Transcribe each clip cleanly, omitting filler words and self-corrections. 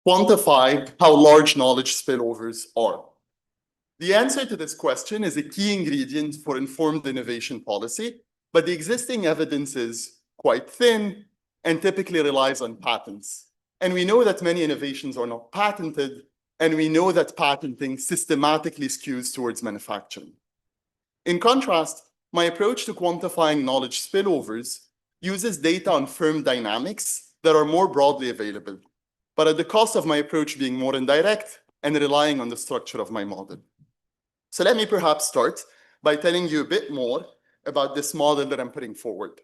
quantify how large knowledge spillovers are? The answer to this question is a key ingredient for informed innovation policy, but the existing evidence is quite thin and typically relies on patents. And we know that many innovations are not patented, and we know that patenting systematically skews towards manufacturing. In contrast, my approach to quantifying knowledge spillovers uses data on firm dynamics that are more broadly available, but at the cost of my approach being more indirect and relying on the structure of my model. So let me perhaps start by telling you a bit more about this model that I'm putting forward.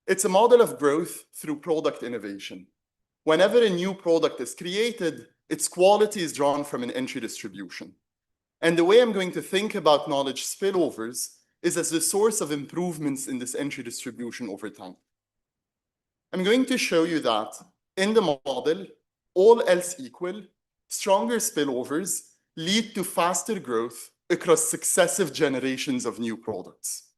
It's a model of growth through product innovation. Whenever a new product is created, its quality is drawn from an entry distribution. And the way I'm going to think about knowledge spillovers is as the source of improvements in this entry distribution over time. I'm going to show you that in the model, all else equal, stronger spillovers lead to faster growth across successive generations of new products.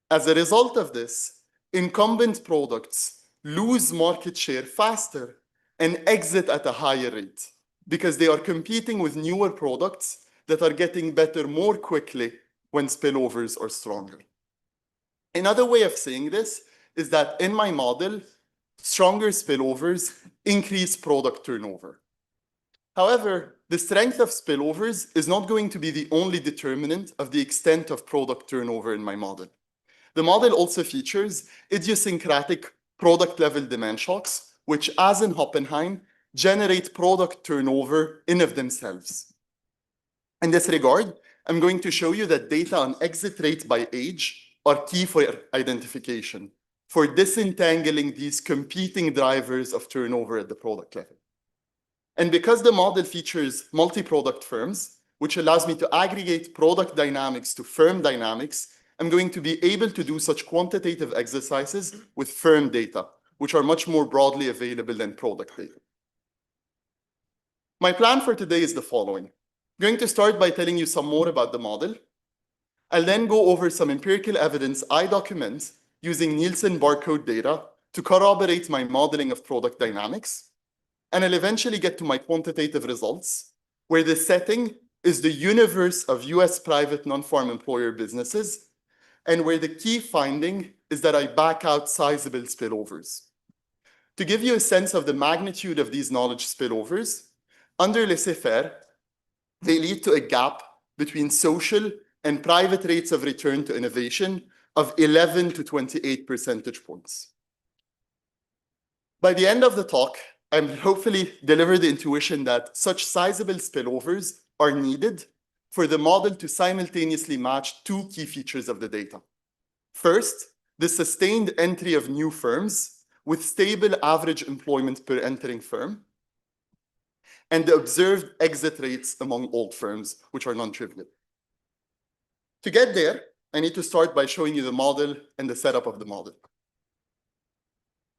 As a result of this, incumbent products lose market share faster and exit at a higher rate because they are competing with newer products that are getting better more quickly when spillovers are stronger. Another way of saying this is that in my model, stronger spillovers increase product turnover. However, the strength of spillovers is not going to be the only determinant of the extent of product turnover in my model. The model also features idiosyncratic product-level demand shocks, which, as in Hoppenheim, generate product turnover in of themselves. In this regard, I'm going to show you that data on exit rate by age are key for identification, for disentangling these competing drivers of turnover at the product level. And because the model features multi-product firms, which allows me to aggregate product dynamics to firm dynamics, I'm going to be able to do such quantitative exercises with firm data, which are much more broadly available than product data. My plan for today is the following. I'm going to start by telling you some more about the model. I'll then go over some empirical evidence I document using Nielsen barcode data to corroborate my modeling of product dynamics. And I'll eventually get to my quantitative results, where the setting is the universe of US private non-farm employer businesses, and where the key finding is that I back out sizable spillovers. To give you a sense of the magnitude of these knowledge spillovers, under laissez-faire, they lead to a gap between social and private rates of return to innovation of 11 to 28 percentage points. By the end of the talk, I'll hopefully deliver the intuition that such sizable spillovers are needed for the model to simultaneously match two key features of the data. First, the sustained entry of new firms with stable average employment per entering firm, and the observed exit rates among old firms, which are non-trivial. To get there, I need to start by showing you the model and the setup of the model.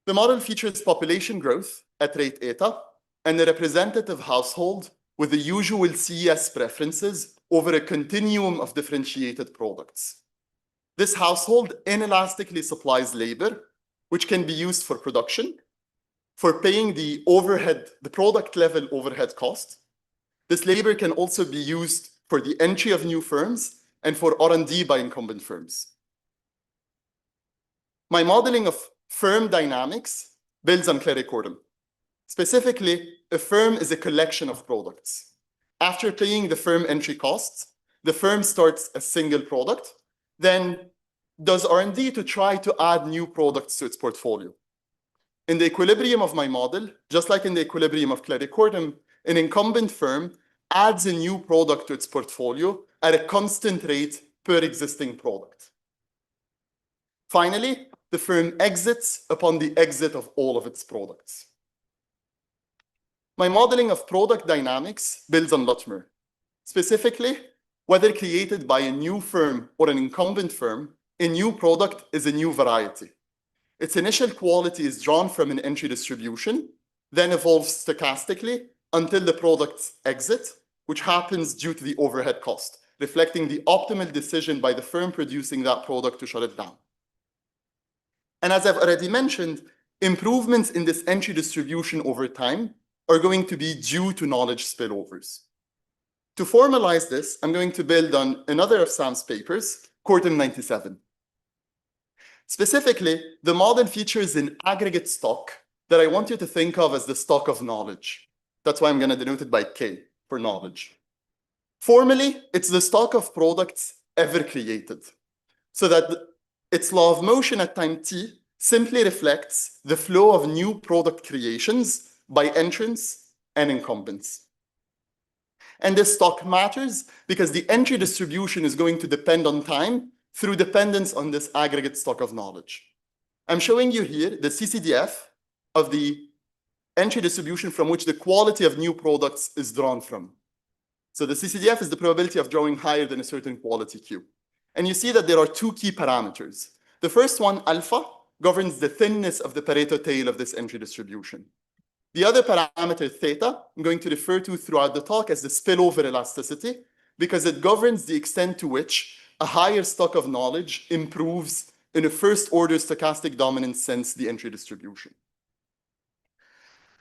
The model features population growth at rate eta and a representative household with the usual CES preferences over a continuum of differentiated products. This household inelastically supplies labor, which can be used for production, for paying the overhead, the product level overhead cost. This labor can also be used for the entry of new firms and for R&D by incumbent firms. My modeling of firm dynamics builds on Claricortum. Specifically, a firm is a collection of products. After paying the firm entry costs, the firm starts a single product, then does R&D to try to add new products to its portfolio. In the equilibrium of my model, just like in the equilibrium of Claricortum, an incumbent firm adds a new product to its portfolio at a constant rate per existing product. Finally, the firm exits upon the exit of all of its products. My modeling of product dynamics builds on Lutmer. Specifically, whether created by a new firm or an incumbent firm, a new product is a new variety. Its initial quality is drawn from an entry distribution, then evolves stochastically until the product's exit, which happens due to the overhead cost, reflecting the optimal decision by the firm producing that product to shut it down. And as I've already mentioned, improvements in this entry distribution over time are going to be due to knowledge spillovers. To formalize this, I'm going to build on another of Sam's papers, Cortum 97. Specifically, the model features an aggregate stock that I want you to think of as the stock of knowledge. That's why I'm going to denote it by K for knowledge. Formally, it's the stock of products ever created, so that its law of motion at time t simply reflects the flow of new product creations by entrants and incumbents. And this stock matters because the entry distribution is going to depend on time through dependence on this aggregate stock of knowledge. I'm showing you here the CCDF of the entry distribution from which the quality of new products is drawn from. So the CCDF is the probability of drawing higher than a certain quality Q. And you see that there are two key parameters. The first one, alpha, governs the thinness of the Pareto tail of this entry distribution. The other parameter, theta, I'm going to refer to throughout the talk as the spillover elasticity, because it governs the extent to which a higher stock of knowledge improves in a first-order stochastic dominance sense the entry distribution.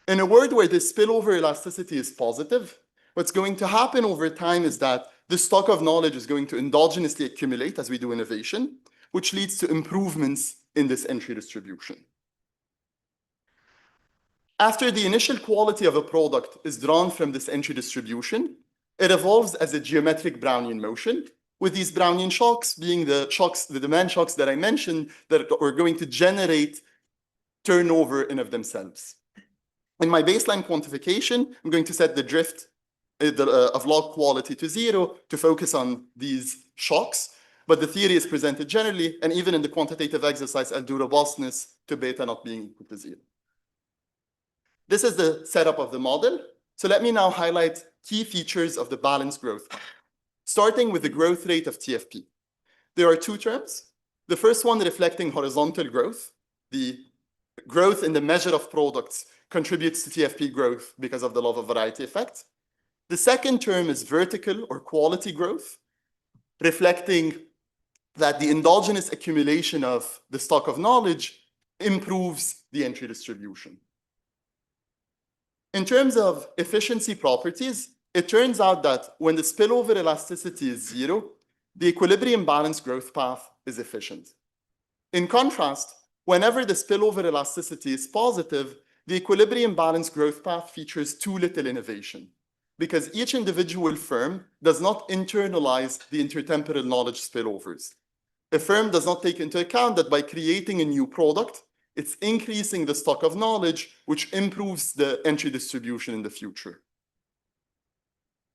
In a world where the spillover elasticity is positive, what's going to happen over time is that the stock of knowledge is going to endogenously accumulate as we do innovation, which leads to improvements in this entry distribution. After the initial quality of a product is drawn from this entry distribution, it evolves as a geometric Brownian motion, with these Brownian shocks being the shocks, the demand shocks that I mentioned, that are going to generate turnover in of themselves. In my baseline quantification, I'm going to set the drift of log quality to 0 to focus on these shocks, but the theory is presented generally, and even in the quantitative exercise, I'll do robustness to beta not being equal to 0. This is the setup of the model. So let me now highlight key features of the balanced growth, starting with the growth rate of TFP. There are two terms. The first one reflecting horizontal growth. The growth in the measure of products contributes to TFP growth because of the law of variety effect. The second term is vertical or quality growth, reflecting that the endogenous accumulation of the stock of knowledge improves the entry distribution. In terms of efficiency properties, it turns out that when the spillover elasticity is 0, the equilibrium balance growth path is efficient. In contrast, whenever the spillover elasticity is positive, the equilibrium balance growth path features too little innovation, because each individual firm does not internalize the intertemporal knowledge spillovers. A firm does not take into account that by creating a new product, it's increasing the stock of knowledge, which improves the entry distribution in the future.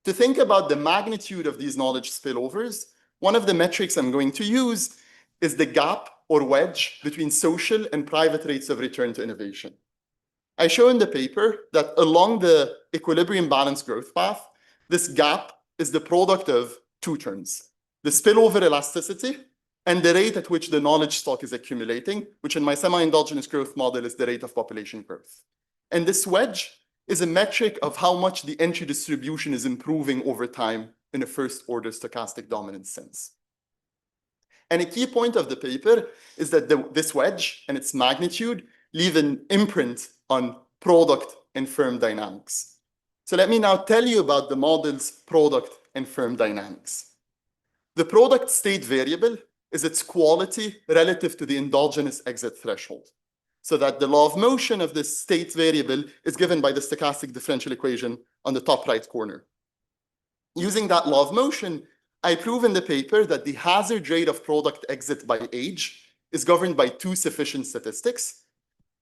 To think about the magnitude of these knowledge spillovers, one of the metrics I'm going to use is the gap or wedge between social and private rates of return to innovation. I show in the paper that along the equilibrium balance growth path, this gap is the product of two terms: the spillover elasticity and the rate at which the knowledge stock is accumulating, which in my semi-endogenous growth model is the rate of population growth. And this wedge is a metric of how much the entry distribution is improving over time in a first-order stochastic dominance sense. And a key point of the paper is that this wedge and its magnitude leave an imprint on product and firm dynamics. So let me now tell you about the model's product and firm dynamics. The product state variable is its quality relative to the endogenous exit threshold, so that the law of motion of this state variable is given by the stochastic differential equation on the top right corner. Using that law of motion, I prove in the paper that the hazard rate of product exit by age is governed by two sufficient statistics,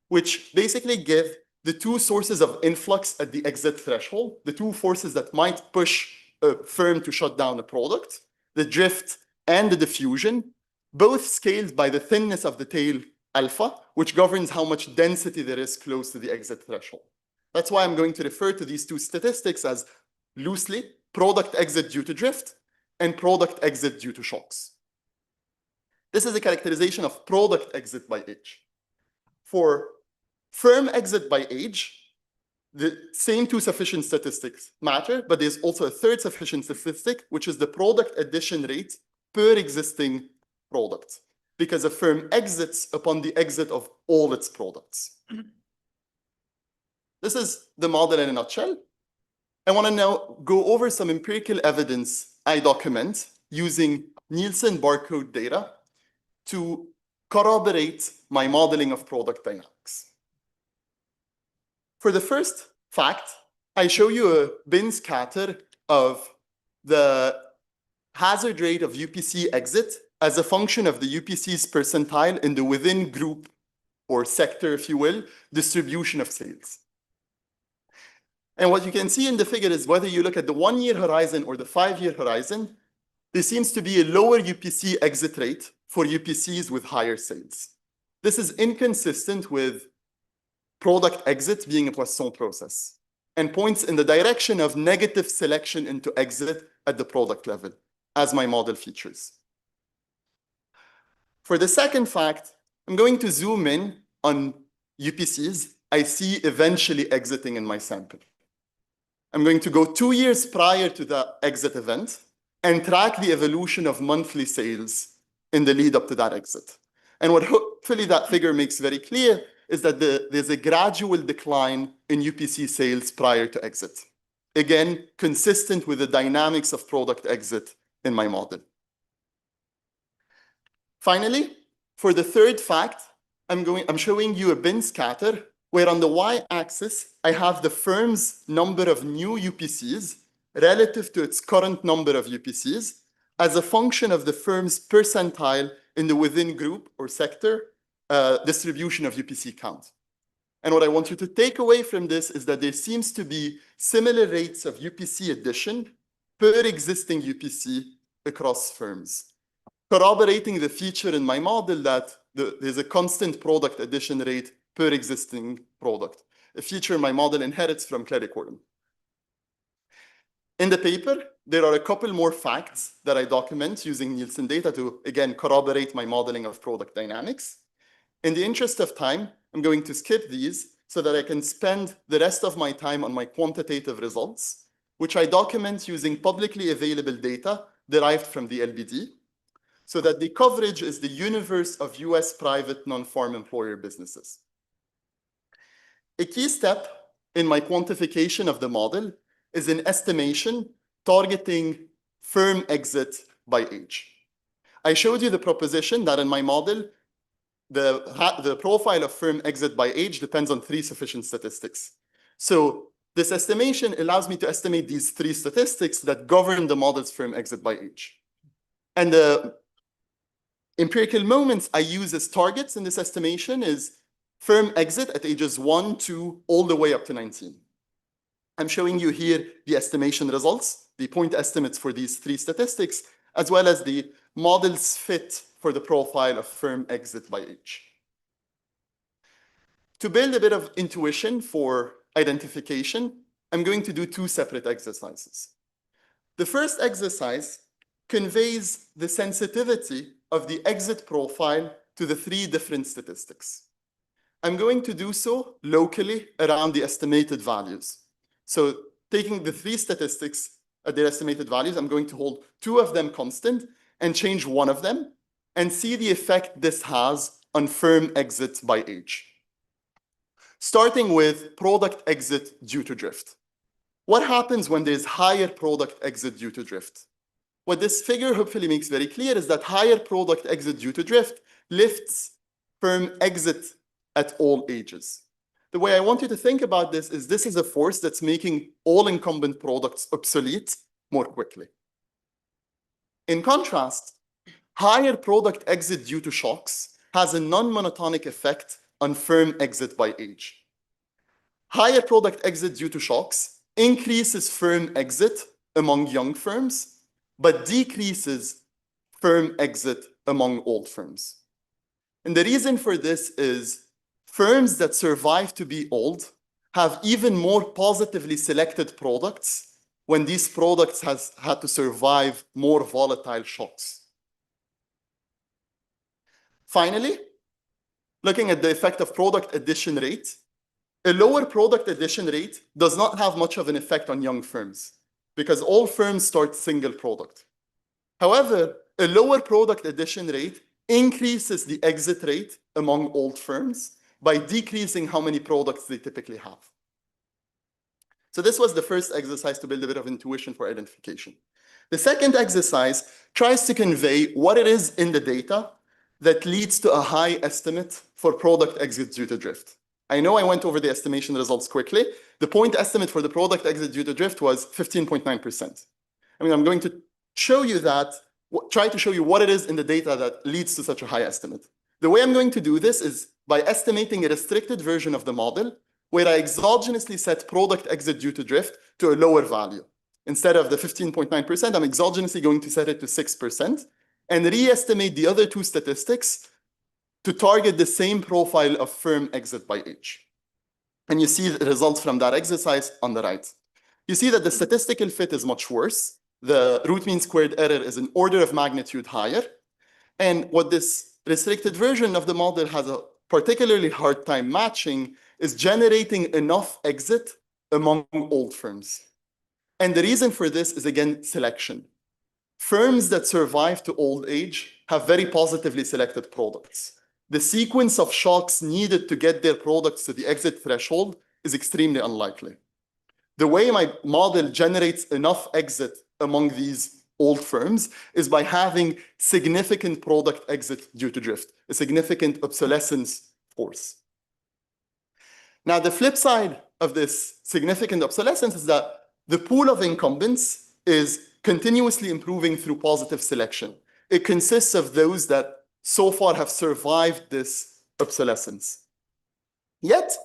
which basically give the two sources of influx at the exit threshold, the two forces that might push a firm to shut down a product, the drift and the diffusion, both scaled by the thinness of the tail alpha, which governs how much density there is close to the exit threshold. That's why I'm going to refer to these two statistics as loosely product exit due to drift and product exit due to shocks. This is a characterization of product exit by age. For firm exit by age, the same two sufficient statistics matter, but there's also a third sufficient statistic, which is the product addition rate per existing product, because a firm exits upon the exit of all its products. This is the model in a nutshell. I want to now go over some empirical evidence I document using Nielsen barcode data to corroborate my modeling of product dynamics. For the first fact, I show you a bin scatter of the hazard rate of UPC exit as a function of the UPC's percentile in the within group or sector, if you will, distribution of sales. And what you can see in the figure is whether you look at the 1-year horizon or the 5-year horizon, there seems to be a lower UPC exit rate for UPCs with higher sales. This is inconsistent with product exit being a Poisson process and points in the direction of negative selection into exit at the product level, as my model features. For the second fact, I'm going to zoom in on UPCs I see eventually exiting in my sample. I'm going to go 2 years prior to the exit event and track the evolution of monthly sales in the lead up to that exit. And what hopefully that figure makes very clear is that there's a gradual decline in UPC sales prior to exit. Again, consistent with the dynamics of product exit in my model. Finally, for the third fact, I'm showing you a bin scatter where on the y-axis, I have the firm's number of new UPCs relative to its current number of UPCs as a function of the firm's percentile in the within group or sector distribution of UPC count. And what I want you to take away from this is that there seems to be similar rates of UPC addition per existing UPC across firms, corroborating the feature in my model that there's a constant product addition rate per existing product, a feature my model inherits from Clericorn. In the paper, there are a couple more facts that I document using Nielsen data to, again, corroborate my modeling of product dynamics. In the interest of time, I'm going to skip these so that I can spend the rest of my time on my quantitative results, which I document using publicly available data derived from the LBD, so that the coverage is the universe of US private non-farm employer businesses. A key step in my quantification of the model is an estimation targeting firm exit by age. I showed you the proposition that in my model, the profile of firm exit by age depends on 3 sufficient statistics. So this estimation allows me to estimate these 3 statistics that govern the model's firm exit by age. And the empirical moments I use as targets in this estimation is firm exit at ages 1, 2, all the way up to 19. I'm showing you here the estimation results, the point estimates for these 3 statistics, as well as the model's fit for the profile of firm exit by age. To build a bit of intuition for identification, I'm going to do 2 separate exercises. The first exercise conveys the sensitivity of the exit profile to the 3 different statistics. I'm going to do so locally around the estimated values. So taking the 3 statistics at their estimated values, I'm going to hold 2 of them constant and change 1 of them and see the effect this has on firm exit by age. Starting with product exit due to drift. What happens when there's higher product exit due to drift? What this figure hopefully makes very clear is that higher product exit due to drift lifts firm exit at all ages. The way I want you to think about this is a force that's making all incumbent products obsolete more quickly. In contrast, higher product exit due to shocks has a non-monotonic effect on firm exit by age. Higher product exit due to shocks increases firm exit among young firms, but decreases firm exit among old firms. And the reason for this is firms that survive to be old have even more positively selected products when these products has had to survive more volatile shocks. Finally, looking at the effect of product addition rate, a lower product addition rate does not have much of an effect on young firms because all firms start single product. However, a lower product addition rate increases the exit rate among old firms by decreasing how many products they typically have. So this was the first exercise to build a bit of intuition for identification. The second exercise tries to convey what it is in the data that leads to a high estimate for product exit due to drift. I know I went over the estimation results quickly. The point estimate for the product exit due to drift was 15.9%. I mean, I'm going to show you that, try to show you what it is in the data that leads to such a high estimate. The way I'm going to do this is by estimating a restricted version of the model where I exogenously set product exit due to drift to a lower value. Instead of the 15.9%, I'm exogenously going to set it to 6% and re-estimate the other two statistics to target the same profile of firm exit by age. And you see the results from that exercise on the right. You see that the statistical fit is much worse. The root mean squared error is an order of magnitude higher. And what this restricted version of the model has a particularly hard time matching is generating enough exit among old firms. And the reason for this is, again, selection. Firms that survive to old age have very positively selected products. The sequence of shocks needed to get their products to the exit threshold is extremely unlikely. The way my model generates enough exit among these old firms is by having significant product exit due to drift, a significant obsolescence force. Now, the flip side of this significant obsolescence is that the pool of incumbents is continuously improving through positive selection. It consists of those that so far have survived this obsolescence. Yet,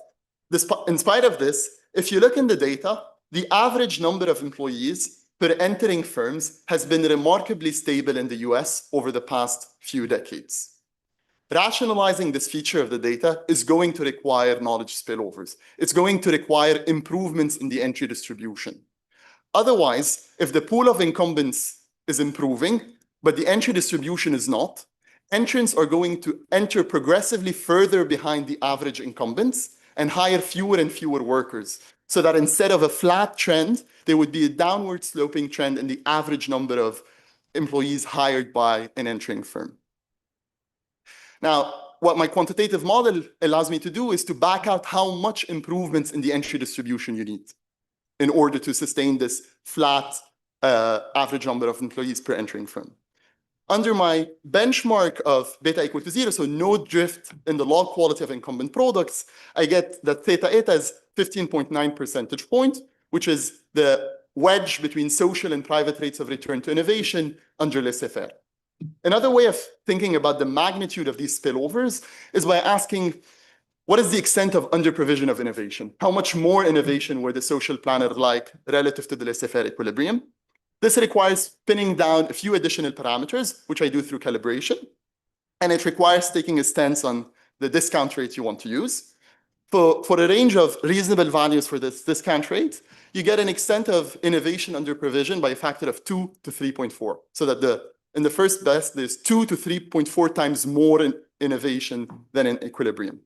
in spite of this, if you look in the data, the average number of employees per entering firms has been remarkably stable in the US over the past few decades. Rationalizing this feature of the data is going to require knowledge spillovers. It's going to require improvements in the entry distribution. Otherwise, if the pool of incumbents is improving, but the entry distribution is not, entrants are going to enter progressively further behind the average incumbents and hire fewer and fewer workers, so that instead of a flat trend, there would be a downward sloping trend in the average number of employees hired by an entering firm. Now, what my quantitative model allows me to do is to back out how much improvements in the entry distribution you need in order to sustain this flat average number of employees per entering firm. Under my benchmark of beta equal to 0, so no drift in the log quality of incumbent products, I get that theta eta is 15.9 percentage point, which is the wedge between social and private rates of return to innovation under laissez-faire. Another way of thinking about the magnitude of these spillovers is by asking, what is the extent of under-provision of innovation? How much more innovation were the social planner like relative to the laissez-faire equilibrium? This requires pinning down a few additional parameters, which I do through calibration. And it requires taking a stance on the discount rate you want to use. For a range of reasonable values for this discount rate, you get an extent of innovation under provision by a factor of 2 to 3.4. So that in the first best, there's 2 to 3.4 times more innovation than in equilibrium.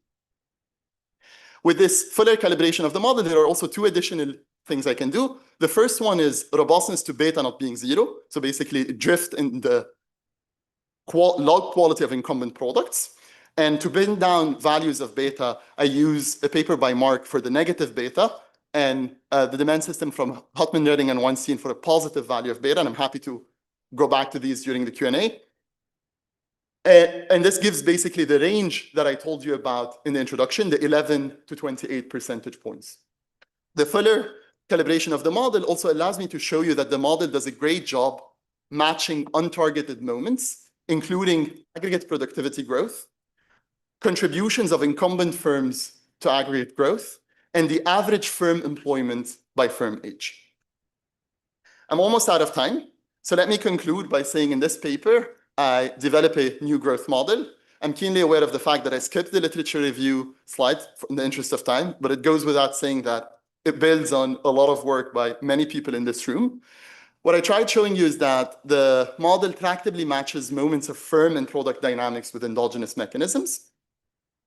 With this fuller calibration of the model, there are also two additional things I can do. The first one is robustness to beta not being 0. So basically drift in the log quality of incumbent products. And to bring down values of beta, I use a paper by Mark for the negative beta and the demand system from Hotman, Redding, and Weinstein for a positive value of beta. And I'm happy to go back to these during the Q&A. And this gives basically the range that I told you about in the introduction, the 11 to 28 percentage points. The fuller calibration of the model also allows me to show you that the model does a great job matching untargeted moments, including aggregate productivity growth, contributions of incumbent firms to aggregate growth, and the average firm employment by firm age. I'm almost out of time, so let me conclude by saying in this paper, I develop a new growth model. I'm keenly aware of the fact that I skipped the literature review slide in the interest of time, but it goes without saying that it builds on a lot of work by many people in this room. What I tried showing you is that the model tractably matches moments of firm and product dynamics with endogenous mechanisms.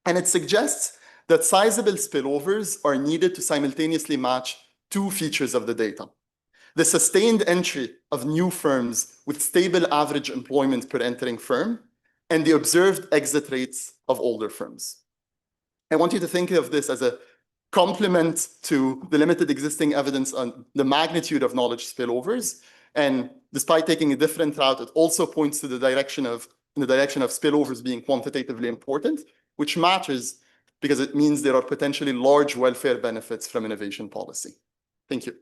And it suggests that sizable spillovers are needed to simultaneously match two features of the data: the sustained entry of new firms with stable average employment per entering firm, and the observed exit rates of older firms. I want you to think of this as a complement to the limited existing evidence on the magnitude of knowledge spillovers. And despite taking a different route, it also points to the direction of spillovers being quantitatively important, which matters because it means there are potentially large welfare benefits from innovation policy. Thank you.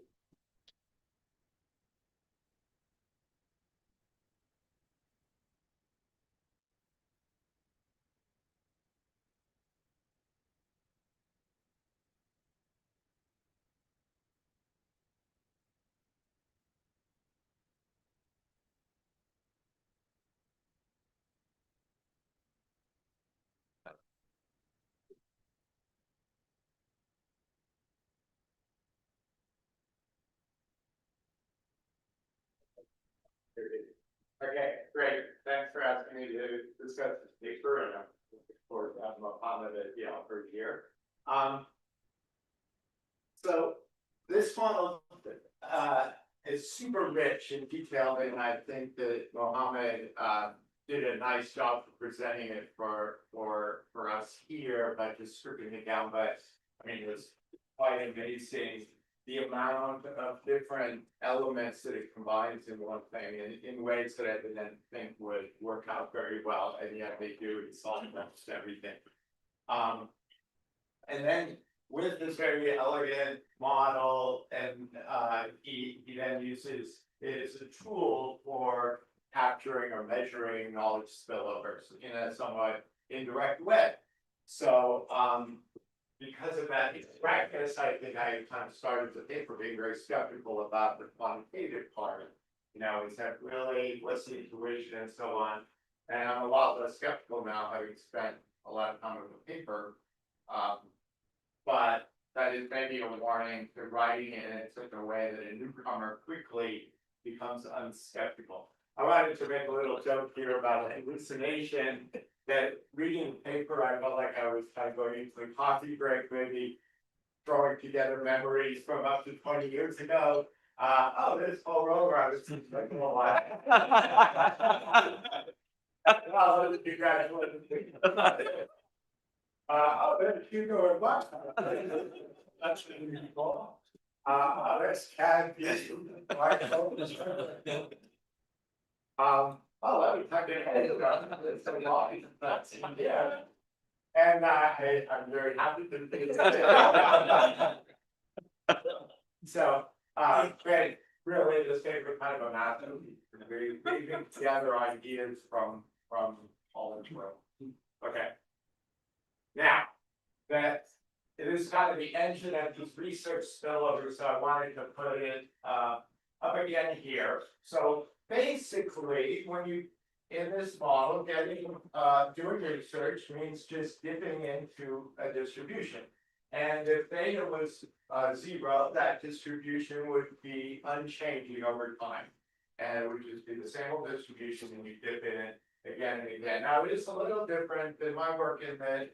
Okay, great. Thanks for asking me to discuss this paper, and I'm looking forward to having Mohammed for here. So this model is super rich and detailed, and I think that Mohammed did a nice job of presenting it for us here by just stripping it down. But I mean, it was quite amazing the amount of different elements that it combines in one thing in ways that I didn't think would work out very well, and yet they do. It's almost everything. And then with this very elegant model, and he then uses it as a tool for capturing or measuring knowledge spillovers in a somewhat indirect way. So because of that practice, I think I kind of started the paper being very skeptical about the quantitative part. Is that really what's the intuition and so on? And I'm a lot less skeptical now, having spent a lot of time on the paper. But that is maybe a warning to writing it in such a way that a newcomer quickly becomes unskeptical. I wanted to make a little joke here about hallucination. That reading the paper, I felt like I was kind of going into a coffee break, maybe throwing together memories from up to 20 years ago. Oh, there's Paul Rover. I was thinking, like, oh, wow. Oh, congratulations. Oh, there's Hugo and Buck. That's really cool. Oh, there's Cat. Oh, let me tuck your head around. It's so long. Yeah. And I'm very happy to be here. So, great. Really, this paper kind of a math of weaving together ideas from all over the world. Okay. Now, that it is kind of the engine of these research spillovers, so I wanted to put it up again here. So basically, when you in this model, doing research means just dipping into a distribution. And if theta was 0, that distribution would be unchanging over time. And it would just be the same old distribution when you dip in it again and again. Now, it is a little different than my work in that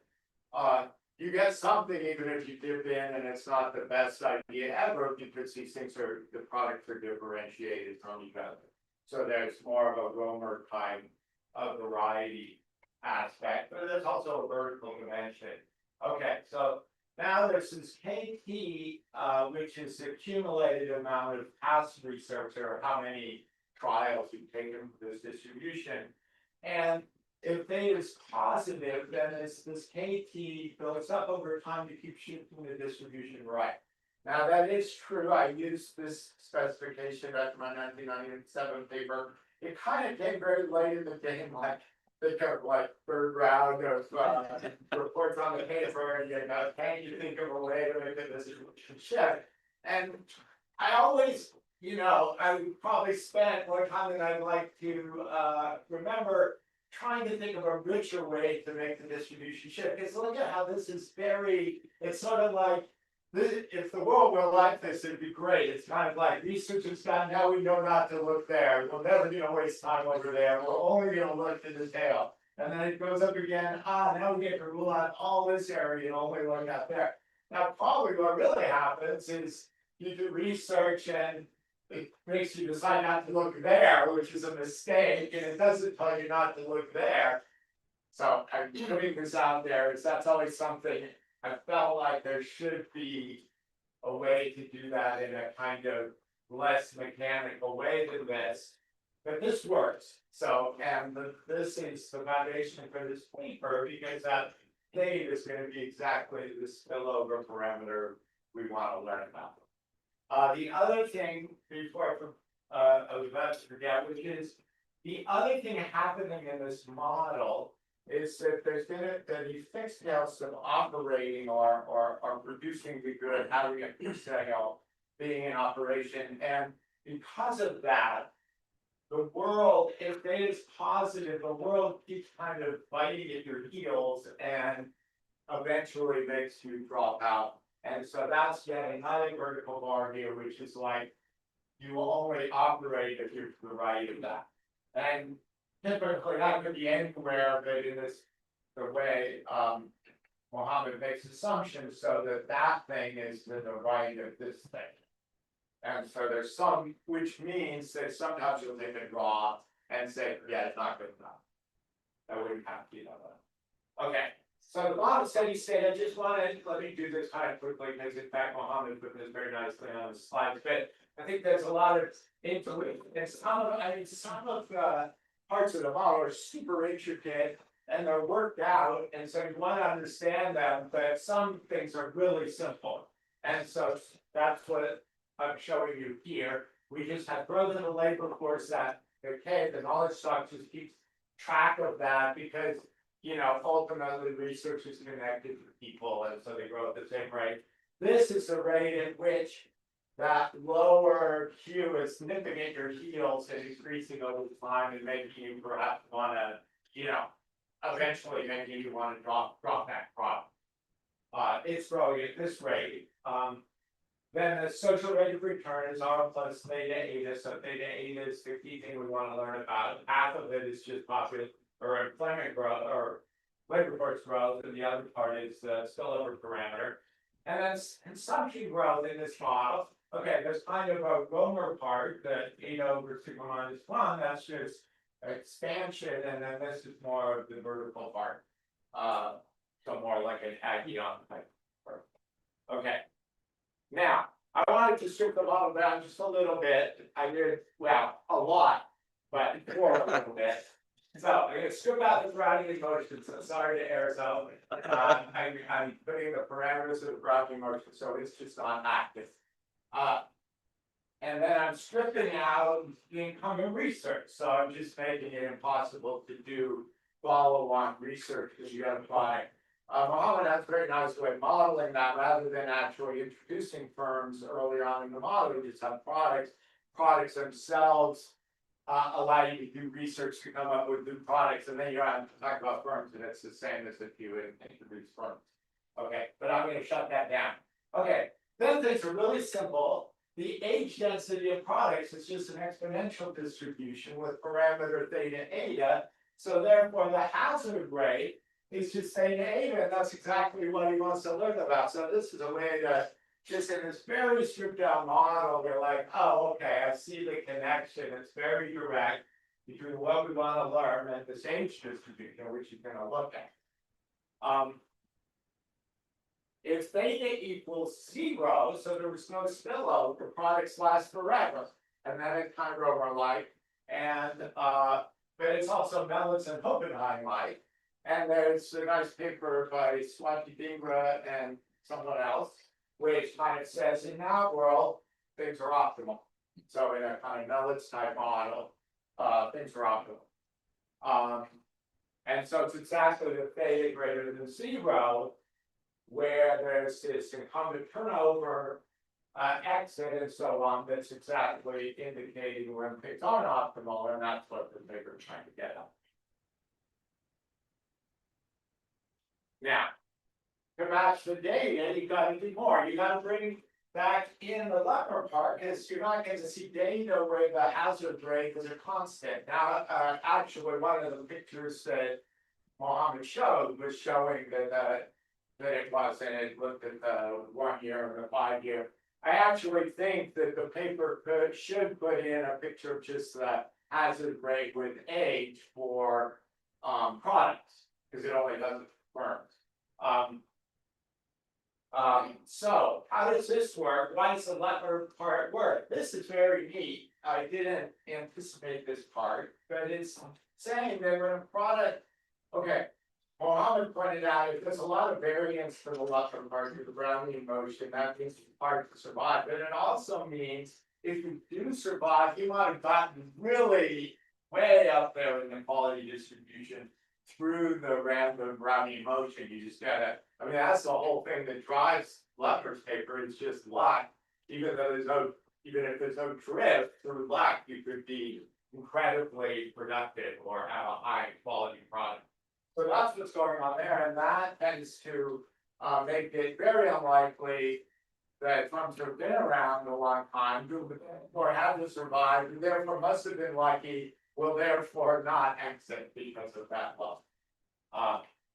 you get something even if you dip in, and it's not the best idea ever because these things the products are differentiated from each other. So there's more of a Romer type of variety aspect, but there's also a vertical dimension. Okay, so now there's this KT, which is the accumulated amount of past research, or how many trials you've taken for this distribution. And if theta is positive, then this KT builds up over time to keep shifting the distribution right. Now that is true. I used this specification back in my 1997 paper. It kind of came very late in the game, like think of like third round of reports on the paper, and can you think of a way to make the distribution shift? And I always, I would probably spend more time than I'd like to remember trying to think of a richer way to make the distribution shift. Because look at how this is it's sort of like, if the world were like this, it'd be great. It's kind of like research is done, now we know not to look there. We're never going to waste time over there. We're only going to look to the tail. And then it goes up again. Now we get to rule out all this area and only look out there. Now, probably what really happens is you do research and it makes you decide not to look there, which is a mistake, and it doesn't tell you not to look there. So I'm putting this out there, that's always something I felt like there should be a way to do that in a kind of less mechanical way than this. But this works. So, and this is the foundation for this paper because that theta is going to be exactly the spillover parameter we want to learn about. The other thing before I was about to forget, which is the other thing happening in this model is that there's been the fixed costs of operating or producing the good, having a fixed sale being in operation. And because of that, the world, if it is positive, the world keeps kind of biting at your heels and eventually makes you drop out. And so that's yet another vertical bar here, which is like you will only operate if you're to the right of that. And typically that could be anywhere, but in this the way Mohammed makes assumptions so that that thing is to the right of this thing. And so there's some, which means that sometimes you'll take a draw and say, yeah, it's not good enough. That wouldn't have to be that way. Okay, so the bottom steady state, I just wanted, let me do this kind of quickly, because in fact, Mohammed put this very nicely on the slides, but I think there's a lot of intuition. And some of the parts of the model are super intricate and they're worked out, and so you want to understand them, but some things are really simple. And so that's what I'm showing you here. We just have growth in the labor force that, okay, the knowledge stock just keeps track of that because, you know, ultimately research is connected to people and so they grow at the same rate. This is the rate at which that lower Q is nipping at your heels and increasing over time and making you perhaps want to, you know, eventually making you want to drop that product. It's growing at this rate. Then the social rate of return is R plus theta eta. So theta eta is the key thing we want to learn about. Half of it is just population or employment growth or labor force growth, and the other part is the spillover parameter. And then consumption growth in this model. Okay, there's kind of a Romer part that eta over sigma minus 1. That's just expansion, and then this is more of the vertical part. So more like an Aggion type part. Okay. Now, I wanted to strip the model down just a little bit. I did, well, a lot, but more a little bit. So I'm going to strip out the gravity motion. So sorry to Arizona. I'm putting the parameters of the gravity motion, so it's just not active. And then I'm stripping out the incoming research. So I'm just making it impossible to do follow-on research because you have to buy. Mohammed has a very nice way of modeling that rather than actually introducing firms early on in the model. You just have products. Products themselves allow you to do research to come up with new products, and then you have to talk about firms, and it's the same as if you introduce firms. Okay, but I'm going to shut that down. Okay, then things are really simple. The age density of products is just an exponential distribution with parameter theta eta. So therefore, the hazard rate is just theta eta, and that's exactly what he wants to learn about. So this is a way to, just in this very stripped down model, they're like, oh, okay, I see the connection. It's very direct between what we want to learn and this age distribution, which you're going to look at. If theta equals 0, so there was no spillover, products last forever, and then it's kind of Romer-like, and but it's also Mellons and Hoppenheim-like. And there's a nice paper by Swati Bingra and someone else, which kind of says in that world, things are optimal. So in a kind of Mellons type model, things are optimal. And so it's exactly the theta greater than 0, where there's this incumbent turnover, exit, and so on, that's exactly indicating when things aren't optimal, and that's what the paper is trying to get at. Now, to match the data, you got to do more. You got to bring back in the lever part, because you're not going to see data where the hazard rate is a constant. Now, actually, one of the pictures that Mohammed showed was showing that it was, and it looked at the 1 year and the 5 year. I actually think that the paper should put in a picture of just the hazard rate with age for products, because it only does it for firms. So how does this work? Why does the lever part work? This is very neat. I didn't anticipate this part, but it's saying that when a product, okay, Mohammed pointed out if there's a lot of variance for the lever part through the Brownian motion, that means it's hard to survive. But it also means if you do survive, you might have gotten really way up there in the quality distribution through the random Brownian motion. You just gotta, I mean, that's the whole thing that drives Leffler's paper. It's just luck. Even if there's no drift through luck, you could be incredibly productive or have a high quality product. So that's what's going on there, and that tends to make it very unlikely that firms have been around a long time or have to survive, and therefore must have been lucky, will therefore not exit because of that loss.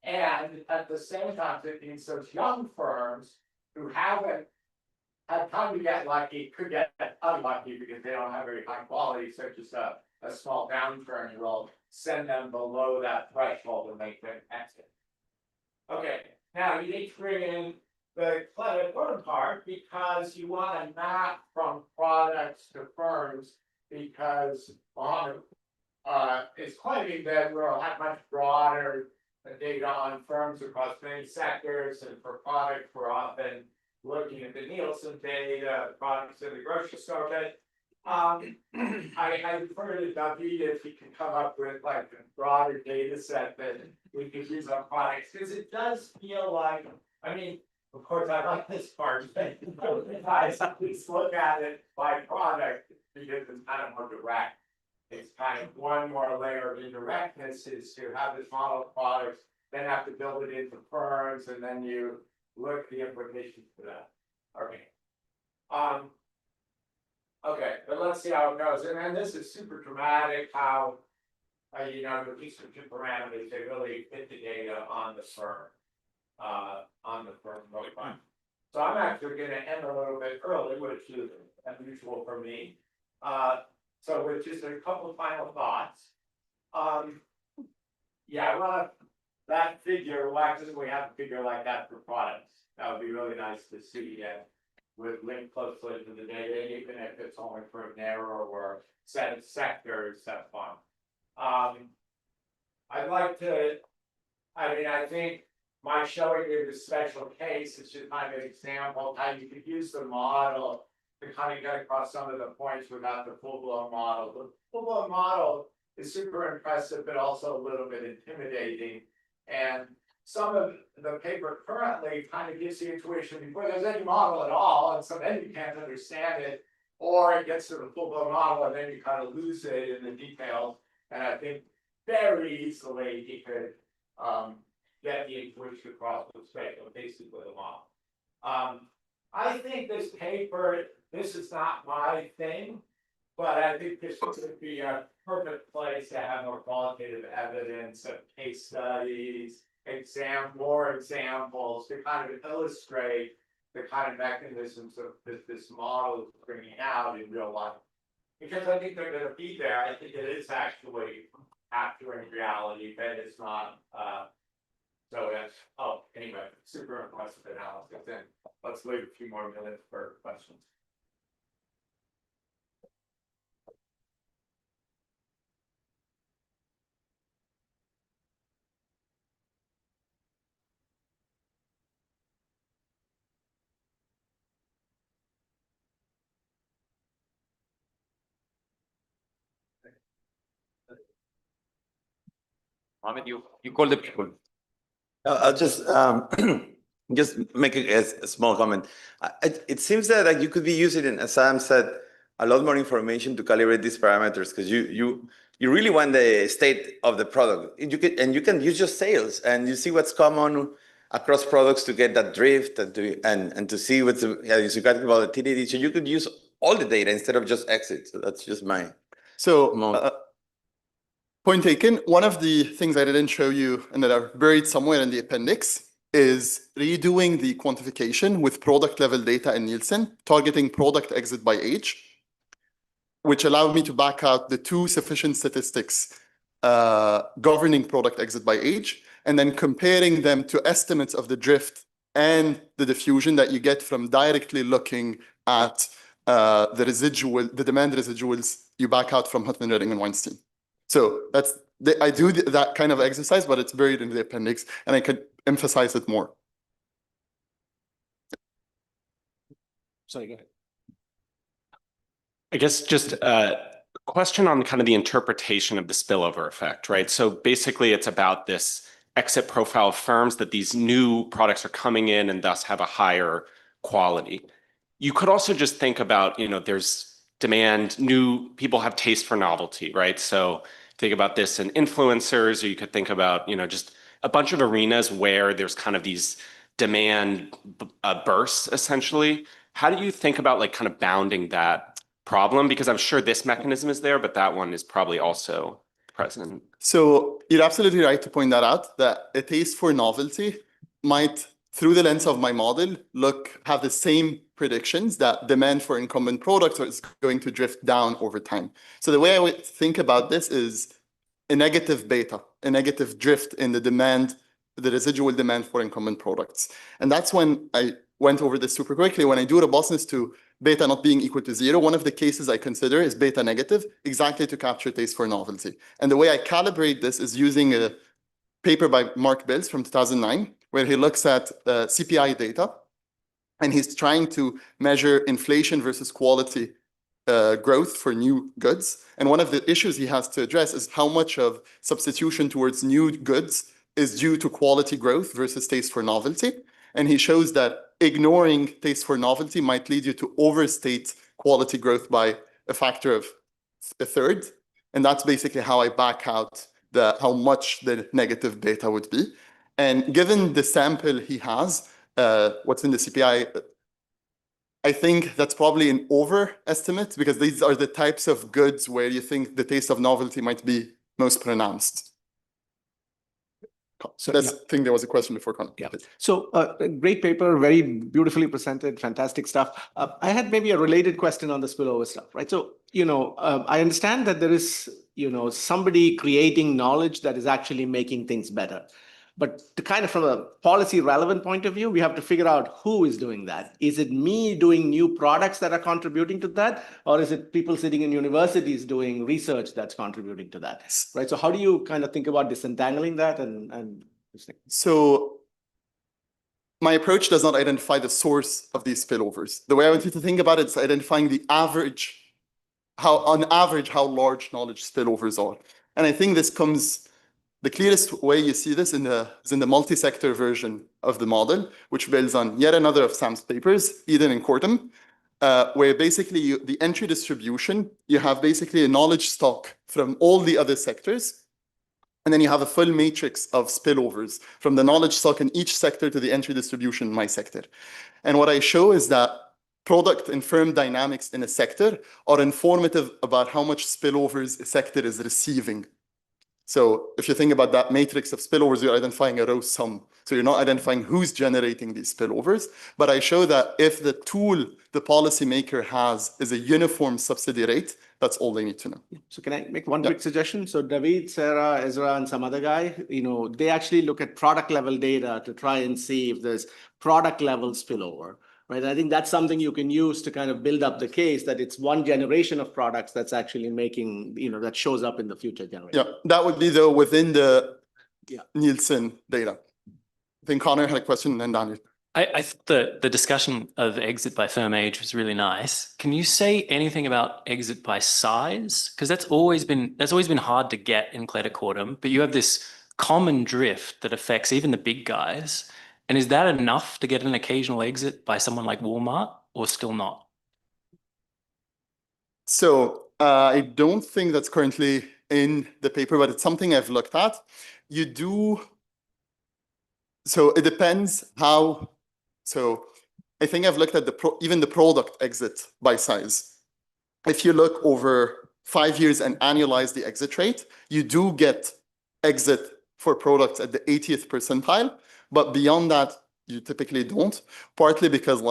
And at the same time, it means those young firms who haven't had time to get lucky could get unlucky because they don't have very high quality, so just a small downturn will send them below that threshold and make them exit. Okay, now you need to bring in the credit part because you want to map from products to firms because it's claiming that we'll have much broader data on firms across many sectors, and for products we're often looking at the Nielsen data, products in the grocery store. But I refer to David if he can come up with like a broader data set that we could use on products, because it does feel like, I mean, of course I like this part, but I just look at it by product because it's kind of more direct. It's kind of one more layer of indirectness is to have this model of products, then have to build it into firms, and then you look at the implications for that. Okay. Okay, but let's see how it goes. And then this is super dramatic how, you know, the research parameters, they really fit the data on the firm. Really fine. So I'm actually going to end a little bit early, which is unusual for me. So with just a couple of final thoughts. Yeah, I want that figure, why doesn't we have a figure like that for products? That would be really nice to see with linked closely to the data, even if it's only for a narrower set of sectors, that's fine. I'd like to, I mean, I think my showing you the special case is just kind of an example of how you could use the model to kind of get across some of the points without the full-blown model. The full-blown model is super impressive, but also a little bit intimidating. And some of the paper currently kind of gives the intuition before there's any model at all, and so then you can't understand it, or it gets to the full-blown model, and then you kind of lose it in the details. And I think very easily you could get the intuition across the spectrum, basically the model. I think this paper, this is not my thing, but I think this would be a perfect place to have more qualitative evidence of case studies, more examples to kind of illustrate the kind of mechanisms of this model is bringing out in real life. Because I think they're going to be there. I think it is actually capturing reality, but it's not. So that's, anyway, super impressive analysis. And let's leave a few more minutes for questions. Mohammed, you call the people. I'll just make a small comment. It seems that you could be using, as Sam said, a lot more information to calibrate these parameters because you really want the state of the product. You can use your sales and you see what's common across products to get that drift and to see what's the volatility. So you could use all the data instead of just exit. So that's just my point taken. One of the things I didn't show you and that are buried somewhere in the appendix is redoing the quantification with product level data in Nielsen, targeting product exit by age, which allowed me to back out the two sufficient statistics governing product exit by age, and then comparing them to estimates of the drift and the diffusion that you get from directly looking at the demand residuals you back out from Hutton, Redding, and Weinstein. So I do that kind of exercise, but it's buried in the appendix, and I could emphasize it more. Sorry, go ahead. I guess just a question on kind of the interpretation of the spillover effect, right? So basically it's about this exit profile of firms that these new products are coming in and thus have a higher quality. You could also just think about, there's demand, new people have taste for novelty, right? So think about this in influencers, or you could think about, just a bunch of arenas where there's kind of these demand bursts essentially. How do you think about like kind of bounding that problem? Because I'm sure this mechanism is there, but that one is probably also present. So you're absolutely right to point that out, that a taste for novelty might, through the lens of my model, have the same predictions that demand for incumbent products is going to drift down over time. So the way I would think about this is a negative beta, a negative drift in the demand, the residual demand for incumbent products. And that's when I went over this super quickly. When I do robustness to beta not being equal to 0, one of the cases I consider is beta negative, exactly to capture taste for novelty. And the way I calibrate this is using a paper by Mark Bills from 2009, where he looks at CPI data, and he's trying to measure inflation versus quality growth for new goods. And one of the issues he has to address is how much of substitution towards new goods is due to quality growth versus taste for novelty. And he shows that ignoring taste for novelty might lead you to overstate quality growth by a factor of a third. And that's basically how I back out how much the negative beta would be. And given the sample he has, what's in the CPI, I think that's probably an overestimate, because these are the types of goods where you think the taste of novelty might be most pronounced. So I think there was a question before. Yeah. So great paper, very beautifully presented, fantastic stuff. I had maybe a related question on the spillover stuff, right? So, I understand that there is, somebody creating knowledge that is actually making things better. But to kind of from a policy relevant point of view, we have to figure out who is doing that. Is it me doing new products that are contributing to that? Or is it people sitting in universities doing research that's contributing to that, right? So how do you kind of think about disentangling that and this thing? So my approach does not identify the source of these spillovers. The way I want you to think about it is identifying on average, how large knowledge spillovers are. And I think the clearest way you see this is in the multi-sector version of the model, which builds on yet another of Sam's papers, Eden and Kortum, where basically the entry distribution, you have basically a knowledge stock from all the other sectors, and then you have a full matrix of spillovers from the knowledge stock in each sector to the entry distribution in my sector. And what I show is that product and firm dynamics in a sector are informative about how much spillovers a sector is receiving. So if you think about that matrix of spillovers, you're identifying a row sum. So you're not identifying who's generating these spillovers. But I show that if the tool the policymaker has is a uniform subsidy rate, that's all they need to know. So can I make one quick suggestion? So David, Sarah, Ezra, and some other guy, they actually look at product level data to try and see if there's product level spillover. Right. I think that's something you can use to kind of build up the case that it's one generation of products that's actually making, that shows up in the future generation. Yeah, that would be though within the Nielsen data. I think Connor had a question and then Daniel. I thought the discussion of exit by firm age was really nice. Can you say anything about exit by size? Because that's always been hard to get in Credit Quantum, but you have this common drift that affects even the big guys. And is that enough to get an occasional exit by someone like Walmart, or still not? So I don't think that's currently in the paper, but it's something I've looked at. So it depends how. So I think I've looked at even the product exit by size. If you look over 5 years and annualize the exit rate, you do get exit for products at the 80th percentile. But beyond that, you typically don't, partly because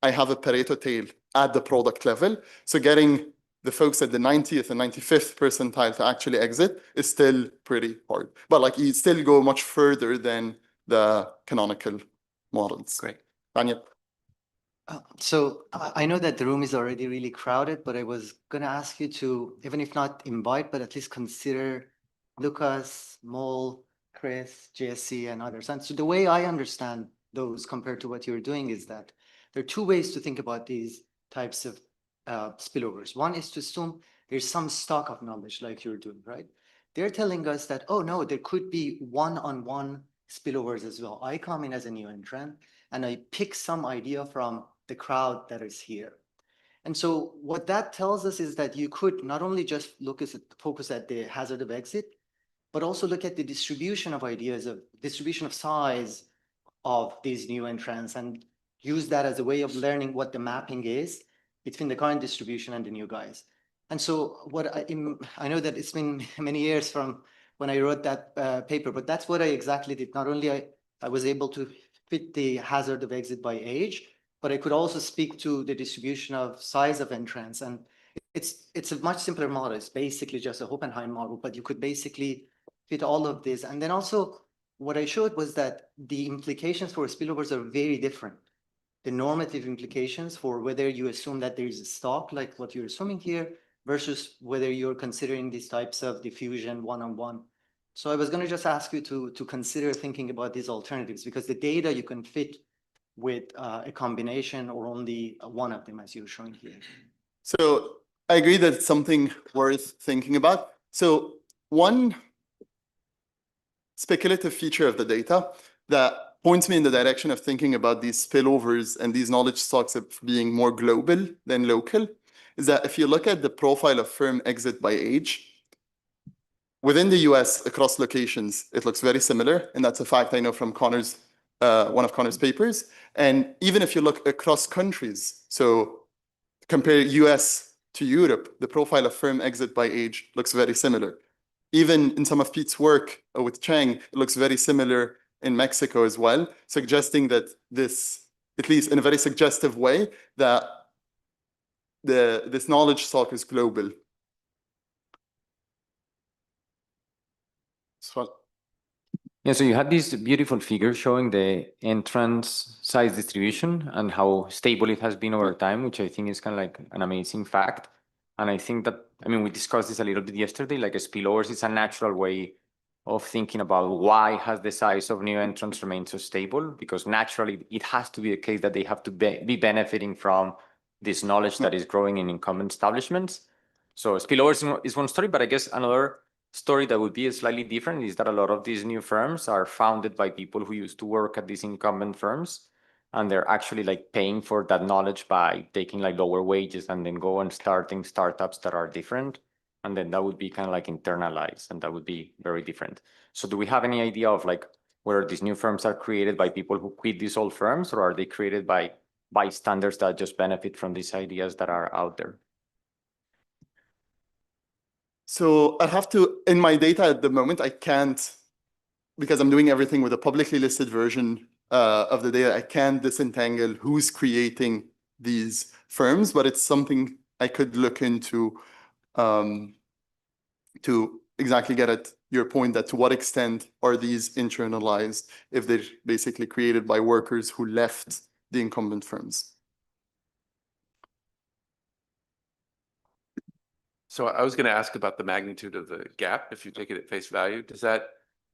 I have a Pareto tail at the product level. So getting the folks at the 90th and 95th percentile to actually exit is still pretty hard. But you still go much further than the canonical models. Great. Daniel. So I know that the room is already really crowded, but I was going to ask you to, even if not invite, but at least consider Lucas, Mole, Chris, JSC, and others. And so the way I understand those compared to what you're doing is that there are two ways to think about these types of spillovers. One is to assume there's some stock of knowledge like you're doing, right? They're telling us that, oh no, there could be one-on-one spillovers as well. I come in as a new entrant and I pick some idea from the crowd that is here. And so what that tells us is that you could not only just focus at the hazard of exit, but also look at the distribution of ideas, of distribution of size of these new entrants, and use that as a way of learning what the mapping is between the current distribution and the new guys. And so what I know that it's been many years from when I wrote that paper, but that's what I exactly did. Not only I was able to fit the hazard of exit by age, but I could also speak to the distribution of size of entrants. And it's a much simpler model. It's basically just a Hoppenheim model, but you could basically fit all of this. And then also what I showed was that the implications for spillovers are very different. The normative implications for whether you assume that there is a stock, like what you're assuming here, versus whether you're considering these types of diffusion one-on-one. So I was going to just ask you to consider thinking about these alternatives, because the data you can fit with a combination or only one of them, as you're showing here. So I agree that it's something worth thinking about. So one speculative feature of the data that points me in the direction of thinking about these spillovers and these knowledge stocks of being more global than local is that if you look at the profile of firm exit by age, within the US, across locations, it looks very similar. And that's a fact I know from Connor's, one of Connor's papers. And even if you look across countries, so compare US to Europe, the profile of firm exit by age looks very similar. Even in some of Pete's work with Chang, it looks very similar in Mexico as well, suggesting that this, at least in a very suggestive way, that this knowledge stock is global. So, Yeah, so you had this beautiful figure showing the entrance size distribution and how stable it has been over time, which I think is kind of like an amazing fact. And I think that, I mean, we discussed this a little bit yesterday, like a spillovers is a natural way of thinking about why has the size of new entrants remained so stable, because naturally it has to be the case that they have to be benefiting from this knowledge that is growing in incumbent establishments. So spillovers is one story, but I guess another story that would be slightly different is that a lot of these new firms are founded by people who used to work at these incumbent firms, and they're actually like paying for that knowledge by taking like lower wages and then go and starting startups that are different. And then that would be kind of like internalized, and that would be very different. So do we have any idea of like whether these new firms are created by people who quit these old firms, or are they created by bystanders that just benefit from these ideas that are out there? So I have to, in my data at the moment, I can't, because I'm doing everything with a publicly listed version of the data, I can't disentangle who's creating these firms, but it's something I could look into to exactly get at your point that to what extent are these internalized if they're basically created by workers who left the incumbent firms. So I was going to ask about the magnitude of the gap. If you take it at face value, does that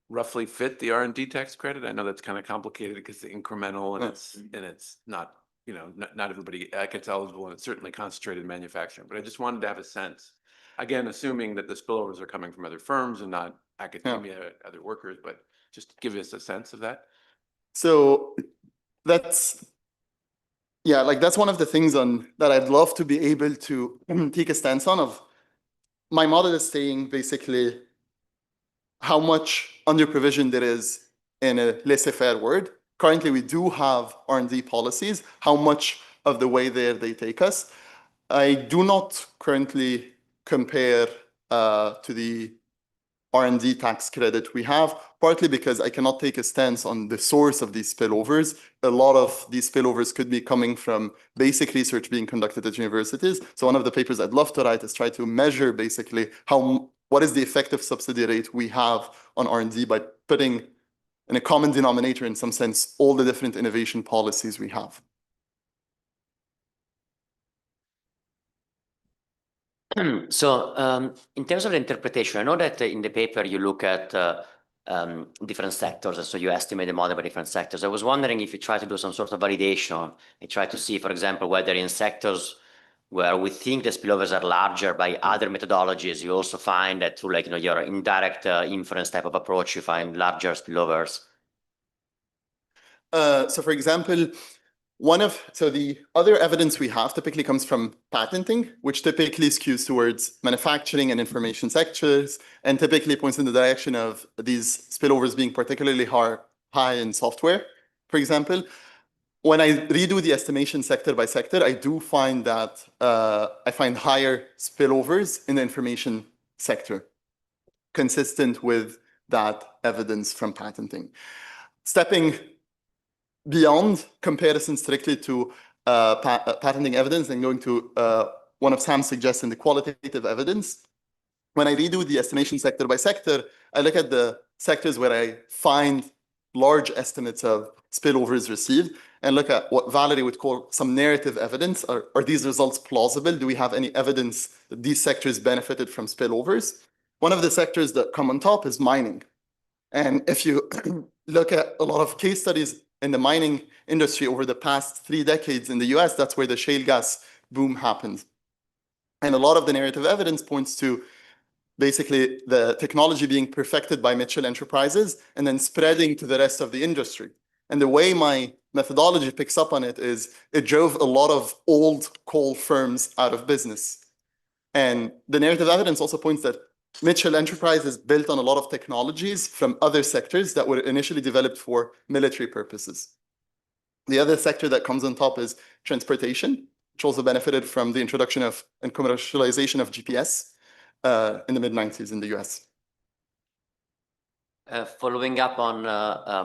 roughly fit the R&D tax credit? I know that's kind of complicated because the incremental and it's not, you know, not everybody gets eligible, and it's certainly concentrated in manufacturing. But I just wanted to have a sense, again, assuming that the spillovers are coming from other firms and not academia, other workers, but just give us a sense of that. So that's, yeah, like that's one of the things that I'd love to be able to take a stance on. Of my model is saying basically how much under provision there is in a laissez-faire world. Currently, we do have R&D policies. How much of the way there they take us? I do not currently compare to the R&D tax credit we have, partly because I cannot take a stance on the source of these spillovers. A lot of these spillovers could be coming from basic research being conducted at universities. So one of the papers I'd love to write is try to measure basically what is the effective subsidy rate we have on R&D by putting in a common denominator, in some sense, all the different innovation policies we have. So in terms of the interpretation, I know that in the paper you look at different sectors, and so you estimate the model by different sectors. I was wondering if you try to do some sort of validation and try to see, for example, whether in sectors where we think the spillovers are larger by other methodologies, you also find that through like, your indirect inference type of approach, you find larger spillovers. So for example, the other evidence we have typically comes from patenting, which typically skews towards manufacturing and information sectors, and typically points in the direction of these spillovers being particularly high in software, for example. When I redo the estimation sector by sector, I do find that I find higher spillovers in the information sector, consistent with that evidence from patenting. Stepping beyond comparison strictly to patenting evidence and going to one of Sam's suggestions, the qualitative evidence, when I redo the estimation sector by sector, I look at the sectors where I find large estimates of spillovers received and look at what Valerie would call some narrative evidence. Are these results plausible? Do we have any evidence that these sectors benefited from spillovers? One of the sectors that come on top is mining. And if you look at a lot of case studies in the mining industry over the past 3 decades in the US, that's where the shale gas boom happened. And a lot of the narrative evidence points to basically the technology being perfected by Mitchell Enterprises and then spreading to the rest of the industry. And the way my methodology picks up on it is it drove a lot of old coal firms out of business. And the narrative evidence also points that Mitchell Enterprises built on a lot of technologies from other sectors that were initially developed for military purposes. The other sector that comes on top is transportation, which also benefited from the introduction of and commercialization of GPS in the mid-90s in the US. Following up on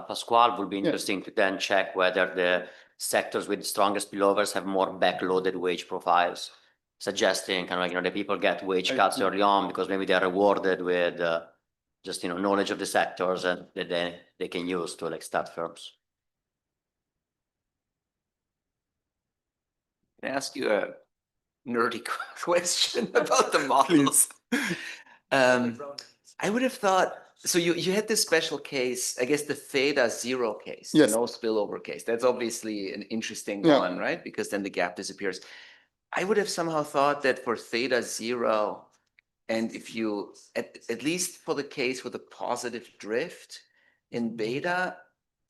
Pasquale, would be interesting to then check whether the sectors with strongest spillovers have more backloaded wage profiles, suggesting kind of like, the people get wage cuts early on because maybe they're rewarded with just, knowledge of the sectors and that they can use to like start firms. Can I ask you a nerdy question about the models? I would have thought, so you had this special case, I guess the theta zero case, Yes. the no spillover case. That's obviously an interesting one, right? Because then the gap disappears. I would have somehow thought that for theta zero, and if you, at least for the case with a positive drift in beta,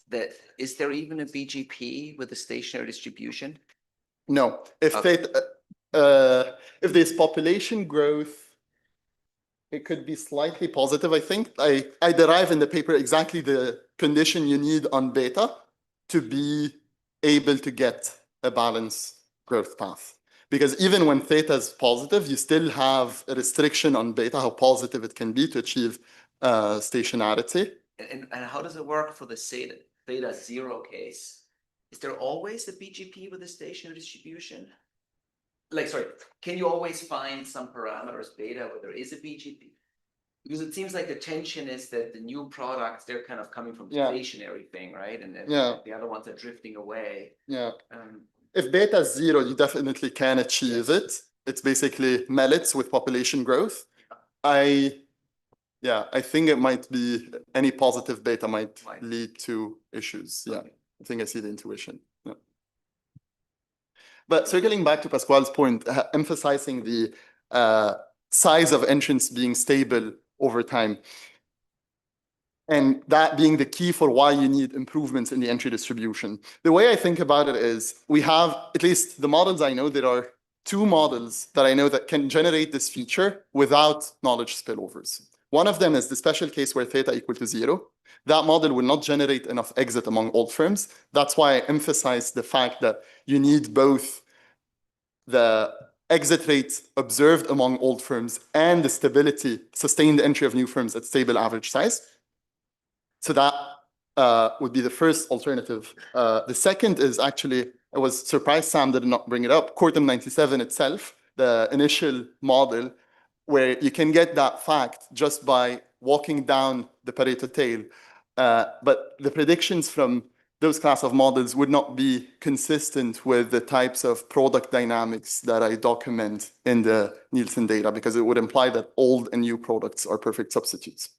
that is there even a BGP with a stationary distribution? No. If there's population growth, it could be slightly positive, I think. I derive in the paper exactly the condition you need on beta to be able to get a balanced growth path. Because even when theta is positive, you still have a restriction on beta, how positive it can be to achieve stationarity. And how does it work for the theta zero case? Is there always a BGP with a stationary distribution? Like, sorry, can you always find some parameters beta where there is a BGP? Because it seems like the tension is that the new products, they're kind of coming from the stationary thing, right? And then the other ones are drifting away. Yeah. If beta is 0, you definitely can achieve it. It's basically mallets with population growth. I think it might be any positive beta might lead to issues. Yeah, I think I see the intuition. Yeah. But circling back to Pasquale's point, emphasizing the size of entrants being stable over time, and that being the key for why you need improvements in the entry distribution. The way I think about it is we have, at least the models I know, there are 2 models that I know that can generate this feature without knowledge spillovers. One of them is the special case where theta equal to 0. That model will not generate enough exit among old firms. That's why I emphasize the fact that you need both the exit rates observed among old firms and the stability, sustained entry of new firms at stable average size. So that would be the first alternative. The second is actually, I was surprised Sam did not bring it up, Cortum 97 itself, the initial model, where you can get that fact just by walking down the Pareto tail. but the predictions from those class of models would not be consistent with the types of product dynamics that I document in the Nielsen data, because it would imply that old and new products are perfect substitutes.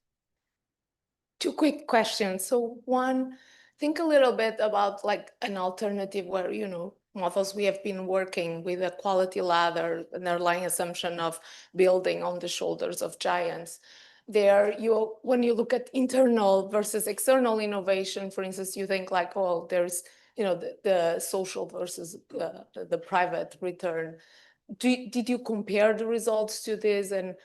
Two quick questions. So one, think a little bit about like an alternative where, you know, models we have been working with a quality ladder, an underlying assumption of building on the shoulders of giants. There, when you look at internal versus external innovation, for instance, you think like, oh, there's, you know, the social versus the private return. Did you compare the results to this? And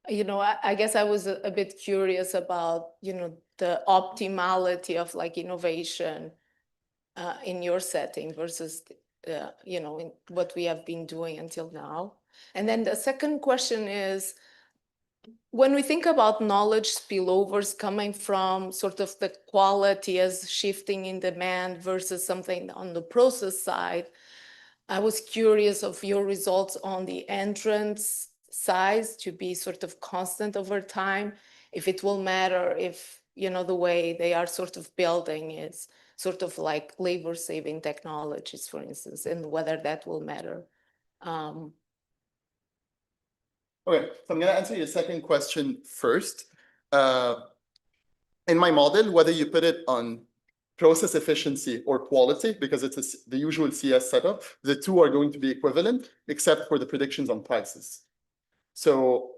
you know, I guess I was a bit curious about, you know, the optimality of like innovation in your setting versus, you know, in what we have been doing until now. And then the second question is, when we think about knowledge spillovers coming from sort of the quality as shifting in demand versus something on the process side, I was curious of your results on the entrance size to be sort of constant over time, if it will matter if, you know, the way they are sort of building is sort of like labor saving technologies, for instance, and whether that will matter. Okay, so I'm going to answer your second question first. In my model, whether you put it on process efficiency or quality, because it's the usual CS setup, the two are going to be equivalent, except for the predictions on prices. So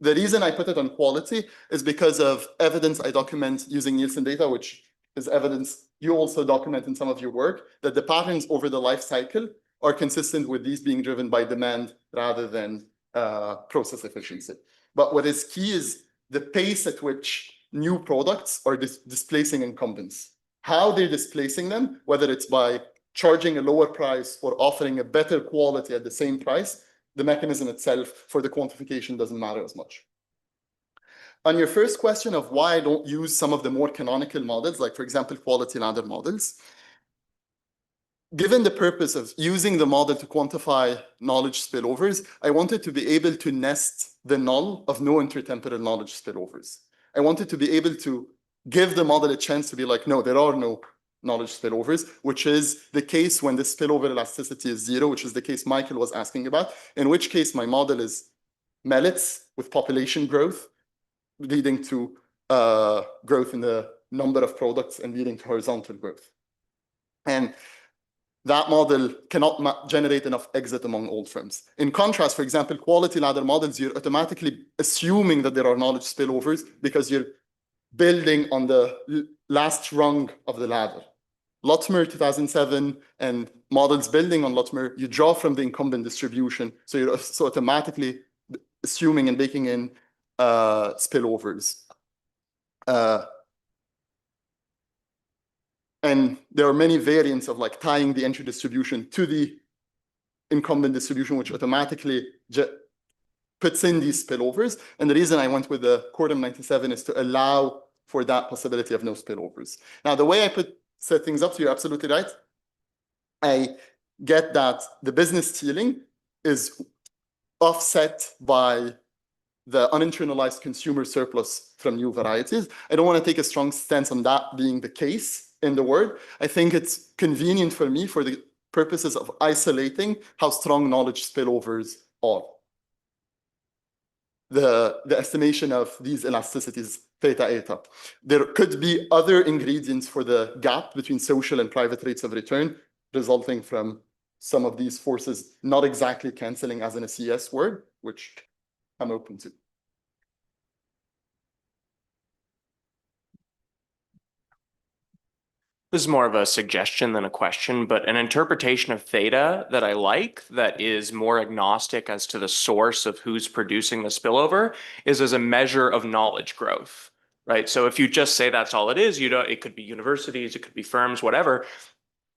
the reason I put it on quality is because of evidence I document using Nielsen data, which is evidence you also document in some of your work, that the patterns over the life cycle are consistent with these being driven by demand rather than process efficiency. But what is key is the pace at which new products are displacing incumbents. How they're displacing them, whether it's by charging a lower price or offering a better quality at the same price, the mechanism itself for the quantification doesn't matter as much. On your first question of why I don't use some of the more canonical models, like for example, quality ladder models, given the purpose of using the model to quantify knowledge spillovers, I wanted to be able to nest the null of no intertemporal knowledge spillovers. I wanted to be able to give the model a chance to be like, no, there are no knowledge spillovers, which is the case when the spillover elasticity is zero, which is the case Michael was asking about, in which case my model is Mellitz with population growth, leading to growth in the number of products and leading to horizontal growth. And that model cannot generate enough exit among old firms. In contrast, for example, quality ladder models, you're automatically assuming that there are knowledge spillovers because you're building on the last rung of the ladder. Lotmer 2007 and models building on Lotmer, you draw from the incumbent distribution. So you're so automatically assuming and baking in spillovers. And there are many variants of like tying the entry distribution to the incumbent distribution, which automatically puts in these spillovers. And the reason I went with the Quorum 97 is to allow for that possibility of no spillovers. Now, the way I set things up, so you're absolutely right. I get that the business stealing is offset by the uninternalized consumer surplus from new varieties. I don't want to take a strong stance on that being the case in the word. I think it's convenient for me for the purposes of isolating how strong knowledge spillovers are. The estimation of these elasticities, theta eta. There could be other ingredients for the gap between social and private rates of return, resulting from some of these forces not exactly canceling as in a CS word, which I'm open to. This is more of a suggestion than a question, but an interpretation of theta that I like, that is more agnostic as to the source of who's producing the spillover, is as a measure of knowledge growth, right? So if you just say that's all it is, it could be universities, it could be firms, whatever.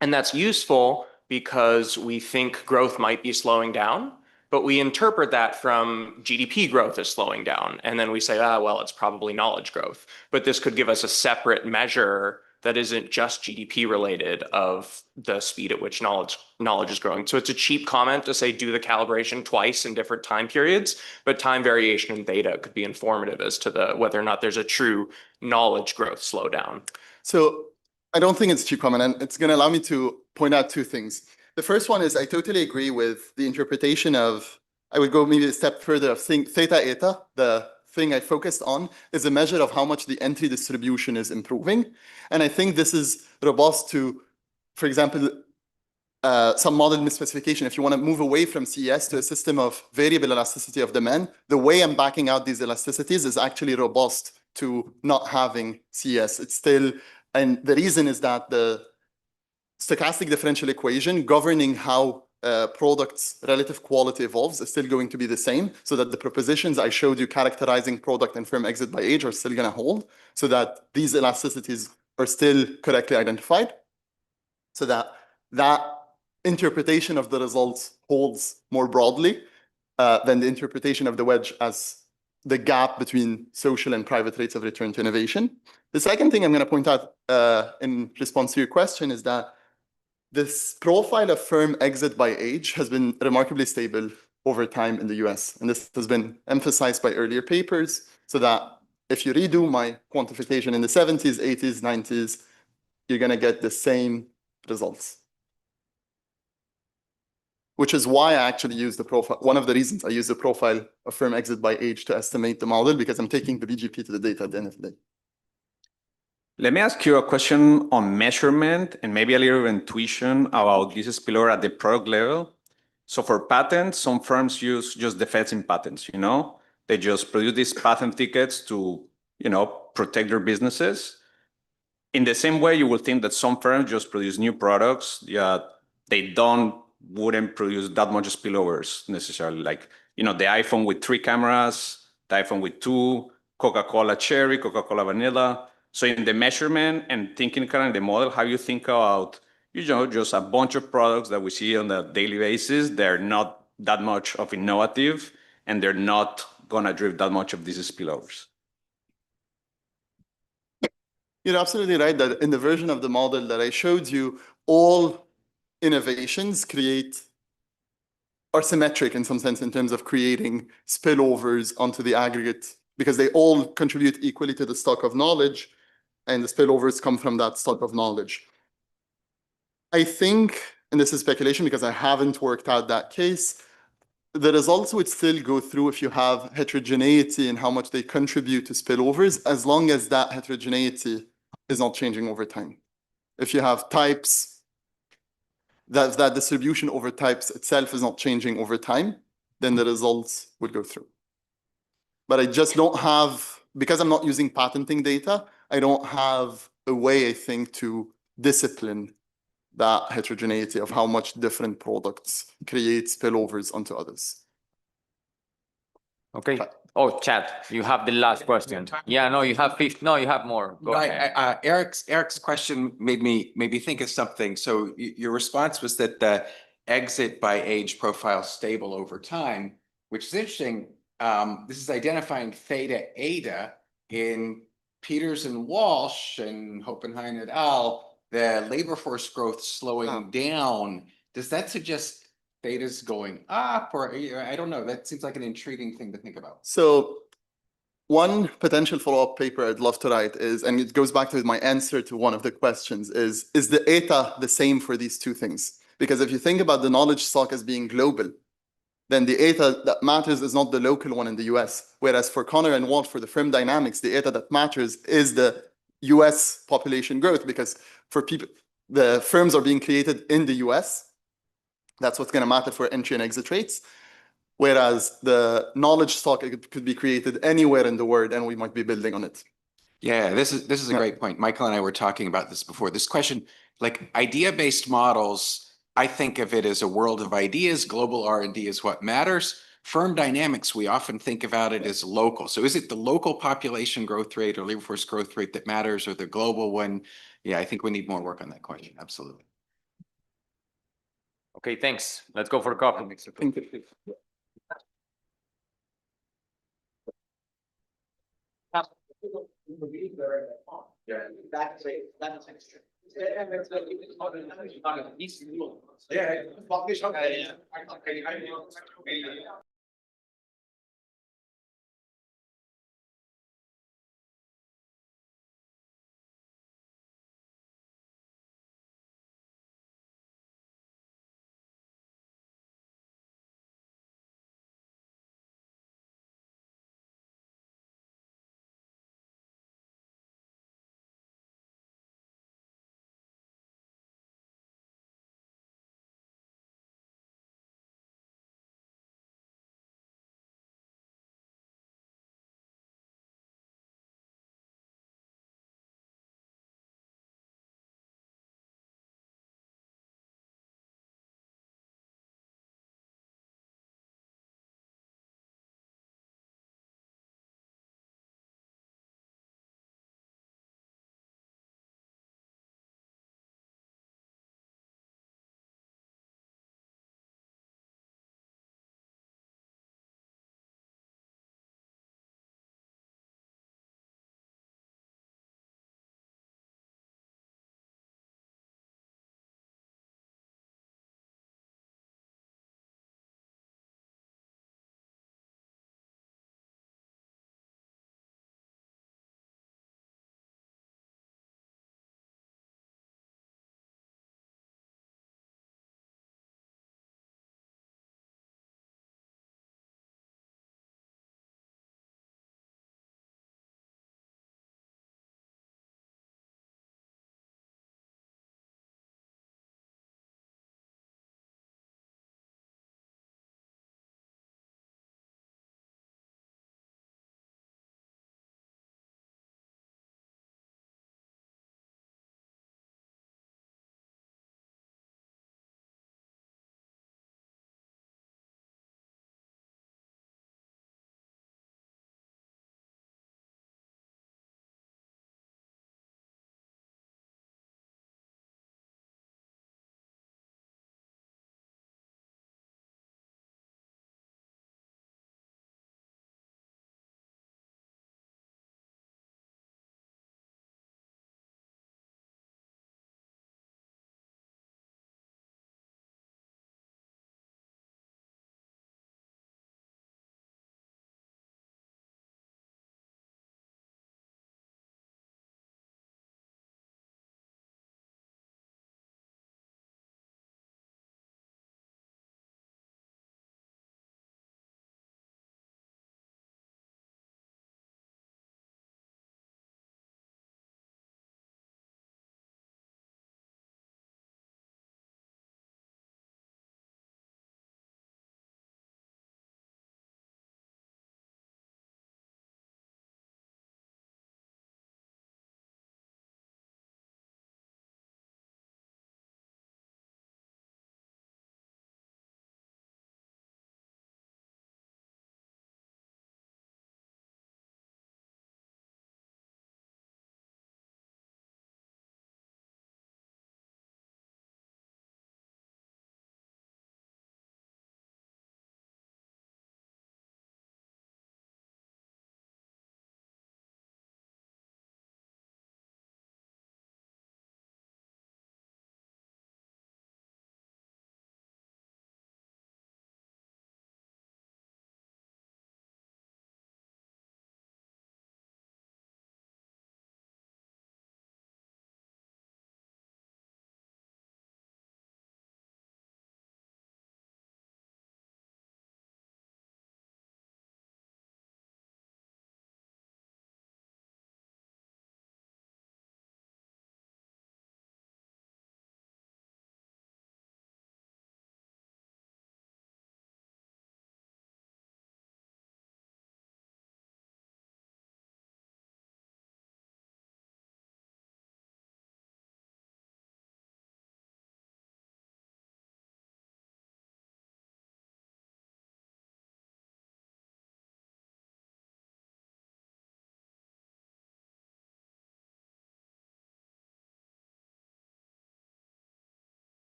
And that's useful because we think growth might be slowing down, but we interpret that from GDP growth is slowing down. And then we say, well, it's probably knowledge growth. But this could give us a separate measure that isn't just GDP related of the speed at which knowledge is growing. So it's a cheap comment to say do the calibration twice in different time periods, but time variation in theta could be informative as to whether or not there's a true knowledge growth slowdown. So I don't think it's cheap comment, and it's going to allow me to point out two things. The first one is I totally agree with the interpretation of, I would go maybe a step further of saying theta eta, the thing I focused on, is a measure of how much the entry distribution is improving. And I think this is robust to, for example, some model misspecification. If you want to move away from CES to a system of variable elasticity of demand, the way I'm backing out these elasticities is actually robust to not having CES. It's still, and the reason is that the stochastic differential equation governing how products' relative quality evolves is still going to be the same, so that the propositions I showed you characterizing product and firm exit by age are still going to hold, so that these elasticities are still correctly identified, so that interpretation of the results holds more broadly than the interpretation of the wedge as the gap between social and private rates of return to innovation. The second thing I'm going to point out in response to your question is that this profile of firm exit by age has been remarkably stable over time in the US. And this has been emphasized by earlier papers, so that if you redo my quantification in the 70s, 80s, 90s, you're going to get the same results. Which is why I actually use the profile. One of the reasons I use the profile of firm exit by age to estimate the model, because I'm taking the BGP to the data at the end of the day. Let me ask you a question on measurement and maybe a little intuition about this spillover at the product level. So for patents, some firms use just defensive patents, They just produce these patent tickets to, protect their businesses. In the same way, you would think that some firms just produce new products. Yeah, they wouldn't produce that much spillovers necessarily. Like, the iPhone with 3 cameras, the iPhone with 2, Coca-Cola cherry, Coca-Cola vanilla. So in the measurement and thinking kind of the model, how you think about, just a bunch of products that we see on a daily basis, they're not that much of innovative and they're not gonna drive that much of these spillovers. You're absolutely right that in the version of the model that I showed you, all innovations are symmetric in some sense in terms of creating spillovers onto the aggregate, because they all contribute equally to the stock of knowledge, and the spillovers come from that stock of knowledge. I think, and this is speculation because I haven't worked out that case, the results would still go through if you have heterogeneity in how much they contribute to spillovers, as long as that heterogeneity is not changing over time. If you have types, that distribution over types itself is not changing over time, then the results would go through. But I just don't have, because I'm not using patenting data, I don't have a way, I think, to discipline that heterogeneity of how much different products create spillovers onto others. Okay. Oh, Chad, you have the last question. Yeah, no, you have 50. No, you have more. Go ahead. Eric's question made me think of something. So your response was that the exit by age profile stable over time, which is interesting. This is identifying theta eta in Peters and Walsh and Hoppenheim et al. The labor force growth slowing down. Does that suggest theta's going up, or I don't know? That seems like an intriguing thing to think about. So one potential follow-up paper I'd love to write is, and it goes back to my answer to one of the questions, is the eta the same for these two things? Because if you think about the knowledge stock as being global, then the eta that matters is not the local one in the US. Whereas for Connor and Walsh, for the firm dynamics, the eta that matters is the US population growth, because for people, the firms are being created in the US. That's what's going to matter for entry and exit rates. Whereas the knowledge stock could be created anywhere in the world, and we might be building on it. Yeah, this is a great point. Michael and I were talking about this before. This question, like idea-based models, I think of it as a world of ideas. Global R&D is what matters. Firm dynamics, we often think about it as local. So is it the local population growth rate or labor force growth rate that matters, or the global one? Yeah, I think we need more work on that question. Absolutely. Okay, thanks. Let's go for coffee. Thank you. That's true. Yeah.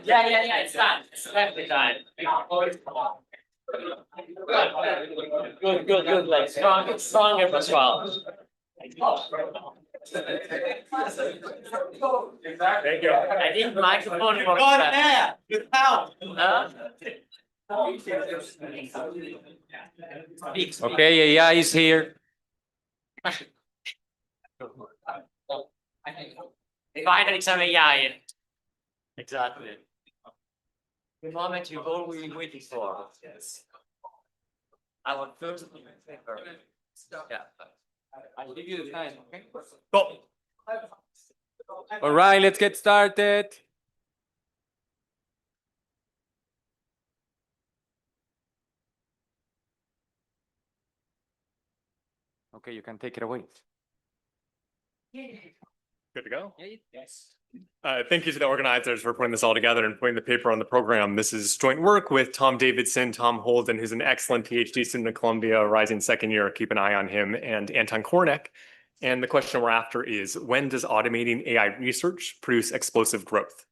Yeah, it's done. It's definitely done. Good, like strong as well. Thank you. I think microphone works better. Okay, yeah, he's here. Finally, some AI. Exactly. The moment you've all been waiting for. Yes. Our first paper. Yeah. I'll give you the time, okay? Go. All right, let's get started. Okay, you can take it away. Good to go? Yes. Thank you to the organizers for putting this all together and putting the paper on the program. This is joint work with Tom Davidson, Tom Holden, who's an excellent PhD student at Columbia, rising second year. Keep an eye on him, and Anton Kornick. And the question we're after is, when does automating AI research produce explosive growth?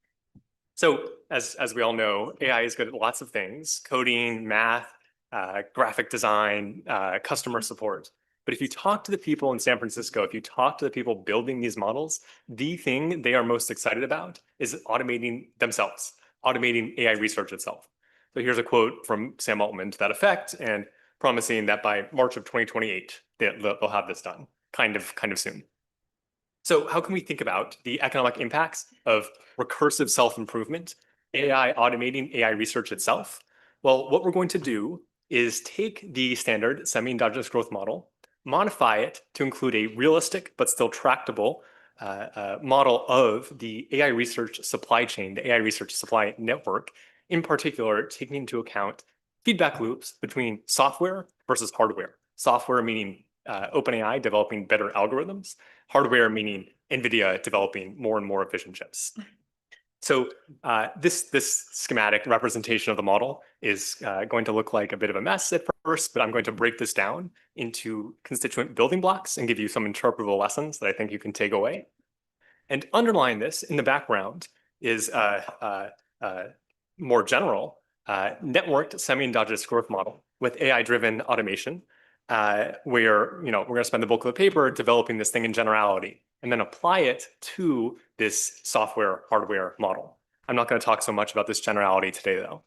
So as we all know, AI is good at lots of things: coding, math, graphic design, customer support. But if you talk to the people in San Francisco, if you talk to the people building these models, the thing they are most excited about is automating themselves, automating AI research itself. So here's a quote from Sam Altman to that effect, and promising that by March of 2028, they'll have this done, kind of soon. So how can we think about the economic impacts of recursive self-improvement, AI automating AI research itself? Well, what we're going to do is take the standard semi-endogenous growth model, modify it to include a realistic but still tractable model of the AI research supply chain, the AI research supply network, in particular, taking into account feedback loops between software versus hardware. Software meaning OpenAI developing better algorithms, hardware meaning NVIDIA developing more and more efficient chips. So this schematic representation of the model is going to look like a bit of a mess at first, but I'm going to break this down into constituent building blocks and give you some interpretable lessons that I think you can take away. And underlying this in the background is more general networked semi-endogenous growth model with AI-driven automation, where we're going to spend the bulk of the paper developing this thing in generality, and then apply it to this software hardware model. I'm not going to talk so much about this generality today, though.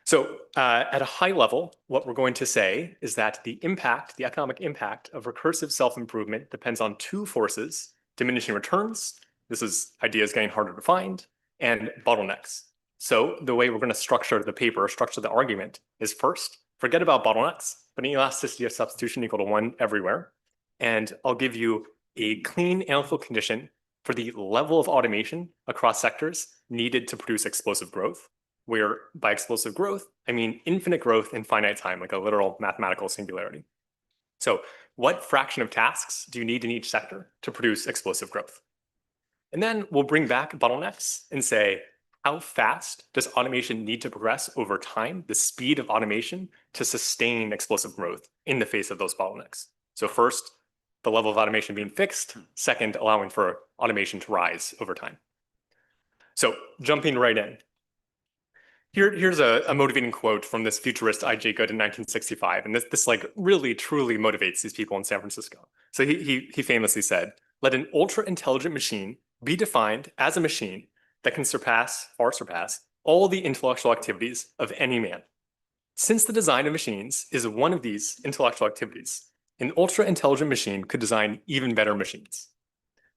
So at a high level, what we're going to say is that the economic impact of recursive self-improvement depends on two forces: diminishing returns, this is ideas getting harder to find, and bottlenecks. So the way we're going to structure the paper, structure the argument, is first, forget about bottlenecks, but an elasticity of substitution equal to 1 everywhere. And I'll give you a clean analytical condition for the level of automation across sectors needed to produce explosive growth, where by explosive growth, I mean infinite growth in finite time, like a literal mathematical singularity. So what fraction of tasks do you need in each sector to produce explosive growth? And then we'll bring back bottlenecks and say, how fast does automation need to progress over time, the speed of automation, to sustain explosive growth in the face of those bottlenecks? So first, the level of automation being fixed. Second, allowing for automation to rise over time. So jumping right in. Here's a motivating quote from this futurist I.J. Good in 1965. And this like really, truly motivates these people in San Francisco. So he famously said, "Let an ultra-intelligent machine be defined as a machine that can far surpass all the intellectual activities of any man. Since the design of machines is one of these intellectual activities, an ultra-intelligent machine could design even better machines.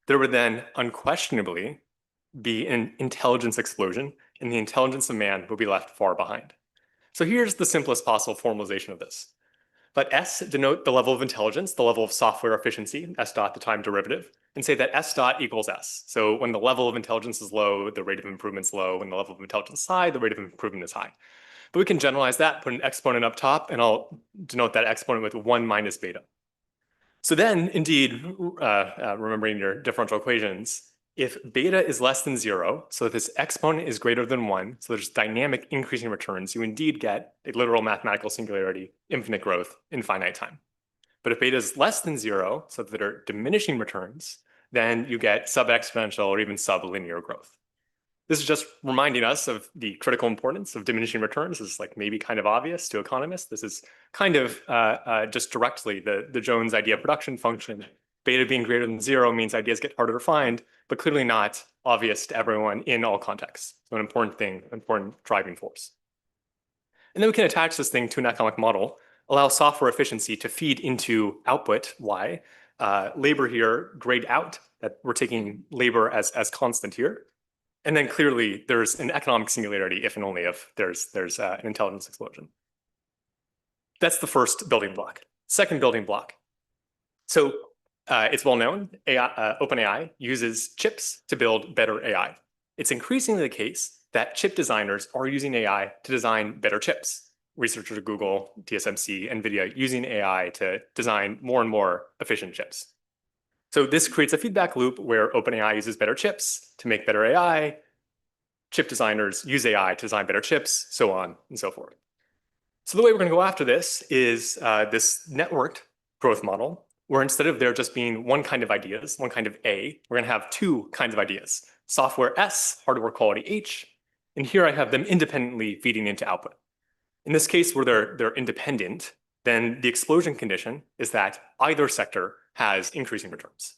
There would then unquestionably be an intelligence explosion, and the intelligence of man would be left far behind." So here's the simplest possible formalization of this. Let S denote the level of intelligence, the level of software efficiency, S dot the time derivative, and say that S dot equals S. So when the level of intelligence is low, the rate of improvement is low. When the level of intelligence is high, the rate of improvement is high. But we can generalize that, put an exponent up top, and I'll denote that exponent with 1 minus beta. So then, indeed, remembering your differential equations, if beta is less than 0, so if this exponent is greater than 1, so there's dynamic increasing returns, you indeed get a literal mathematical singularity, infinite growth in finite time. But if beta is less than 0, so that there are diminishing returns, then you get sub-exponential or even sublinear growth. This is just reminding us of the critical importance of diminishing returns. This is like maybe kind of obvious to economists. This is kind of just directly the Jones idea production function. Beta being greater than 0 means ideas get harder to find, but clearly not obvious to everyone in all contexts. So an important thing, important driving force. And then we can attach this thing to an economic model, allow software efficiency to feed into output, Y, labor here, grayed out, that we're taking labor as constant here. And then clearly there's an economic singularity if and only if there's an intelligence explosion. That's the first building block. Second building block. So it's well known, OpenAI uses chips to build better AI. It's increasingly the case that chip designers are using AI to design better chips. Researchers at Google, TSMC, NVIDIA using AI to design more and more efficient chips. So this creates a feedback loop where OpenAI uses better chips to make better AI. Chip designers use AI to design better chips, so on and so forth. So the way we're going to go after this is this networked growth model, where instead of there just being one kind of ideas, one kind of A, we're going to have two kinds of ideas. Software S, hardware quality H, and here I have them independently feeding into output. In this case, where they're independent, then the explosion condition is that either sector has increasing returns.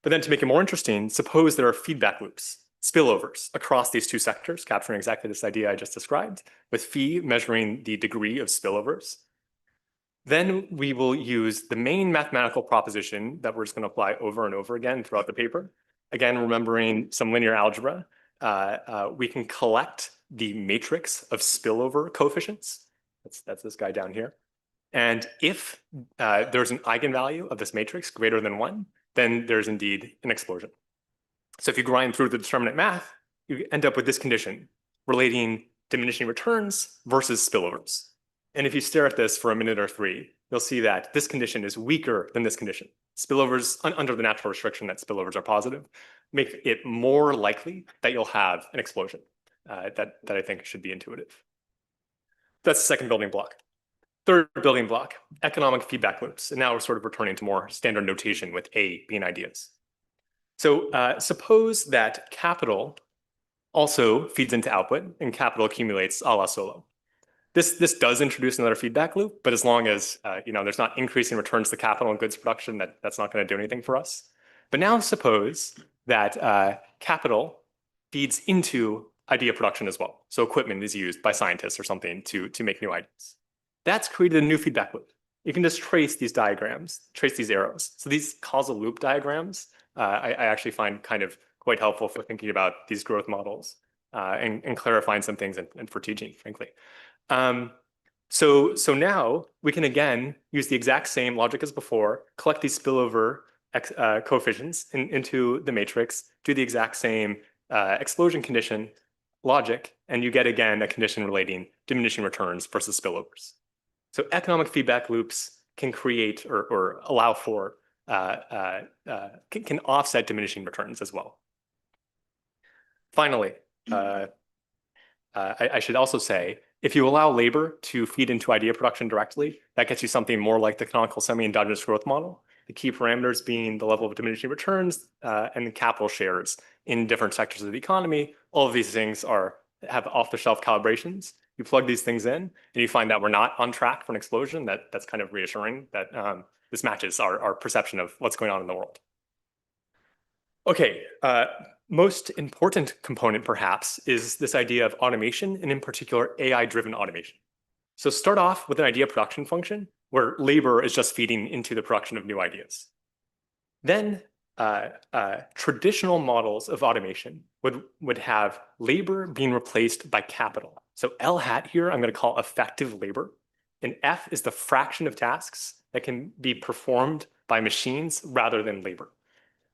But then to make it more interesting, suppose there are feedback loops, spillovers across these two sectors, capturing exactly this idea I just described, with phi measuring the degree of spillovers. Then we will use the main mathematical proposition that we're just going to apply over and over again throughout the paper. Again, remembering some linear algebra, we can collect the matrix of spillover coefficients. That's this guy down here. And if there's an eigenvalue of this matrix greater than 1, then there's indeed an explosion. So if you grind through the determinant math, you end up with this condition relating diminishing returns versus spillovers. And if you stare at this for a minute or 3, you'll see that this condition is weaker than this condition. Spillovers, under the natural restriction that spillovers are positive, make it more likely that you'll have an explosion. That I think should be intuitive. That's the second building block. Third building block, economic feedback loops. And now we're sort of returning to more standard notation with A being ideas. So suppose that capital also feeds into output and capital accumulates a la Solo. This does introduce another feedback loop, but as long as there's not increasing returns to capital and goods production, that's not going to do anything for us. But now suppose that capital feeds into idea production as well. So equipment is used by scientists or something to make new ideas. That's created a new feedback loop. You can just trace these diagrams, trace these arrows. So these causal loop diagrams, I actually find kind of quite helpful for thinking about these growth models and clarifying some things and for teaching, frankly. So now we can again use the exact same logic as before, collect these spillover coefficients into the matrix, do the exact same explosion condition logic, and you get again a condition relating diminishing returns versus spillovers. So economic feedback loops can create or allow for, can offset diminishing returns as well. Finally, I should also say, if you allow labor to feed into idea production directly, that gets you something more like the canonical semi-endogenous growth model. The key parameters being the level of diminishing returns and the capital shares in different sectors of the economy. All of these things have off-the-shelf calibrations. You plug these things in and you find that we're not on track for an explosion. That's kind of reassuring that this matches our perception of what's going on in the world. Okay, most important component perhaps is this idea of automation, and in particular AI-driven automation. So start off with an idea production function where labor is just feeding into the production of new ideas. Then traditional models of automation would have labor being replaced by capital. So L hat here, I'm going to call effective labor. and F is the fraction of tasks that can be performed by machines rather than labor.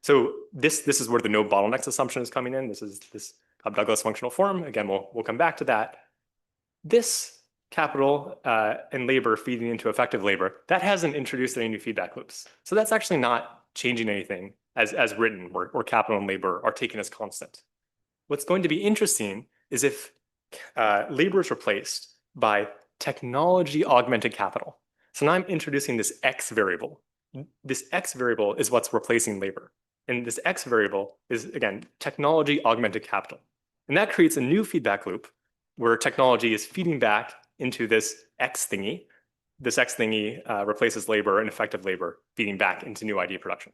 So this is where the no bottlenecks assumption is coming in. This is this Cobb-Douglas functional form. Again, we'll come back to that. This capital and labor feeding into effective labor, that hasn't introduced any new feedback loops. So that's actually not changing anything as written, where capital and labor are taken as constant. What's going to be interesting is if labor is replaced by technology augmented capital. So now I'm introducing this X variable. This X variable is what's replacing labor. And this X variable is, again, technology augmented capital. And that creates a new feedback loop where technology is feeding back into this X thingy. This X thingy replaces labor and effective labor, feeding back into new idea production.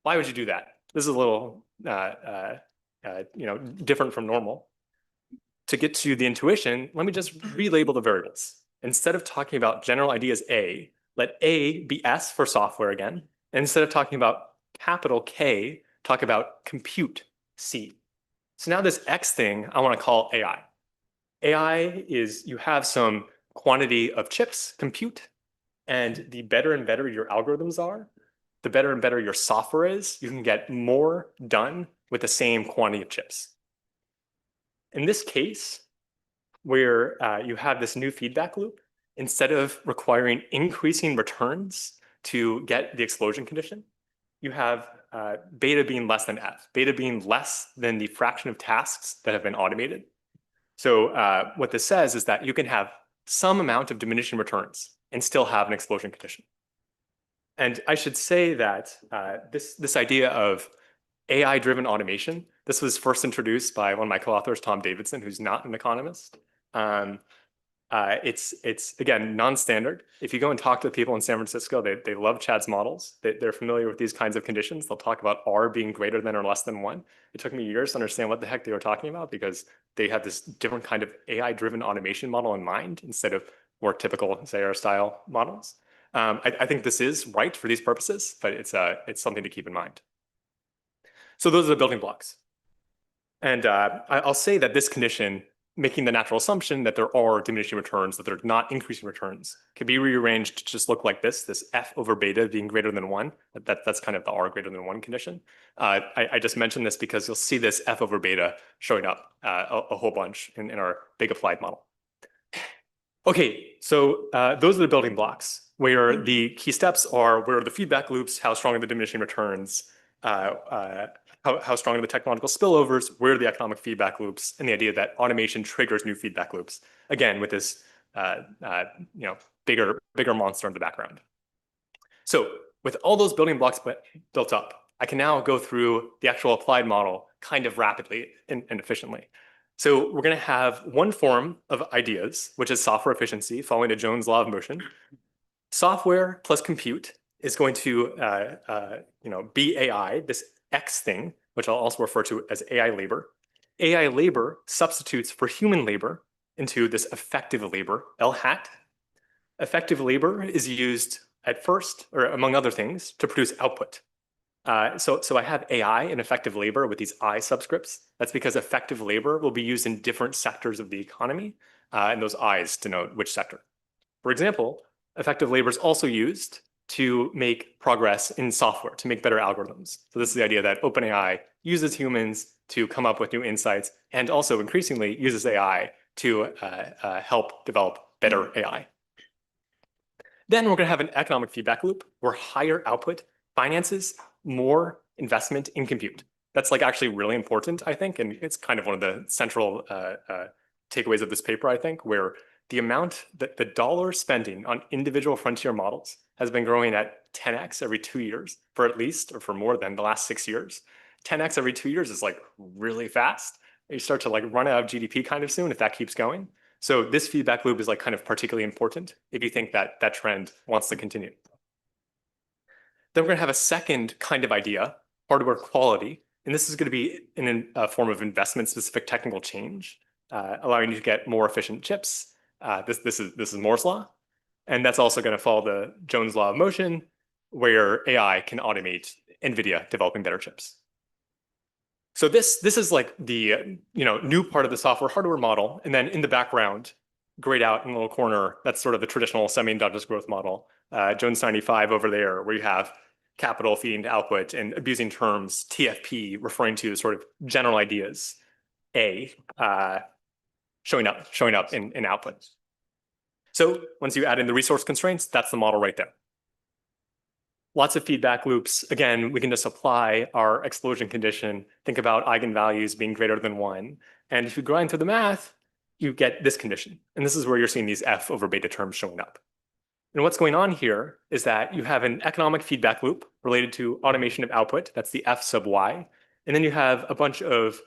Why would you do that? This is a little different from normal. To get to the intuition, let me just relabel the variables. Instead of talking about general ideas A, let A be S for software again. And instead of talking about capital K, talk about compute C. So now this X thing I want to call AI. AI is you have some quantity of chips, compute, and the better and better your algorithms are, the better and better your software is, you can get more done with the same quantity of chips. In this case, where you have this new feedback loop, instead of requiring increasing returns to get the explosion condition, you have beta being less than F, beta being less than the fraction of tasks that have been automated. So what this says is that you can have some amount of diminishing returns and still have an explosion condition. And I should say that this idea of AI-driven automation, this was first introduced by one of my co-authors, Tom Davidson, who's not an economist. It's again, non-standard. If you go and talk to the people in San Francisco, they love Chad's models. They're familiar with these kinds of conditions. They'll talk about R being greater than or less than 1. It took me years to understand what the heck they were talking about because they had this different kind of AI-driven automation model in mind instead of more typical Zaire style models. I think this is right for these purposes, but it's something to keep in mind. So those are the building blocks. And I'll say that this condition, making the natural assumption that there are diminishing returns, that they're not increasing returns, can be rearranged to just look like this F over beta being greater than 1. That's kind of the R greater than 1 condition. I just mentioned this because you'll see this F over beta showing up a whole bunch in our big applied model. Okay, so those are the building blocks where the key steps are where are the feedback loops, how strong are the diminishing returns, how strong are the technological spillovers, where are the economic feedback loops, and the idea that automation triggers new feedback loops, again, with this bigger monster in the background. So with all those building blocks built up, I can now go through the actual applied model kind of rapidly and efficiently. So we're going to have one form of ideas, which is software efficiency, following the Jones law of motion. Software plus compute is going to be AI, this X thing, which I'll also refer to as AI labor. AI labor substitutes for human labor into this effective labor, L hat. Effective labor is used at first, or among other things, to produce output. So I have AI and effective labor with these I subscripts. That's because effective labor will be used in different sectors of the economy, and those I's denote which sector. For example, effective labor is also used to make progress in software, to make better algorithms. So this is the idea that OpenAI uses humans to come up with new insights and also increasingly uses AI to help develop better AI. Then we're going to have an economic feedback loop where higher output finances more investment in compute. That's like actually really important, I think, and it's kind of one of the central takeaways of this paper, I think, where the amount that the dollar spending on individual frontier models has been growing at 10x every 2 years for at least, or for more than the last 6 years. 10x every 2 years is like really fast. You start to like run out of GDP kind of soon if that keeps going. So this feedback loop is like kind of particularly important if you think that that trend wants to continue. Then we're going to have a second kind of idea, hardware quality. And this is going to be in a form of investment-specific technical change, allowing you to get more efficient chips. This is Moore's law. And that's also going to follow the Jones law of motion, where AI can automate NVIDIA developing better chips. So this is like the new part of the software hardware model. And then in the background, grayed out in the little corner, that's sort of the traditional semi-endogenous growth model. Jones 95 over there, where you have capital feeding to output and abusing terms, TFP referring to sort of general ideas, showing up in output. So once you add in the resource constraints, that's the model right there. Lots of feedback loops. Again, we can just apply our explosion condition, think about eigenvalues being greater than 1. And if you grind through the math, you get this condition. And this is where you're seeing these F over beta terms showing up. And what's going on here is that you have an economic feedback loop related to automation of output. That's the F sub Y. And then you have a bunch of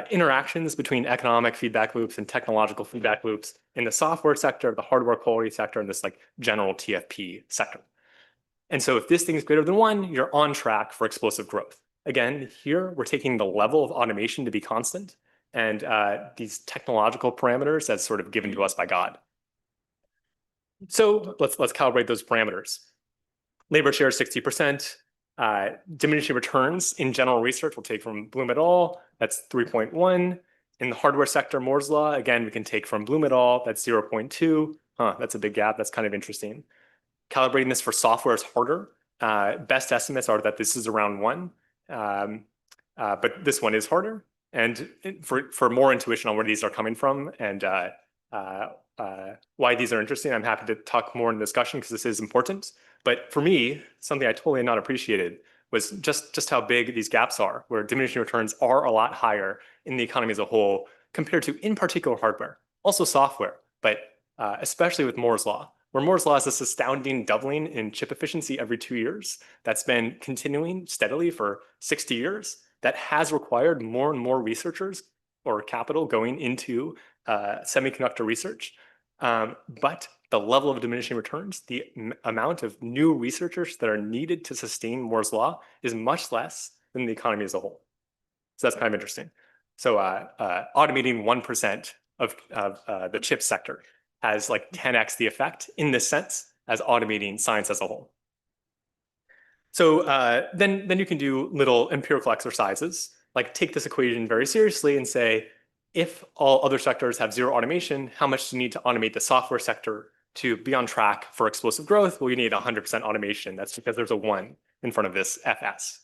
interactions between economic feedback loops and technological feedback loops in the software sector, the hardware quality sector, and this like general TFP sector. And so if this thing is greater than 1, you're on track for explosive growth. Again, here we're taking the level of automation to be constant and these technological parameters as sort of given to us by God. So let's calibrate those parameters. Labor share is 60%. Diminishing returns in general research we'll take from Bloom et al. That's 3.1. In the hardware sector, Moore's law, again, we can take from Bloom et al. That's 0.2. That's a big gap. That's kind of interesting. Calibrating this for software is harder. Best estimates are that this is around 1, but this one is harder. And for more intuition on where these are coming from and why these are interesting, I'm happy to talk more in the discussion because this is important. But for me, something I totally not appreciated was just how big these gaps are, where diminishing returns are a lot higher in the economy as a whole compared to, in particular, hardware, also software, but especially with Moore's law, where Moore's law is this astounding doubling in chip efficiency every 2 years that's been continuing steadily for 60 years, that has required more and more researchers or capital going into semiconductor research. But the level of diminishing returns, the amount of new researchers that are needed to sustain Moore's law is much less than the economy as a whole. So that's kind of interesting. So automating 1% of the chip sector has like 10x the effect in this sense as automating science as a whole. So then you can do little empirical exercises, like take this equation very seriously and say, if all other sectors have zero automation, how much do you need to automate the software sector to be on track for explosive growth? Well, you need 100% automation. That's because there's a 1 in front of this FS.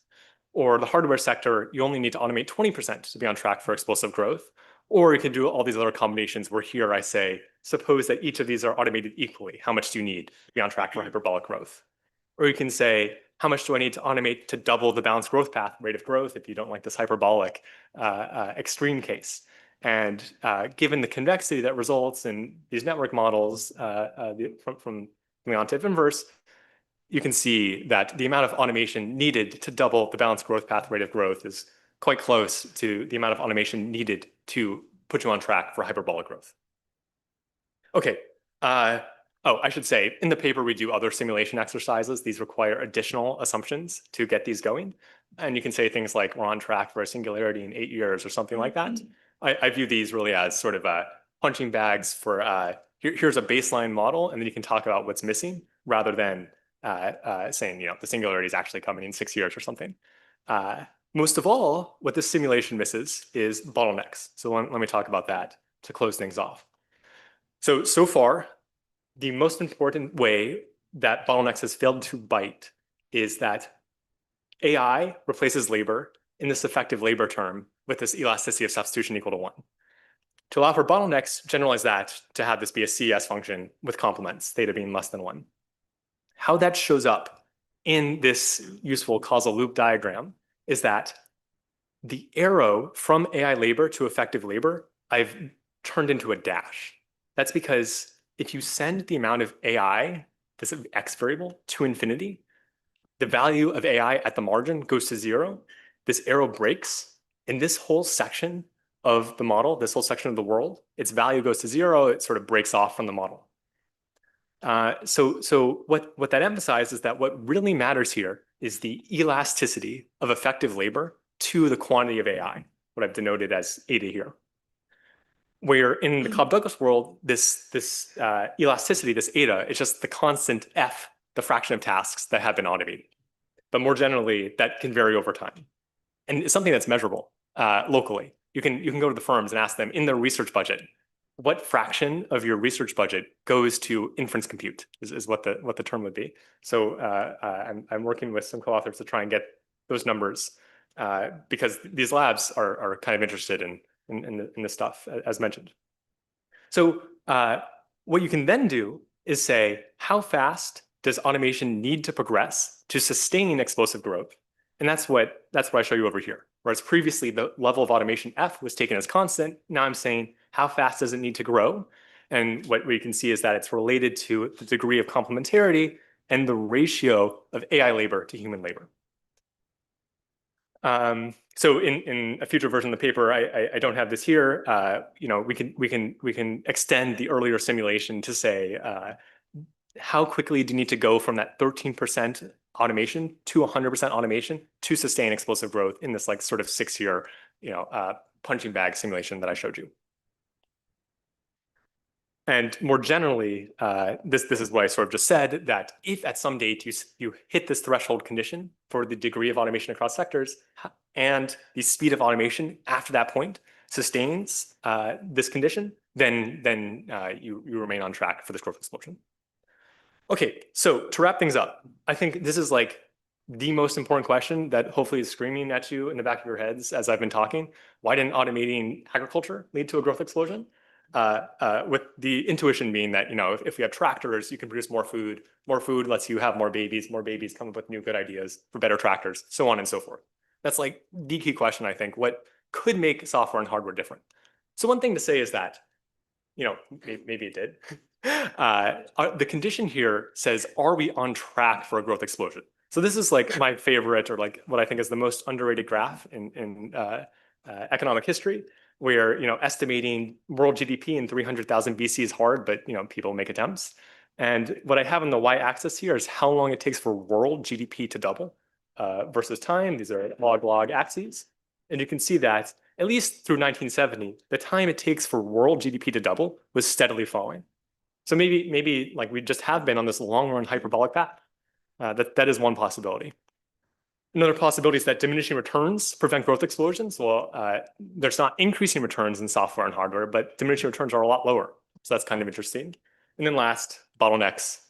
Or the hardware sector, you only need to automate 20% to be on track for explosive growth. Or you can do all these other combinations where here I say, suppose that each of these are automated equally. How much do you need to be on track for hyperbolic growth? Or you can say, how much do I need to automate to double the balanced growth path rate of growth if you don't like this hyperbolic extreme case? And given the convexity that results in these network models from the onto inverse, you can see that the amount of automation needed to double the balanced growth path rate of growth is quite close to the amount of automation needed to put you on track for hyperbolic growth. Okay. Oh, I should say, in the paper, we do other simulation exercises. These require additional assumptions to get these going. And you can say things like, we're on track for a singularity in 8 years or something like that. I view these really as sort of punching bags for, here's a baseline model, and then you can talk about what's missing rather than saying, the singularity is actually coming in 6 years or something. Most of all, what this simulation misses is bottlenecks. So let me talk about that to close things off. So far, the most important way that bottlenecks has failed to bite is that AI replaces labor in this effective labor term with this elasticity of substitution equal to 1. To allow for bottlenecks, generalize that to have this be a CES function with complements, theta being less than 1. How that shows up in this useful causal loop diagram is that the arrow from AI labor to effective labor, I've turned into a dash. That's because if you send the amount of AI, this X variable, to infinity, the value of AI at the margin goes to 0. This arrow breaks, and this whole section of the model, this whole section of the world, its value goes to 0. It sort of breaks off from the model. So what that emphasizes is that what really matters here is the elasticity of effective labor to the quantity of AI, what I've denoted as eta here. Where in the Cobb-Douglas world, this elasticity, this eta, is just the constant F, the fraction of tasks that have been automated. But more generally, that can vary over time. And it's something that's measurable locally. You can go to the firms and ask them in their research budget, what fraction of your research budget goes to inference compute is what the term would be. So I'm working with some co-authors to try and get those numbers because these labs are kind of interested in this stuff as mentioned. So what you can then do is say, how fast does automation need to progress to sustain explosive growth? And that's what I show you over here. Whereas previously the level of automation F was taken as constant. Now I'm saying, how fast does it need to grow? And what we can see is that it's related to the degree of complementarity and the ratio of AI labor to human labor. So in a future version of the paper, I don't have this here. We can extend the earlier simulation to say how quickly do you need to go from that 13% automation to 100% automation to sustain explosive growth in this like sort of 6-year punching bag simulation that I showed you. And more generally, this is what I sort of just said, that if at some date you hit this threshold condition for the degree of automation across sectors, and the speed of automation after that point sustains this condition, then you remain on track for this growth explosion. Okay, so to wrap things up, I think this is like the most important question that hopefully is screaming at you in the back of your heads as I've been talking. Why didn't automating agriculture lead to a growth explosion? With the intuition being that, if we have tractors, you can produce more food. More food lets you have more babies come up with new good ideas for better tractors, so on and so forth. That's like the key question, I think. What could make software and hardware different? So one thing to say is that, maybe it did. The condition here says, are we on track for a growth explosion? So this is like my favorite, or like what I think is the most underrated graph in economic history, where estimating world GDP in 300,000 BC is hard, but people make attempts. And what I have on the y-axis here is how long it takes for world GDP to double versus time. These are log axes, and you can see that at least through 1970, the time it takes for world GDP to double was steadily falling. So maybe like we just have been on this long-run hyperbolic path. That is one possibility. Another possibility is that diminishing returns prevent growth explosions. Well, there's not increasing returns in software and hardware, but diminishing returns are a lot lower. So that's kind of interesting. And then last, bottlenecks.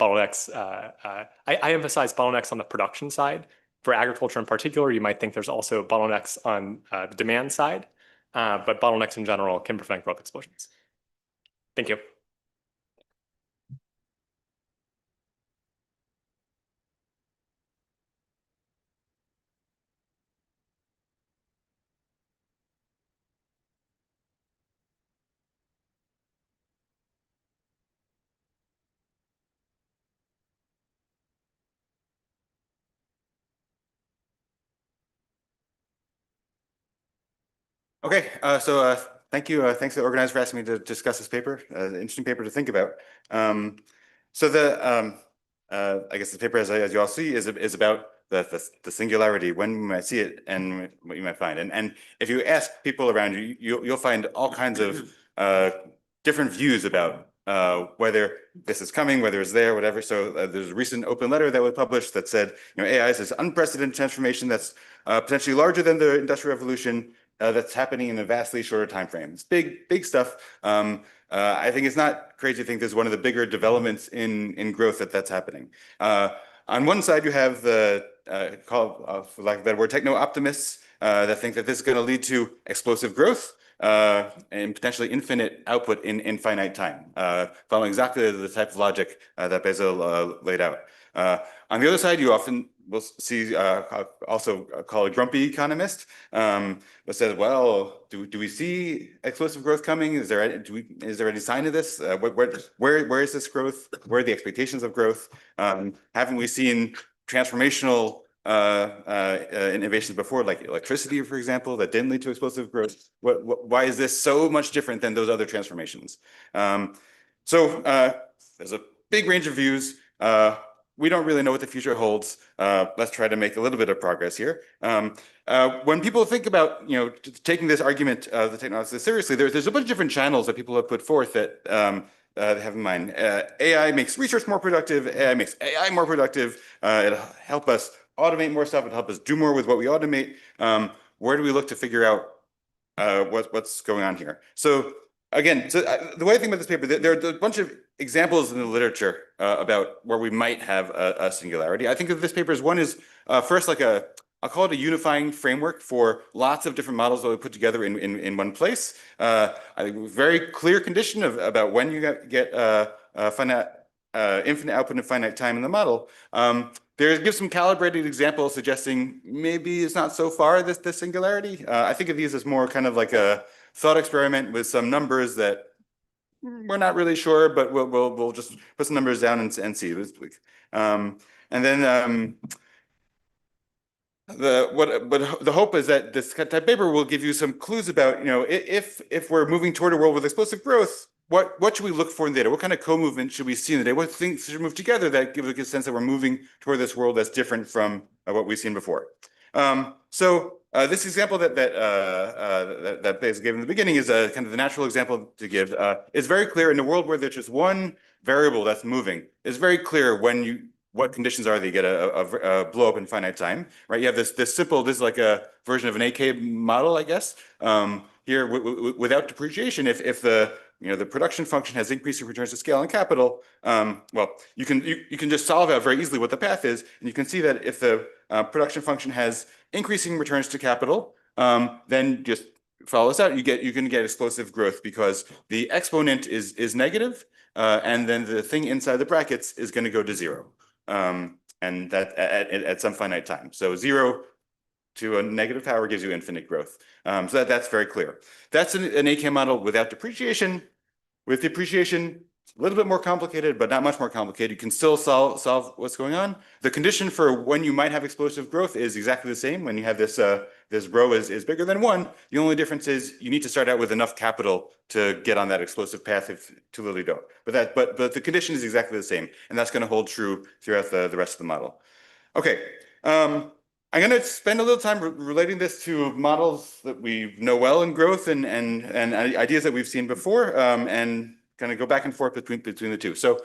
I emphasize bottlenecks on the production side. For agriculture in particular, you might think there's also bottlenecks on the demand side, but bottlenecks in general can prevent growth explosions. Thank you. Okay, so thank you. Thanks to the organizer for asking me to discuss this paper. Interesting paper to think about. So I guess the paper, as you all see, is about the singularity, when we might see it and what you might find. And if you ask people around you, you'll find all kinds of different views about whether this is coming, whether it's there, whatever. So there's a recent open letter that was published that said, AI is this unprecedented transformation that's potentially larger than the Industrial Revolution. That's happening in a vastly shorter time frame. It's big stuff. I think it's not crazy to think this is one of the bigger developments in growth that's happening. On one side, you have the for lack of a better word, techno-optimists that think that this is going to lead to explosive growth and potentially infinite output in finite time, following exactly the type of logic that Basil laid out. On the other side, you often will see also called a grumpy economist that says, well, do we see explosive growth coming? Is there any sign of this? Where is this growth? Where are the expectations of growth? Haven't we seen transformational innovations before, like electricity, for example, that didn't lead to explosive growth? Why is this so much different than those other transformations? So there's a big range of views. We don't really know what the future holds. Let's try to make a little bit of progress here. When people think about taking this argument of the technology seriously, there's a bunch of different channels that people have put forth that they have in mind. AI makes research more productive. AI makes AI more productive. It'll help us automate more stuff. It'll help us do more with what we automate. Where do we look to figure out what's going on here? So again, so the way I think about this paper, there are a bunch of examples in the literature about where we might have a singularity. I think of this paper as one is first like I'll call it a unifying framework for lots of different models that we put together in one place. I think very clear condition about when you get finite infinite output and finite time in the model. There gives some calibrated examples suggesting maybe it's not so far this singularity. I think of these as more kind of like a thought experiment with some numbers that we're not really sure, but we'll just put some numbers down and see this week. And then the hope is that this type of paper will give you some clues about, you know, if we're moving toward a world with explosive growth, what should we look for in the data? What kind of co-movement should we see in the data? What things should move together that give a sense that we're moving toward this world that's different from what we've seen before? This example that Bez gave in the beginning is a kind of the natural example to give. It's very clear in a world where there's just one variable that's moving. It's very clear what conditions are they get a blow up in finite time, right? You have this simple, this is like a version of an AK model, I guess. Here, without depreciation, if the production function has increasing returns to scale and capital, well, you can just solve out very easily what the path is, and you can see that if the production function has increasing returns to capital, then just follow this out. You can get explosive growth because the exponent is negative, and then the thing inside the brackets is going to go to zero, and that at some finite time. So 0 to a negative power gives you infinite growth. So that's very clear. That's an AK model without depreciation. With depreciation, it's a little bit more complicated, but not much more complicated. You can still solve what's going on. The condition for when you might have explosive growth is exactly the same. When you have this rho is bigger than 1, the only difference is you need to start out with enough capital to get on that explosive path if too little you don't. But the condition is exactly the same, and that's going to hold true throughout the rest of the model. Okay. I'm going to spend a little time relating this to models that we know well in growth and ideas that we've seen before, and kind of go back and forth between the two. So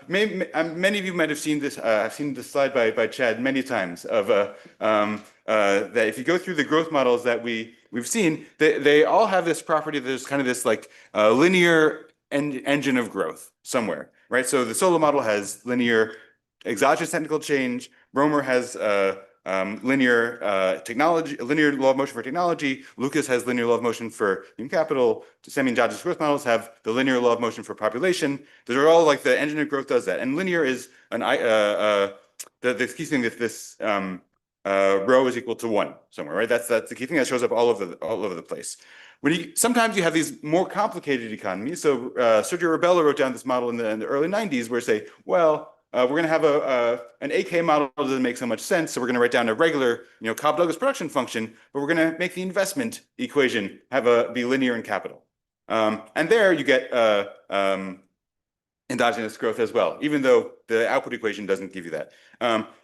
many of you might have seen this. I've seen this slide by Chad many times of that if you go through the growth models that we've seen, they all have this property. There's kind of this like linear engine of growth somewhere, right? So the Solo model has linear exogenous technical change. Romer has linear technology, linear law of motion for technology. Lucas has linear law of motion for human capital. Semi-endogenous growth models have the linear law of motion for population. Those are all like the engine of growth does that. And linear is the key thing that this rho is equal to 1 somewhere, right? That's the key thing that shows up all over the place. Sometimes you have these more complicated economies. So Sergio Rabella wrote down this model in the early 90s where say, well, we're going to have an AK model that doesn't make so much sense. So we're going to write down a regular, Cobb-Douglas production function, but we're going to make the investment equation be linear in capital. And there you get endogenous growth as well, even though the output equation doesn't give you that.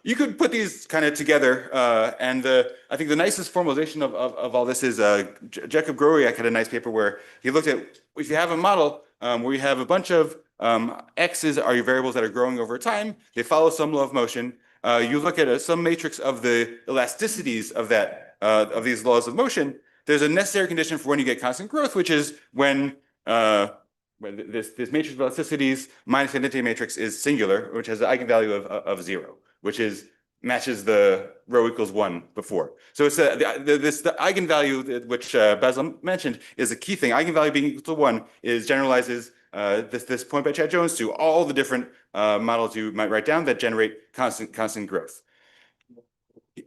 You could put these kind of together, and I think the nicest formalization of all this is Jacob Growiak had a nice paper where he looked at if you have a model where you have a bunch of x's are your variables that are growing over time. They follow some law of motion. You look at some matrix of the elasticities of these laws of motion. There's a necessary condition for when you get constant growth, which is when this matrix of elasticities minus identity matrix is singular, which has an eigenvalue of 0, which matches the rho equals 1 before. So it's the eigenvalue which Basil mentioned is a key thing. Eigenvalue being equal to 1 generalizes this point by Chad Jones to all the different models you might write down that generate constant growth.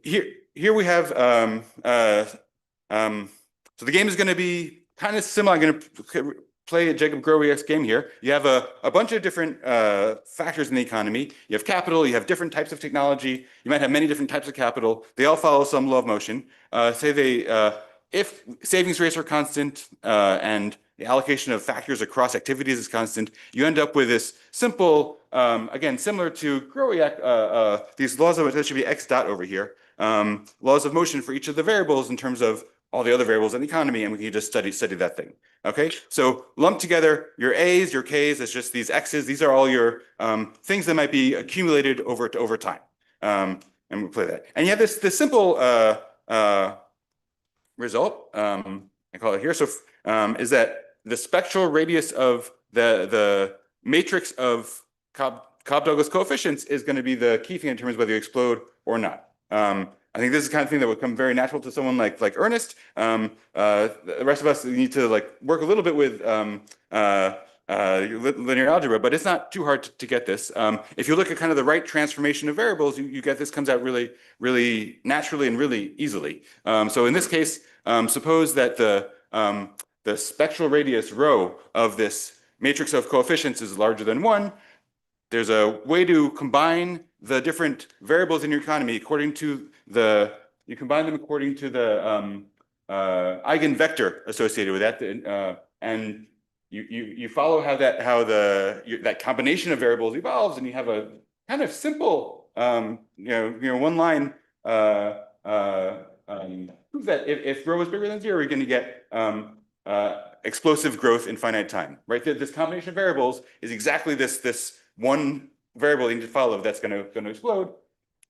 Here we have so the game is going to be kind of similar. I'm going to play a Jacob Growiak's game here. You have a bunch of different factors in the economy. You have capital, you have different types of technology. You might have many different types of capital. They all follow some law of motion. If savings rates are constant and the allocation of factors across activities is constant, you end up with this simple, again, similar to Growiak, these laws of motion should be x dot over here. Laws of motion for each of the variables in terms of all the other variables in the economy, and we can just study that thing. Okay, so lump together your A's, your K's, it's just these X's. These are all your things that might be accumulated over time. And we'll play that. And you have this simple result, I call it here. So is that the spectral radius of the matrix of Cobb-Douglas coefficients is going to be the key thing in terms of whether you explode or not. I think this is the kind of thing that would come very natural to someone like Ernest. The rest of us need to work a little bit with linear algebra, but it's not too hard to get this. If you look at kind of the right transformation of variables, you get this comes out really, really naturally and really easily. So in this case, suppose that the spectral radius rho of this matrix of coefficients is larger than 1. There's a way to combine the different variables in your economy according to you combine them according to the eigenvector associated with that, and you follow how that combination of variables evolves, and you have a kind of simple one line prove that if rho is bigger than 0, you're going to get explosive growth in finite time, right? This combination of variables is exactly this one variable you need to follow that's going to explode.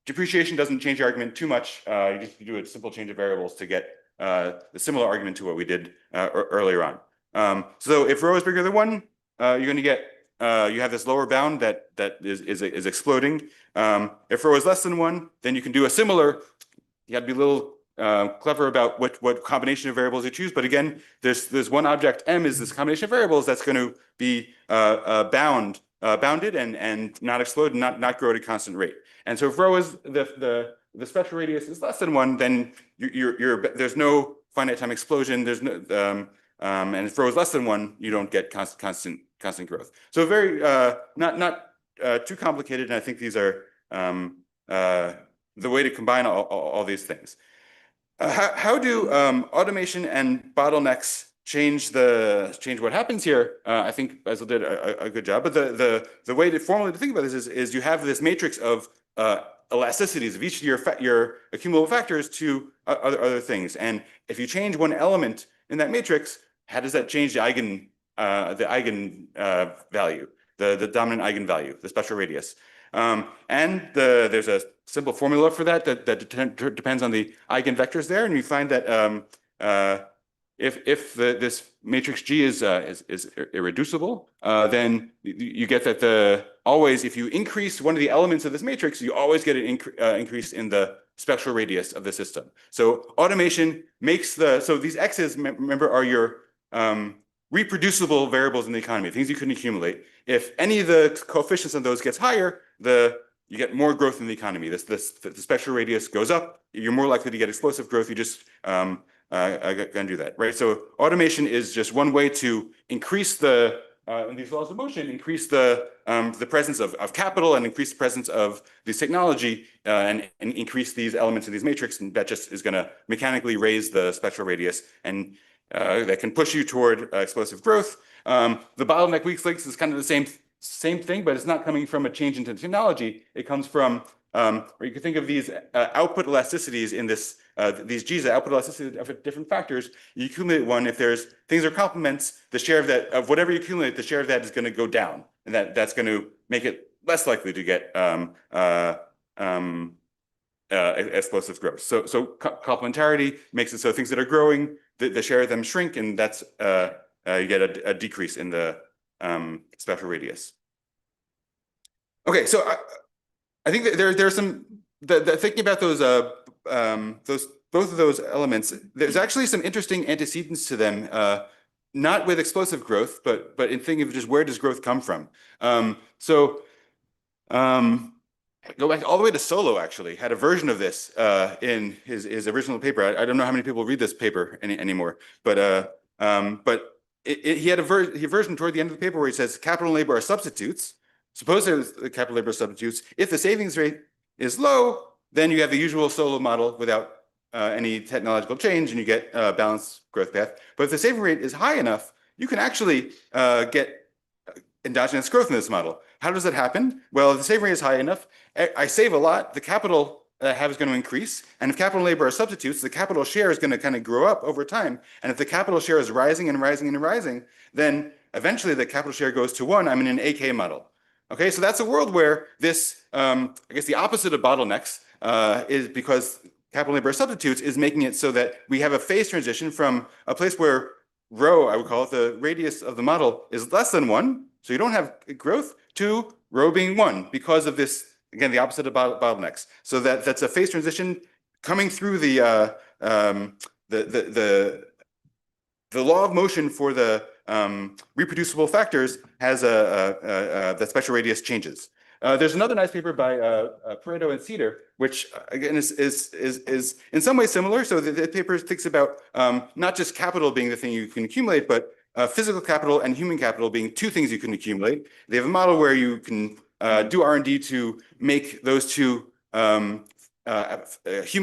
Depreciation doesn't change the argument too much. You just do a simple change of variables to get the similar argument to what we did earlier on. So if rho is bigger than 1, you're going to get you have this lower bound that is exploding. If rho is less than 1, then you can do a similar. You have to be a little clever about what combination of variables you choose. But again, there's one object M is this combination of variables that's going to be bounded and not explode and not grow at a constant rate. And so if rho is the spectral radius is less than 1, then there's no finite time explosion. There's no and if rho is less than 1, you don't get constant growth. So very not too complicated. And I think these are the way to combine all these things. How do automation and bottlenecks change what happens here? I think Basil did a good job, but the way to formally think about this is you have this matrix of elasticities of each of your accumulable factors to other things, and if you change one element in that matrix, how does that change the eigen value, the dominant eigenvalue, the spectral radius? And there's a simple formula for that depends on the eigenvectors there, and you find that if this matrix G is irreducible, then you get that always if you increase one of the elements of this matrix, you always get an increase in the spectral radius of the system. So automation makes so these x's, remember, are your reproducible variables in the economy, things you couldn't accumulate. If any of the coefficients of those gets higher, you get more growth in the economy. The spectral radius goes up. You're more likely to get explosive growth. You just gonna do that, right? So automation is just one way to increase in these laws of motion, increase the presence of capital and increase the presence of this technology and increase these elements in these matrix, and that just is going to mechanically raise the spectral radius, and that can push you toward explosive growth. The bottleneck weak links is kind of the same thing, but it's not coming from a change in technology. It comes from, or you can think of these output elasticities in this, these G's, the output elasticity of different factors. You accumulate one, if things are complements, the share of whatever you accumulate, the share of that is going to go down, and that's going to make it less likely to get explosive growth. So complementarity makes it so things that are growing, the share of them shrink, and that's you get a decrease in the spectral radius. Okay, so I think that there's some thinking about those both of those elements. There's actually some interesting antecedents to them, not with explosive growth, but in thinking of just where does growth come from. Go back all the way to Solow. Actually, had a version of this in his original paper. I don't know how many people read this paper anymore, but he had a version toward the end of the paper where he says capital and labor are substitutes. Suppose there's the capital labor substitutes. If the savings rate is low, then you have the usual Solow model without any technological change, and you get a balanced growth path. But if the saving rate is high enough, you can actually get endogenous growth in this model. How does that happen? Well, if the saving rate is high enough, I save a lot, the capital I have is going to increase, and if capital and labor are substitutes, the capital share is going to kind of grow up over time. And if the capital share is rising and rising and rising, then eventually the capital share goes to 1. I'm in an AK model. Okay, so that's a world where this, I guess the opposite of bottlenecks is because capital and labor are substitutes is making it so that we have a phase transition from a place where rho, I would call it, the radius of the model is less than 1, so you don't have growth, to rho being 1 because of this, again, the opposite of bottlenecks. So that's a phase transition coming through the law of motion for the reproducible factors has the spectral radius changes. There's another nice paper by Pareto and Cedar, which again is in some ways similar. So the paper thinks about not just capital being the thing you can accumulate, but physical capital and human capital being two things you can accumulate. They have a model where you can do R&D to make those two human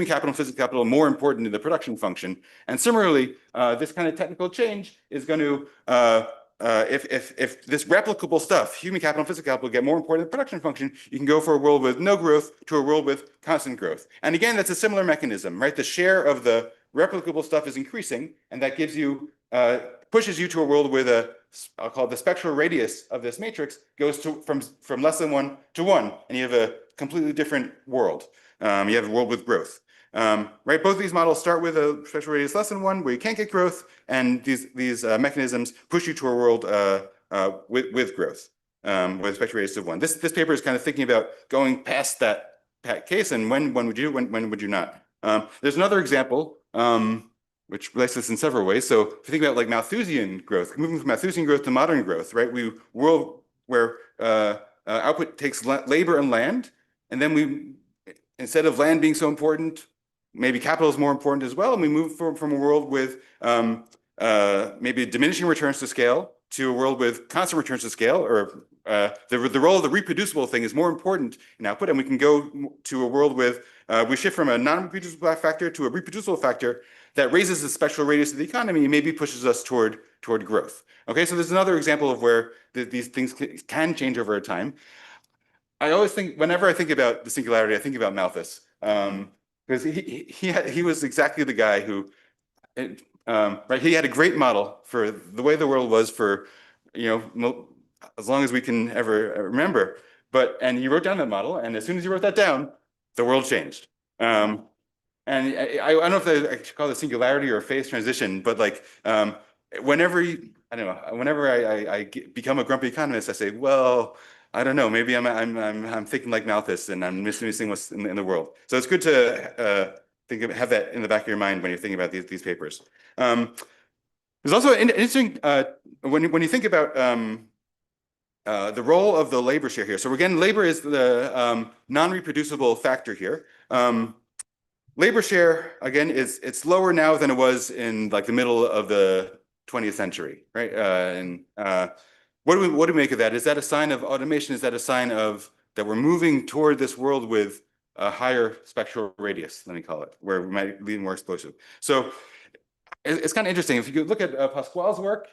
capital and physical capital more important in the production function. And similarly, this kind of technical change is going to, if this replicable stuff, human capital and physical capital, get more important in the production function, you can go for a world with no growth to a world with constant growth. And again, that's a similar mechanism, right? The share of the replicable stuff is increasing, and that gives you, pushes you to a world with I'll call it the spectral radius of this matrix goes to from less than 1 to 1, and you have a completely different world. You have a world with growth. Right, both of these models start with a spectral radius less than 1, where you can't get growth, and these mechanisms push you to a world with growth, with a spectral radius of 1. This paper is kind of thinking about going past that case, and when would you, when would you not? There's another example, which relates to this in several ways. So if you think about like Malthusian growth, moving from Malthusian growth to modern growth, right? World where output takes labor and land, and then instead of land being so important, maybe capital is more important as well, and we move from a world with maybe diminishing returns to scale to a world with constant returns to scale, or the role of the reproducible thing is more important in output, and we can go to a world with, we shift from a non-reproducible factor to a reproducible factor that raises the spectral radius of the economy and maybe pushes us toward growth. Okay, so there's another example of where these things can change over time. I always think, whenever I think about the singularity, I think about Malthus, because he was exactly the guy who, right? He had a great model for the way the world was for, as long as we can ever remember. And he wrote down that model, and as soon as he wrote that down, the world changed. And I don't know if I should call it singularity or a phase transition, but like whenever I become a grumpy economist, I say, well, I don't know, maybe I'm thinking like Malthus, and I'm missing what's in the world. So it's good to have that in the back of your mind when you're thinking about these papers. There's also an interesting when you think about the role of the labor share here. So again, labor is the non-reproducible factor here. Labor share, again, it's lower now than it was in like the middle of the 20th century, right? What do we make of that? Is that a sign of automation? Is that a sign of that we're moving toward this world with a higher spectral radius, let me call it, where we might be more explosive? So it's kind of interesting. If you look at Pasquale's work,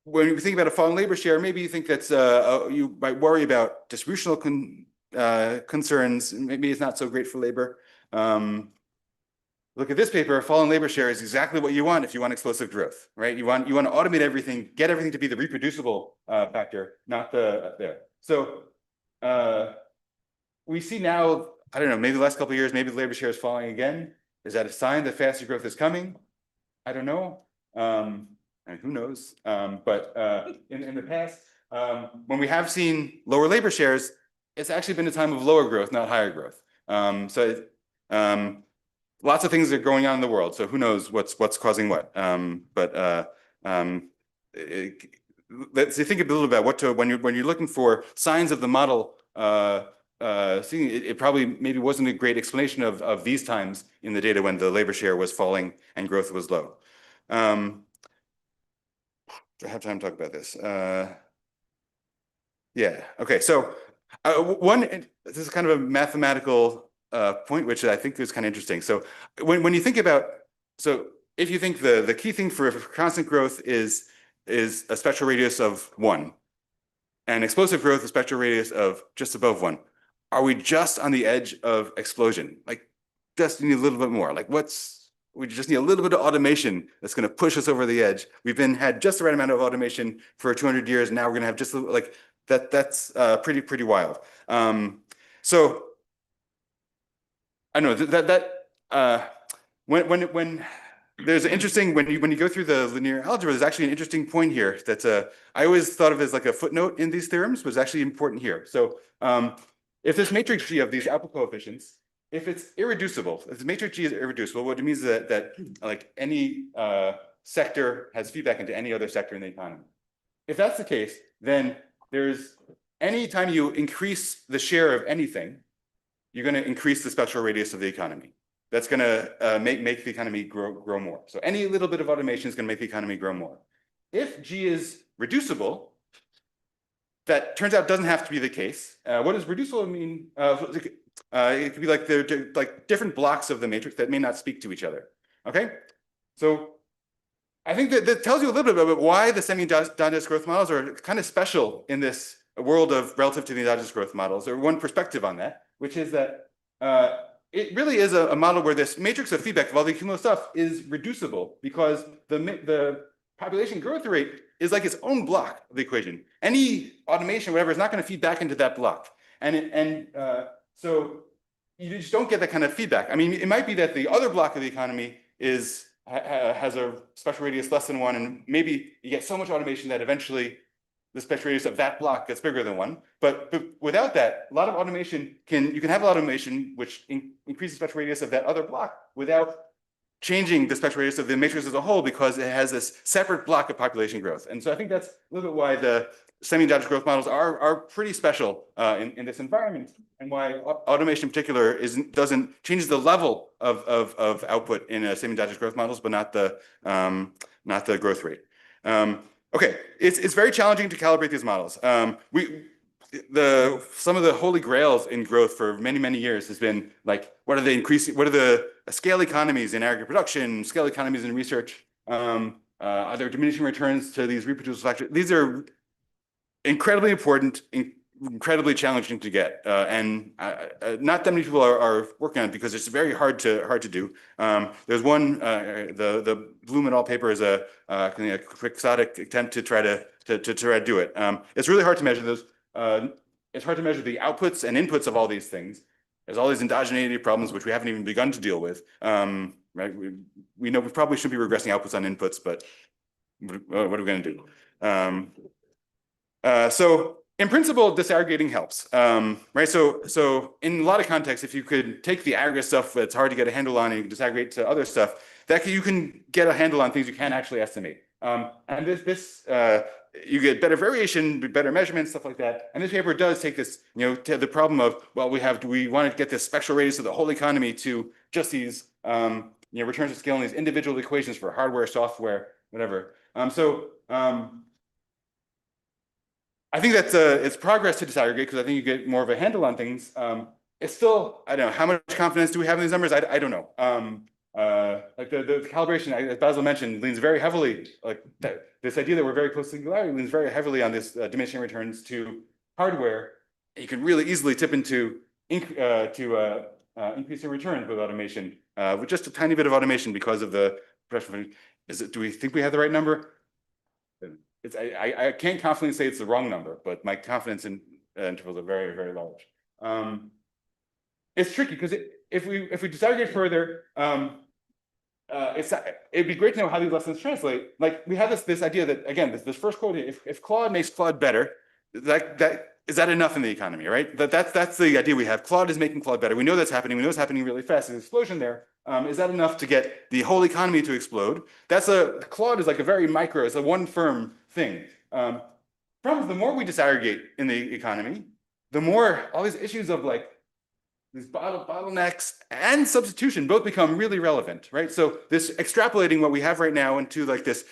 when you think about a falling labor share, maybe you think that's you might worry about distributional concerns. Maybe it's not so great for labor. Look at this paper. Falling labor share is exactly what you want if you want explosive growth, right? You want to automate everything, get everything to be the reproducible factor, not the there. So we see now, I don't know, maybe the last couple of years, maybe the labor share is falling again. Is that a sign that faster growth is coming? I don't know. And who knows? But in the past, when we have seen lower labor shares, it's actually been a time of lower growth, not higher growth. Lots of things are going on in the world, so who knows what's causing what? Let's think a little about when you're looking for signs of the model. Seeing it probably maybe wasn't a great explanation of these times in the data when the labor share was falling and growth was low. Do I have time to talk about this? Yeah. Okay. So this is kind of a mathematical point, which I think is kind of interesting. So when you think about, so if you think the key thing for constant growth is a spectral radius of 1, and explosive growth a spectral radius of just above 1, are we just on the edge of explosion? Like, just need a little bit more. Like, we just need a little bit of automation that's going to push us over the edge. We've had just the right amount of automation for 200 years. Now we're going to have just like that. That's pretty wild. So I know when there's an interesting, when you go through the linear algebra, there's actually an interesting point here that I always thought of as like a footnote in these theorems, but it's actually important here. So if this matrix G of these output coefficients, if it's irreducible, if the matrix G is irreducible, what it means is that like any sector has feedback into any other sector in the economy. If that's the case, then there's any time you increase the share of anything, you're going to increase the spectral radius of the economy. That's going to make the economy grow more. So any little bit of automation is going to make the economy grow more. If G is reducible, that turns out doesn't have to be the case. What does reducible mean? It could be like they're like different blocks of the matrix that may not speak to each other. Okay, so I think that tells you a little bit about why the semi-endogenous growth models are kind of special in this world of relative to the endogenous growth models. Or one perspective on that, which is that it really is a model where this matrix of feedback of all the cumulative stuff is reducible because the population growth rate is like its own block of the equation. Any automation, whatever, is not going to feed back into that block. So you just don't get that kind of feedback. I mean, it might be that the other block of the economy has a spectral radius less than 1, and maybe you get so much automation that eventually the spectral radius of that block gets bigger than 1. But without that, a lot of automation you can have a lot of automation which increases the spectral radius of that other block without changing the spectral radius of the matrix as a whole, because it has this separate block of population growth. And so I think that's a little bit why the semi-endogenous growth models are pretty special in this environment, and why automation in particular doesn't change the level of output in semi-endogenous growth models, but not the growth rate. Okay, it's very challenging to calibrate these models. Some of the holy grails in growth for many years has been like, what are the scale economies in aggregate production, scale economies in research? Are there diminishing returns to these reproducible factors? These are incredibly important, incredibly challenging to get, and not that many people are working on it because it's very hard to do. There's one, the Bloom et al. Paper is a quixotic attempt to try to do it. It's really hard to measure those. It's hard to measure the outputs and inputs of all these things. There's all these endogeneity problems which we haven't even begun to deal with. Right? We know we probably should be regressing outputs on inputs, but what are we going to do? So in principle, disaggregating helps, right? So in a lot of contexts, if you could take the aggregate stuff that's hard to get a handle on and you can disaggregate to other stuff, you can get a handle on things you can't actually estimate. And you get better variation, better measurements, stuff like that. And this paper does take this, to the problem of, well, do we want to get this spectral radius of the whole economy to just these, returns to scale in these individual equations for hardware, software, whatever. I think that's it's progress to disaggregate, because I think you get more of a handle on things. It's still, I don't know, how much confidence do we have in these numbers? I don't know. Like the calibration, as Basil mentioned, leans very heavily, like this idea that we're very close to singularity leans very heavily on this diminishing returns to hardware. You can really easily tip into increasing returns with automation, with just a tiny bit of automation because of the pressure. Do we think we have the right number? I can't confidently say it's the wrong number, but my confidence in intervals are very large. It's tricky because if we disaggregate further, it'd be great to know how these lessons translate. Like we have this idea that, again, this first quote: if Claude makes Claude better, is that enough in the economy, right? That's the idea we have. Claude is making Claude better. We know that's happening. We know it's happening really fast. There's an explosion there. Is that enough to get the whole economy to explode? Claude is like a very micro. It's a one firm thing. The more we disaggregate in the economy, the more all these issues of like these bottlenecks and substitution both become really relevant, right? So this extrapolating what we have right now into like this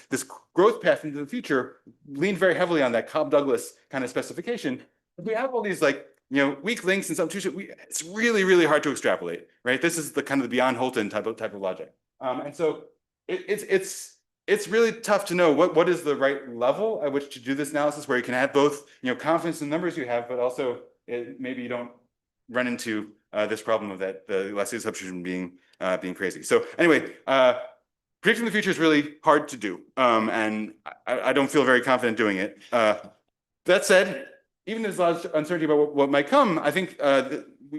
growth path into the future leaned very heavily on that Cobb-Douglas kind of specification. If we have all these like weak links and substitution, it's really hard to extrapolate, right? This is the kind of the beyond Holton type of logic, and so it's really tough to know what is the right level at which to do this analysis, where you can have both confidence in the numbers you have, but also maybe you don't run into this problem of that the elasticity substitution being crazy. So anyway, predicting the future is really hard to do, and I don't feel very confident doing it. That said, even if there's a lot of uncertainty about what might come, I think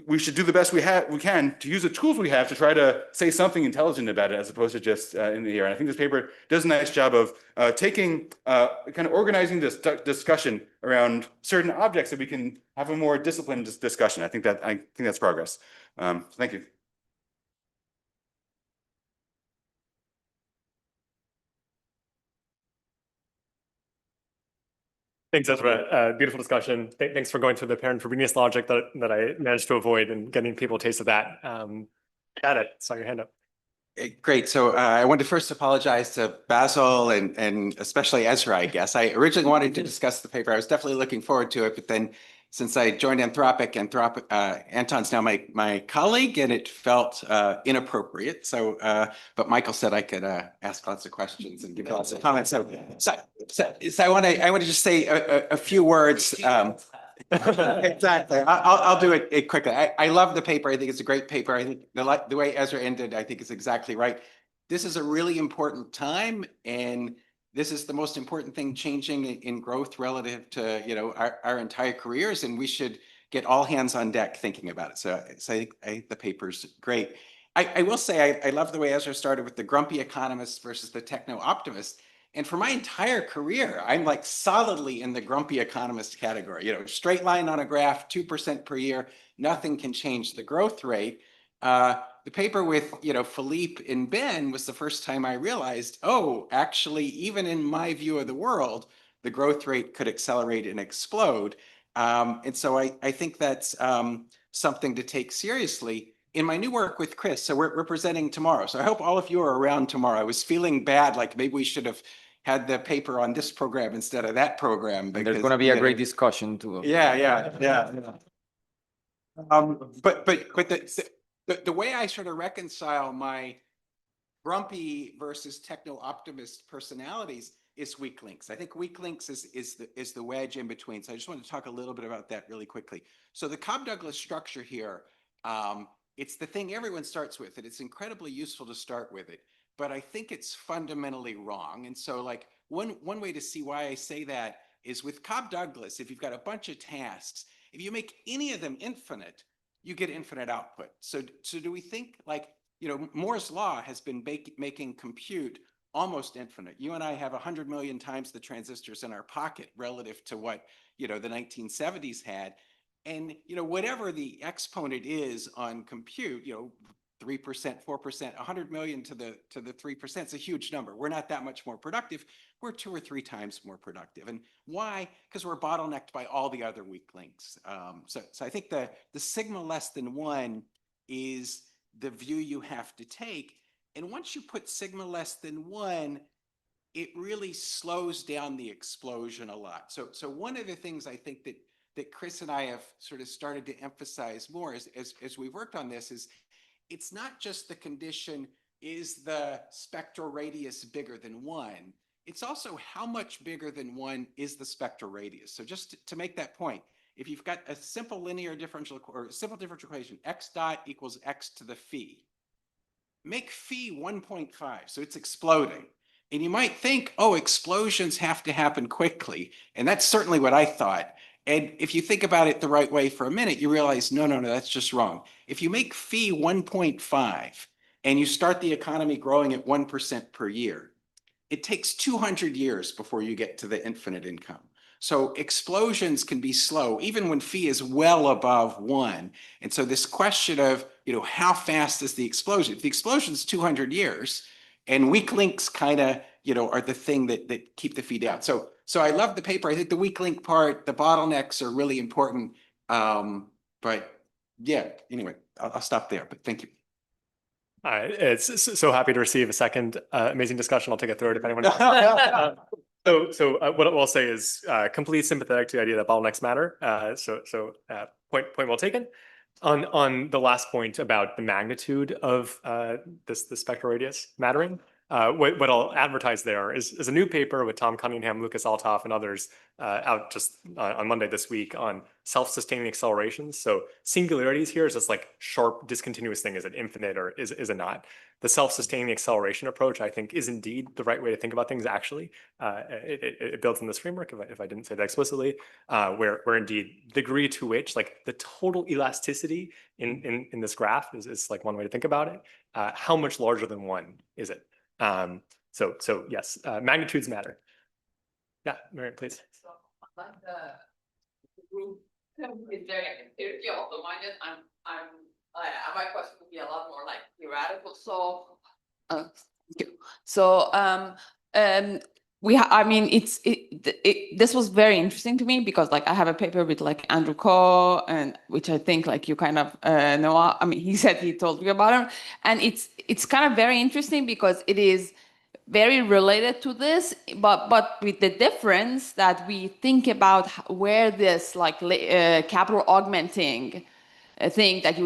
we should do the best we can to use the tools we have to try to say something intelligent about it, as opposed to just in the air. And I think this paper does a nice job of taking kind of organizing this discussion around certain objects, so we can have a more disciplined discussion. I think that's progress. Thank you. Thanks, Ezra. Beautiful discussion. Thanks for going through the parent Frobenius logic that I managed to avoid and getting people a taste of that. Got it. Saw your hand up. Great. So I want to first apologize to Basil and especially Ezra, I guess. I originally wanted to discuss the paper. I was definitely looking forward to it, but then since I joined Anthropic, Anton's now my colleague, and it felt inappropriate. So, but Michael said I could ask lots of questions and give lots of comments. So I want to just say a few words. Exactly. I'll do it quickly. I love the paper. I think it's a great paper. I think the way Ezra ended, I think is exactly right. This is a really important time, and this is the most important thing changing in growth relative to, you know, our entire careers, and we should get all hands on deck thinking about it. So I think the paper's great. I will say I love the way Ezra started with the grumpy economist versus the techno optimist. And for my entire career, I'm like solidly in the grumpy economist category. You know, straight line on a graph, 2% per year, nothing can change the growth rate. The paper with, you know, Philippe and Ben was the first time I realized, oh, actually, even in my view of the world, the growth rate could accelerate and explode. And so I think that's something to take seriously. In my new work with Chris, so we're presenting tomorrow. So I hope all of you are around tomorrow. I was feeling bad, like maybe we should have had the paper on this program instead of that program. And there's going to be a great discussion too. Yeah. But the way I sort of reconcile my grumpy versus techno-optimist personalities is weak links. I think weak links is the wedge in between. So I just want to talk a little bit about that really quickly. So the Cobb-Douglas structure here, it's the thing everyone starts with, and it's incredibly useful to start with it, but I think it's fundamentally wrong. And so like one way to see why I say that is with Cobb-Douglas, if you've got a bunch of tasks, if you make any of them infinite, you get infinite output. So do we think like, you know, Moore's law has been making compute almost infinite. You and I have 100 million times the transistors in our pocket relative to what, you know, the 1970s had. And, you know, whatever the exponent is on compute, you know, 3%, 4%, 100 million to the 3%, it's a huge number. We're not that much more productive. We're 2 or 3 times more productive. And why? Because we're bottlenecked by all the other weak links. So I think the sigma less than 1 is the view you have to take. And once you put sigma less than 1, it really slows down the explosion a lot. So one of the things I think that Chris and I have sort of started to emphasize more as we've worked on this is it's not just the condition, is the spectral radius bigger than 1? It's also how much bigger than 1 is the spectral radius. So just to make that point, if you've got a simple linear differential or simple differential equation, x dot equals x to the phi, make phi 1.5, so it's exploding. And you might think, oh, explosions have to happen quickly. And that's certainly what I thought. And if you think about it the right way for a minute, you realize, no, that's just wrong. If you make phi 1.5 and you start the economy growing at 1% per year, it takes 200 years before you get to the infinite income. So explosions can be slow, even when phi is well above 1. And so this question of, you know, how fast is the explosion? If the explosion is 200 years, and weak links kind of, you know, are the thing that keep the phi down. So I love the paper. I think the weak link part, the bottlenecks are really important. But yeah, anyway, I'll stop there, but thank you. All right, it's so happy to receive a second amazing discussion. I'll take a third if anyone else. So what I'll say is completely sympathetic to the idea that bottlenecks matter. Point well taken. On the last point about the magnitude of the spectral radius mattering, What I'll advertise there is a new paper with Tom Cunningham, Lucas Althoff, and others out just on Monday this week on self-sustaining accelerations. So singularities here is just like sharp discontinuous thing. Is it infinite or is it not? The self-sustaining acceleration approach, I think, is indeed the right way to think about things. Actually, it builds in this framework. If I didn't say that explicitly, where indeed the degree to which like the total elasticity in this graph is like one way to think about it. How much larger than one is it? So yes, magnitudes matter. Yeah, Mary, please. So like the group is very empirical. The one that my question would be a lot more like theoretical. I mean, this was very interesting to me because like I have a paper with like Andrew Ko, and which I think like you kind of know. I mean, he told you about him, and it's kind of very interesting because it is very related to this, but with the difference that we think about where this like capital augmenting thing that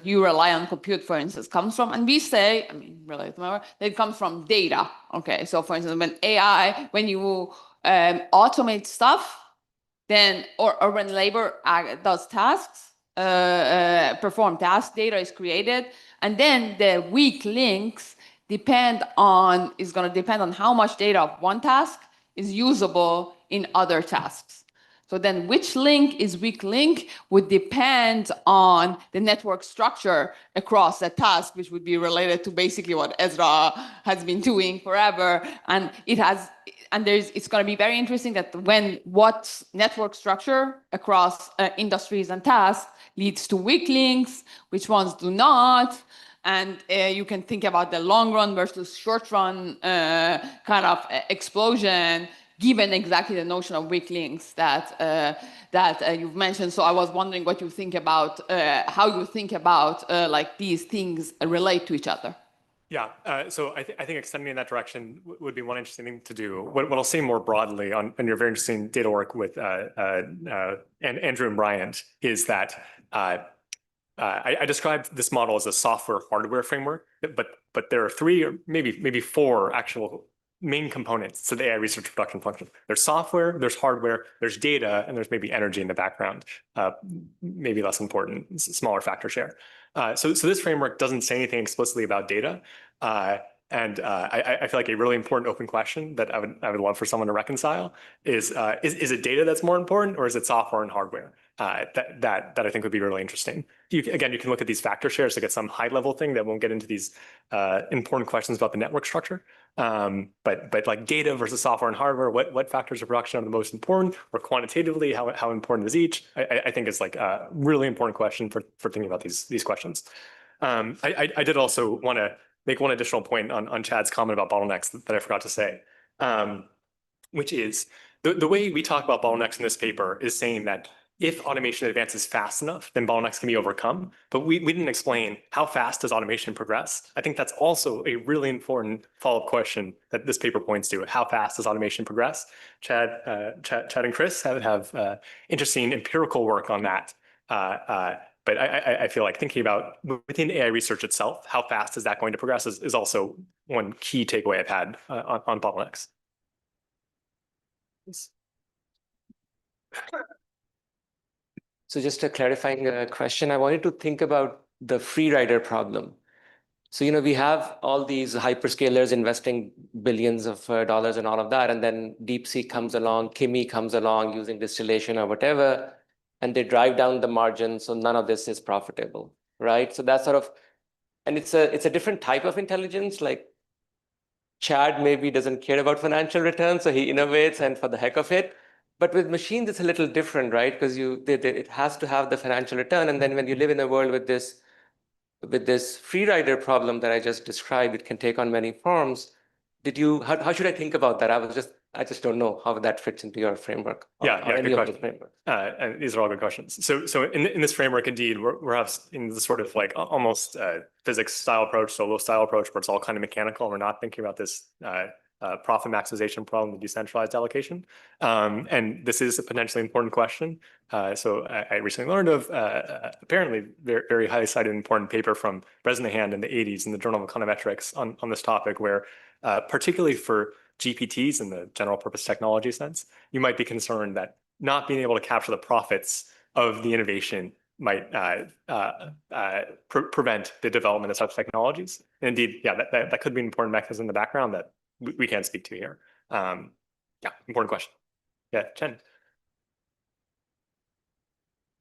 you rely on compute, for instance, comes from, and we say, I mean, related to that it comes from data. Okay, so for instance, when you automate stuff, then or when labor does tasks, perform tasks, data is created, and then the weak links is going to depend on how much data of one task is usable in other tasks. So then which link is weak link would depend on the network structure across that task, which would be related to basically what Ezra has been doing forever. And it's going to be very interesting that what network structure across industries and tasks leads to weak links, which ones do not. And you can think about the long run versus short run kind of explosion, given exactly the notion of weak links that you've mentioned. So I was wondering what you think about, how you think about like these things relate to each other. Yeah, so I think extending in that direction would be one interesting thing to do. What I'll say more broadly on your very interesting data work with Andrew and Bryant is that I described this model as a software hardware framework, but there are three or maybe four actual main components to the AI research production function. There's software, there's hardware, there's data, and there's maybe energy in the background. Maybe less important, smaller factor share. So this framework doesn't say anything explicitly about data. And I feel like a really important open question that I would love for someone to reconcile is it data that's more important, or is it software and hardware? That I think would be really interesting. Again, you can look at these factor shares to get some high level thing that won't get into these important questions about the network structure. But like data versus software and hardware, what factors of production are the most important, or quantitatively, how important is each? I think it's like a really important question for thinking about these questions. I did also want to make one additional point on Chad's comment about bottlenecks that I forgot to say, which is the way we talk about bottlenecks in this paper is saying that if automation advances fast enough, then bottlenecks can be overcome. But we didn't explain how fast does automation progress. I think that's also a really important follow-up question that this paper points to. How fast does automation progress? Chad and Chris have interesting empirical work on that. But I feel like thinking about within AI research itself, how fast is that going to progress is also one key takeaway I've had on bottlenecks. So just a clarifying question, I wanted to think about the free rider problem. So, we have all these hyperscalers investing billions of dollars and all of that, and then DeepSeek comes along, Kimi comes along using distillation or whatever, and they drive down the margin, so none of this is profitable, right? So that's sort of, and it's a different type of intelligence. Like Chad maybe doesn't care about financial returns, so he innovates and for the heck of it. But with machines, it's a little different, right? Because it has to have the financial return, and then when you live in a world with this free rider problem that I just described, it can take on many forms. How should I think about that? I just don't know how that fits into your framework. Yeah, good question. And these are all good questions. So in this framework, indeed, we're in the sort of like almost physics style approach, solo style approach, where it's all kind of mechanical. We're not thinking about this profit maximization problem, the decentralized allocation. And this is a potentially important question. So I recently learned of apparently very, very highly cited important paper from Bresnahan in the 80s in the Journal of Econometrics on this topic, where particularly for GPTs in the general purpose technology sense, you might be concerned that not being able to capture the profits of the innovation might prevent the development of such technologies. And indeed, yeah, that could be an important mechanism in the background that we can't speak to here. Yeah, important question. Yeah, Chen.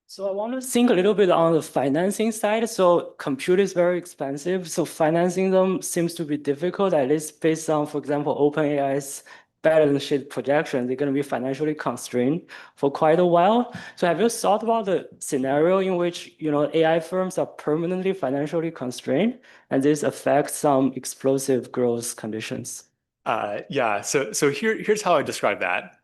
So I want to think a little bit on the financing side. So compute is very expensive. So financing them seems to be difficult, at least based on, for example, OpenAI's balance sheet projection. They're going to be financially constrained for quite a while. So have you thought about the scenario in which, AI firms are permanently financially constrained and this affects some explosive growth conditions? Yeah, so here's how I describe that.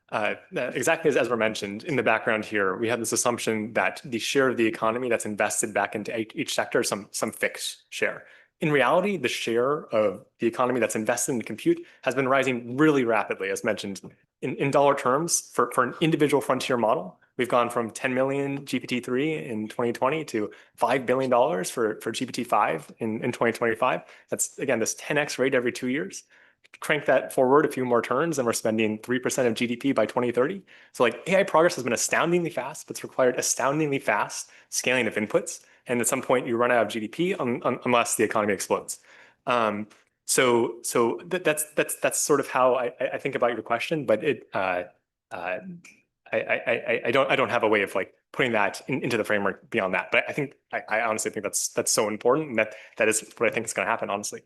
Exactly as Ezra mentioned, in the background here, we have this assumption that the share of the economy that's invested back into each sector is some fixed share. In reality, the share of the economy that's invested in compute has been rising really rapidly, as mentioned. In dollar terms, for an individual frontier model, we've gone from 10 million GPT-3 in 2020 to $5 billion for GPT-5 in 2025. That's, again, this 10x rate every 2 years. Crank that forward a few more turns and we're spending 3% of GDP by 2030. So like AI progress has been astoundingly fast, but it's required astoundingly fast scaling of inputs. And at some point you run out of GDP unless the economy explodes. So that's sort of how I think about your question, but I don't have a way of like putting that into the framework beyond that. But I think I honestly think that's so important, and that is what I think is going to happen, honestly.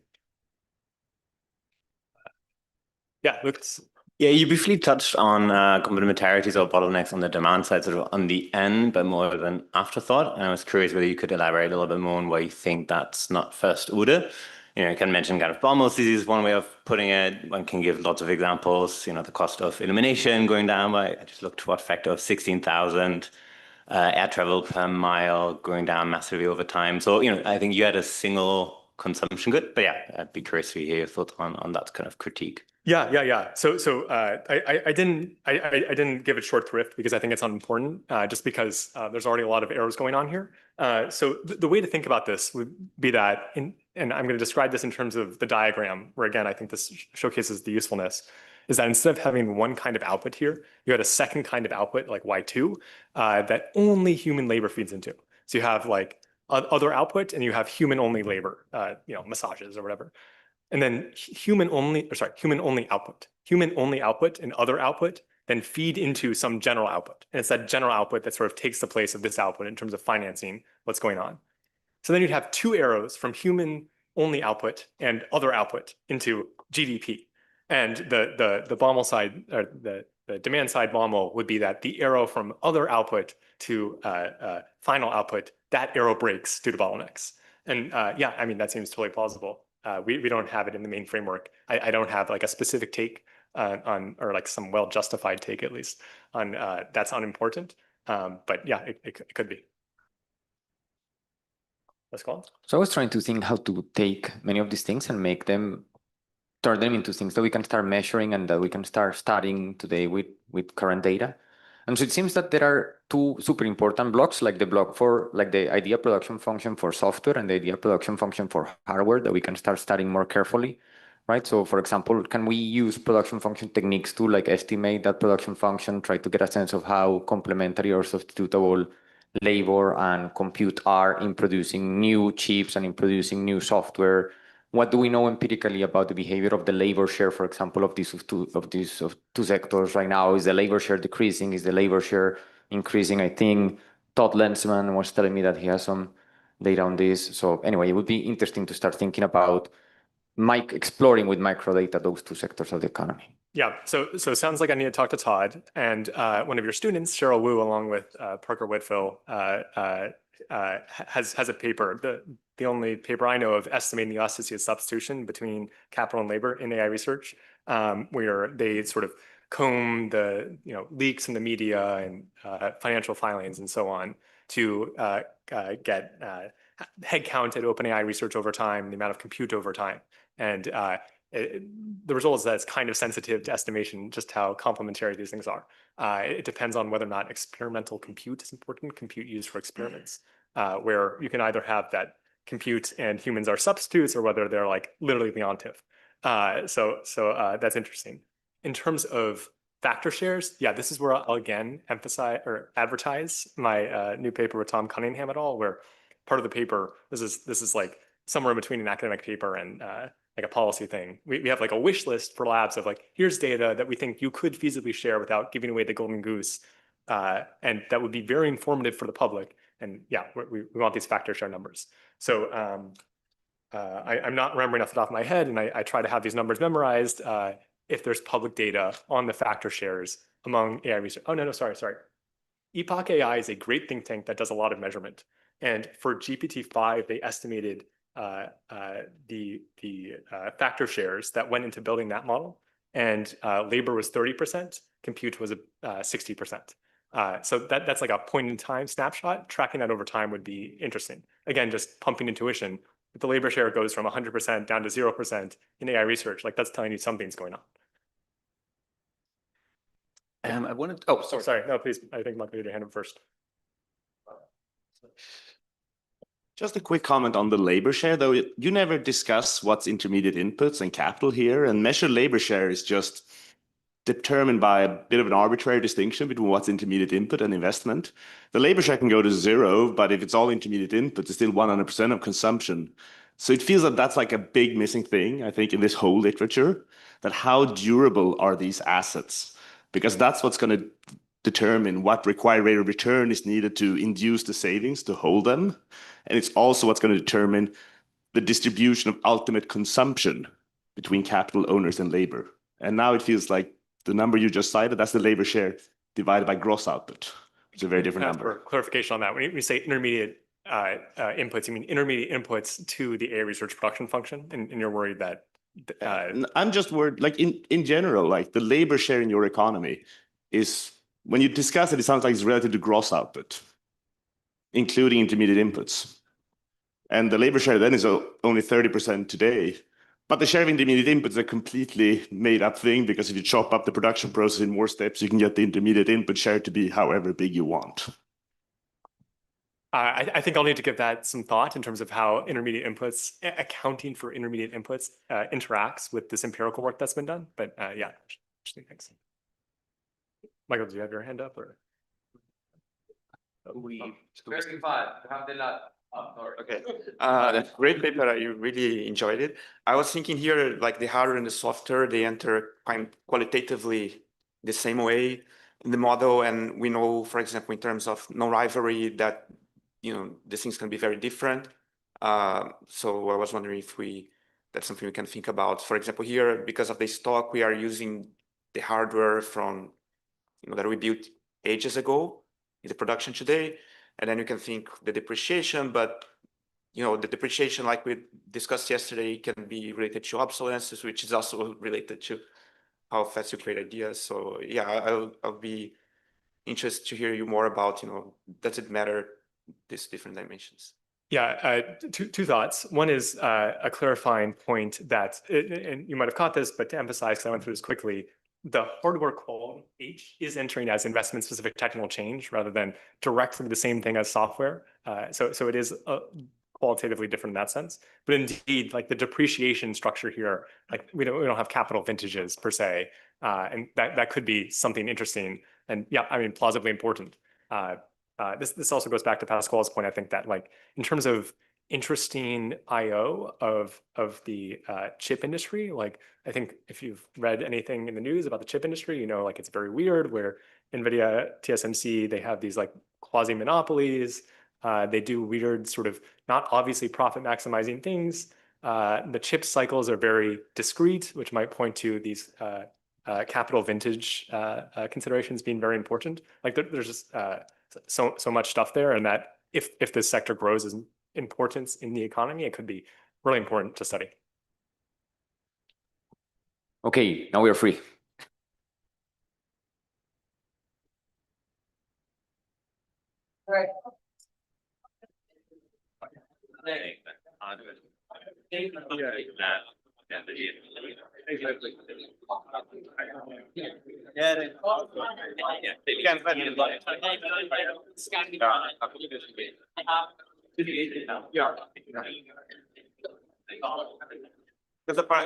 Yeah, Lucas. Yeah, you briefly touched on complementarities or bottlenecks on the demand side, sort of on the end, but more of an afterthought. And I was curious whether you could elaborate a little bit more on why you think that's not first order. You can mention kind of Baumol's disease is one way of putting it. One can give lots of examples. The cost of illumination going down by, I just looked what factor of 16,000. Air travel per mile going down massively over time. So, I think you had a single consumption good, but yeah, I'd be curious to hear your thoughts on that kind of critique. Yeah. So I didn't give it short thrift because I think it's unimportant, just because there's already a lot of errors going on here. So the way to think about this would be that, and I'm going to describe this in terms of the diagram, where again, I think this showcases the usefulness, is that instead of having one kind of output here, you had a second kind of output like Y2 that only human labor feeds into. So you have like other output and you have human only labor, massages or whatever. And then human only output. Human only output and other output then feed into some general output. And it's that general output that sort of takes the place of this output in terms of financing what's going on. So then you'd have two arrows from human only output and other output into GDP. And the Baumol side, or the demand side Baumol would be that the arrow from other output to final output, that arrow breaks due to bottlenecks. And yeah, I mean, that seems totally plausible. We don't have it in the main framework. I don't have like a specific take on, or like some well-justified take at least on that's unimportant. But yeah, it could be. Let's go on. So I was trying to think how to take many of these things and turn them into things that we can start measuring and that we can start studying today with current data. And so it seems that there are two super important blocks, like the block for like the idea production function for software and the idea production function for hardware that we can start studying more carefully, right? So for example, can we use production function techniques to like estimate that production function, try to get a sense of how complementary or substitutable labor and compute are in producing new chips and in producing new software? What do we know empirically about the behavior of the labor share, for example, of these two sectors right now? Is the labor share decreasing? Is the labor share increasing? I think Todd Lensman was telling me that he has some data on this. So anyway, it would be interesting to start thinking about exploring with microdata those two sectors of the economy. Yeah, so it sounds like I need to talk to Todd, and one of your students, Cheryl Wu, along with Parker Whitfield, has a paper, the only paper I know of estimating the elasticity of substitution between capital and labor in AI research, where they sort of comb the leaks in the media and financial filings and so on to get headcount at OpenAI research over time, the amount of compute over time. And the result is that it's kind of sensitive to estimation, just how complementary these things are. It depends on whether or not experimental compute is important, compute used for experiments, where you can either have that compute and humans are substitutes, or whether they're like literally the ontiv. So that's interesting. In terms of factor shares, yeah, this is where I'll again emphasize or advertise my new paper with Tom Cunningham et al., where part of the paper, this is like somewhere between an academic paper and like a policy thing. We have like a wish list for labs of like, here's data that we think you could feasibly share without giving away the golden goose. And that would be very informative for the public. And yeah, we want these factor share numbers. So I'm not remembering off the top of my head, and I try to have these numbers memorized if there's public data on the factor shares among AI research. Oh, no, sorry. Epoch AI is a great think tank that does a lot of measurement. And for GPT-5, they estimated the factor shares that went into building that model. And labor was 30%, compute was 60%. So that's like a point in time snapshot. Tracking that over time would be interesting. Again, just pumping intuition. If the labor share goes from 100% down to 0% in AI research, like that's telling you something's going on. I wanted, oh, sorry. Sorry, no, please. I think Michael, you had your hand up first. Just a quick comment on the labor share, though. You never discuss what's intermediate inputs and capital here, and measured labor share is just determined by a bit of an arbitrary distinction between what's intermediate input and investment. The labor share can go to 0, but if it's all intermediate input, it's still 100% of consumption. So it feels that that's like a big missing thing, I think, in this whole literature, that how durable are these assets? Because that's what's going to determine what required rate of return is needed to induce the savings to hold them. And it's also what's going to determine the distribution of ultimate consumption between capital owners and labor. And now it feels like the number you just cited, that's the labor share divided by gross output, which is a very different number. For clarification on that, when you say intermediate inputs, you mean intermediate inputs to the AI research production function, and you're worried that I'm just worried, like in general, like the labor share in your economy is, when you discuss it, it sounds like it's relative to gross output, including intermediate inputs. And the labor share then is only 30% today. But the share of intermediate inputs is a completely made up thing, because if you chop up the production process in more steps, you can get the intermediate input share to be however big you want. I think I'll need to give that some thought in terms of how intermediate inputs, accounting for intermediate inputs interacts with this empirical work that's been done. But yeah, interesting, thanks. Michael, do you have your hand up? Or? Question 5, alhamdulillah. Okay, great paper. I really enjoyed it. I was thinking here, like the hardware and the software, they enter qualitatively the same way in the model. And we know, for example, in terms of no rivalry, that the things can be very different. So I was wondering if that's something we can think about. For example, here, because of the stock, we are using the hardware from that we built ages ago in the production today. And then you can think the depreciation, but the depreciation, like we discussed yesterday, can be related to obsolescence, which is also related to how fast you create ideas. So yeah, I'll be interested to hear you more about, does it matter, these different dimensions? Yeah, two thoughts. One is a clarifying point that, and you might have caught this, but to emphasize, because I went through this quickly, the hardware quality H is entering as investment-specific technical change rather than directly the same thing as software. So it is qualitatively different in that sense. But indeed, like the depreciation structure here, like we don't have capital vintages per se, and that could be something interesting. And yeah, I mean, plausibly important. This also goes back to Pasquale's point. I think that like in terms of interesting IO of the chip industry, like I think if you've read anything in the news about the chip industry, like it's very weird where NVIDIA, TSMC, they have these like quasi monopolies. They do weird sort of not obviously profit maximizing things. The chip cycles are very discrete, which might point to these capital vintage considerations being very important. Like there's just so much stuff there, and that if this sector grows as importance in the economy, it could be really important to study. Okay, now we are free. Right.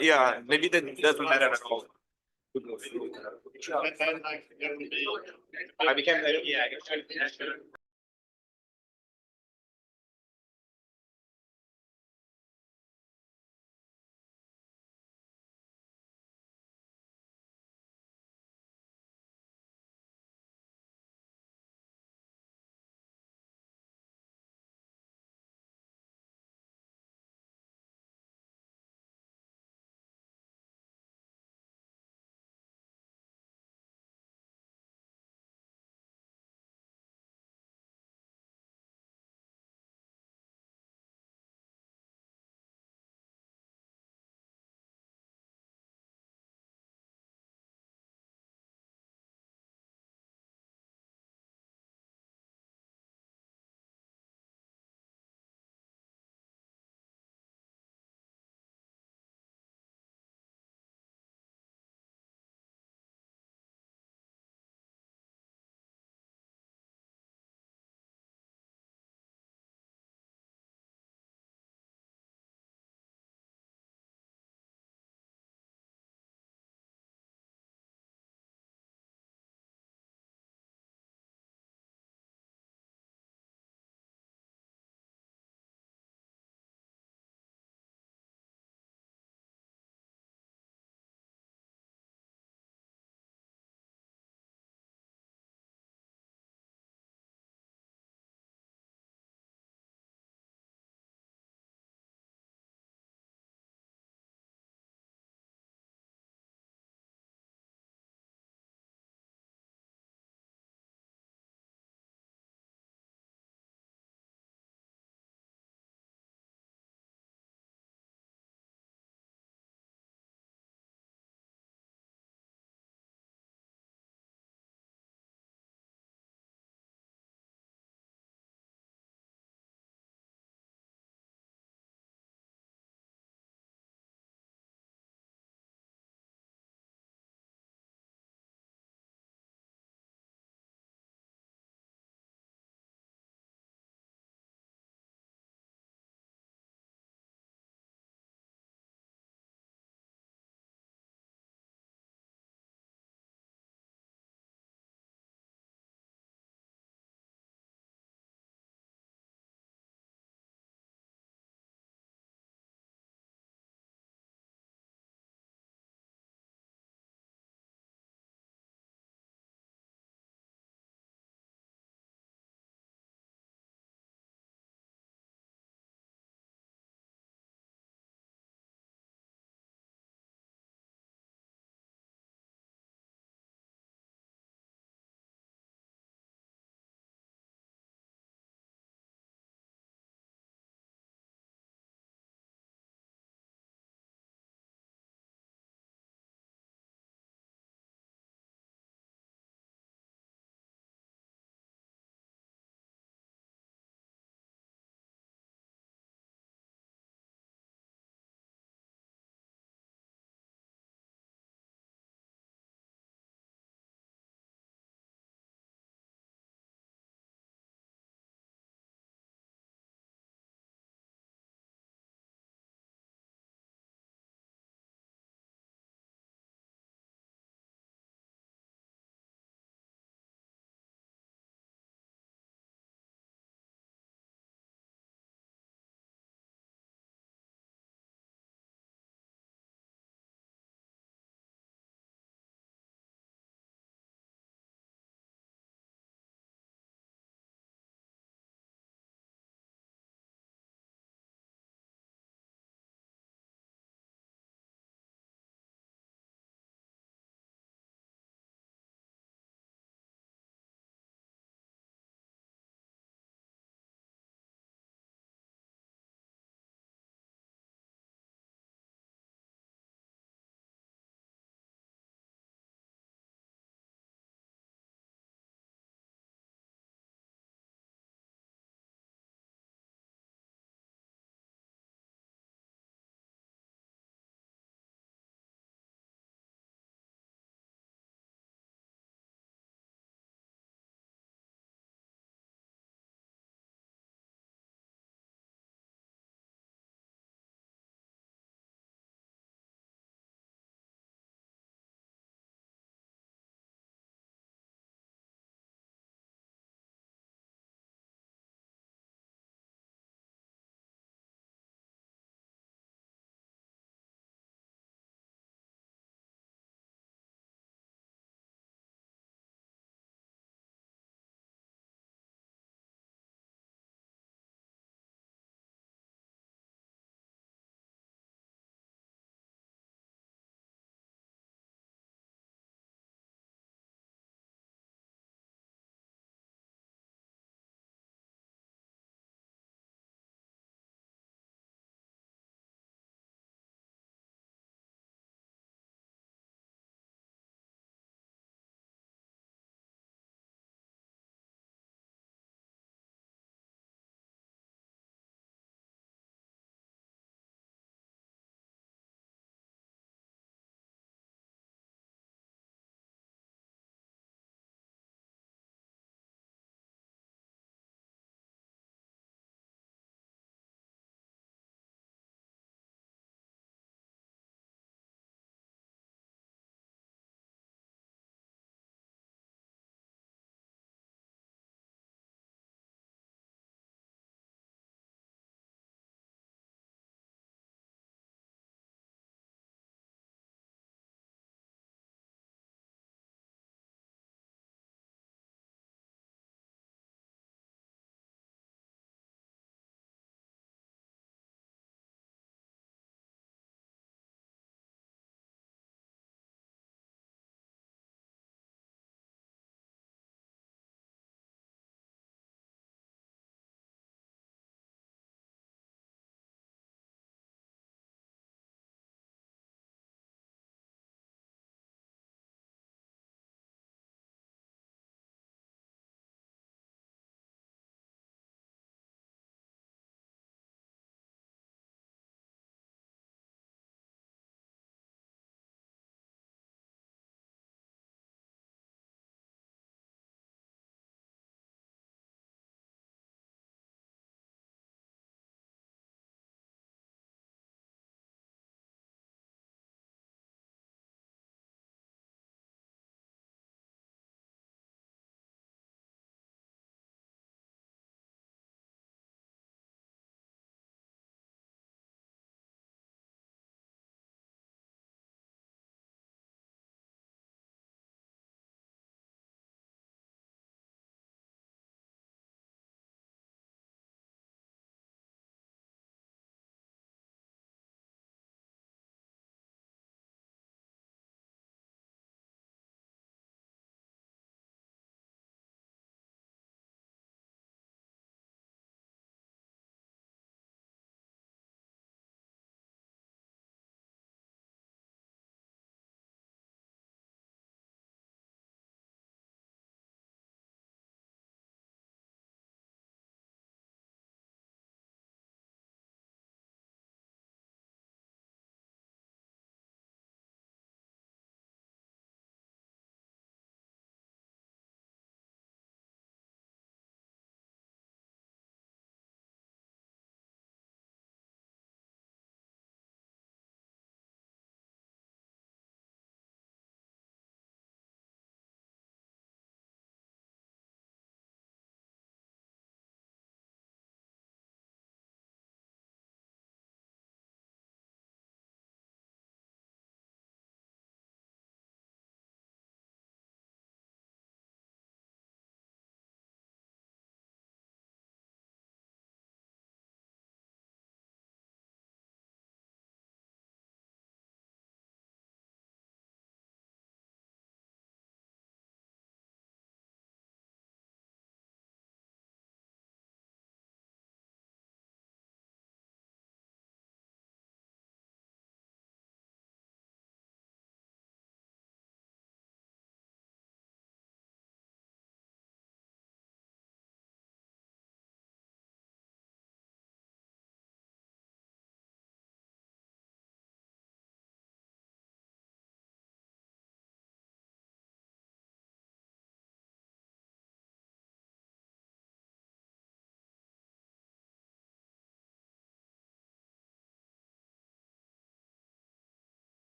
Yeah, maybe that doesn't matter at all. I became.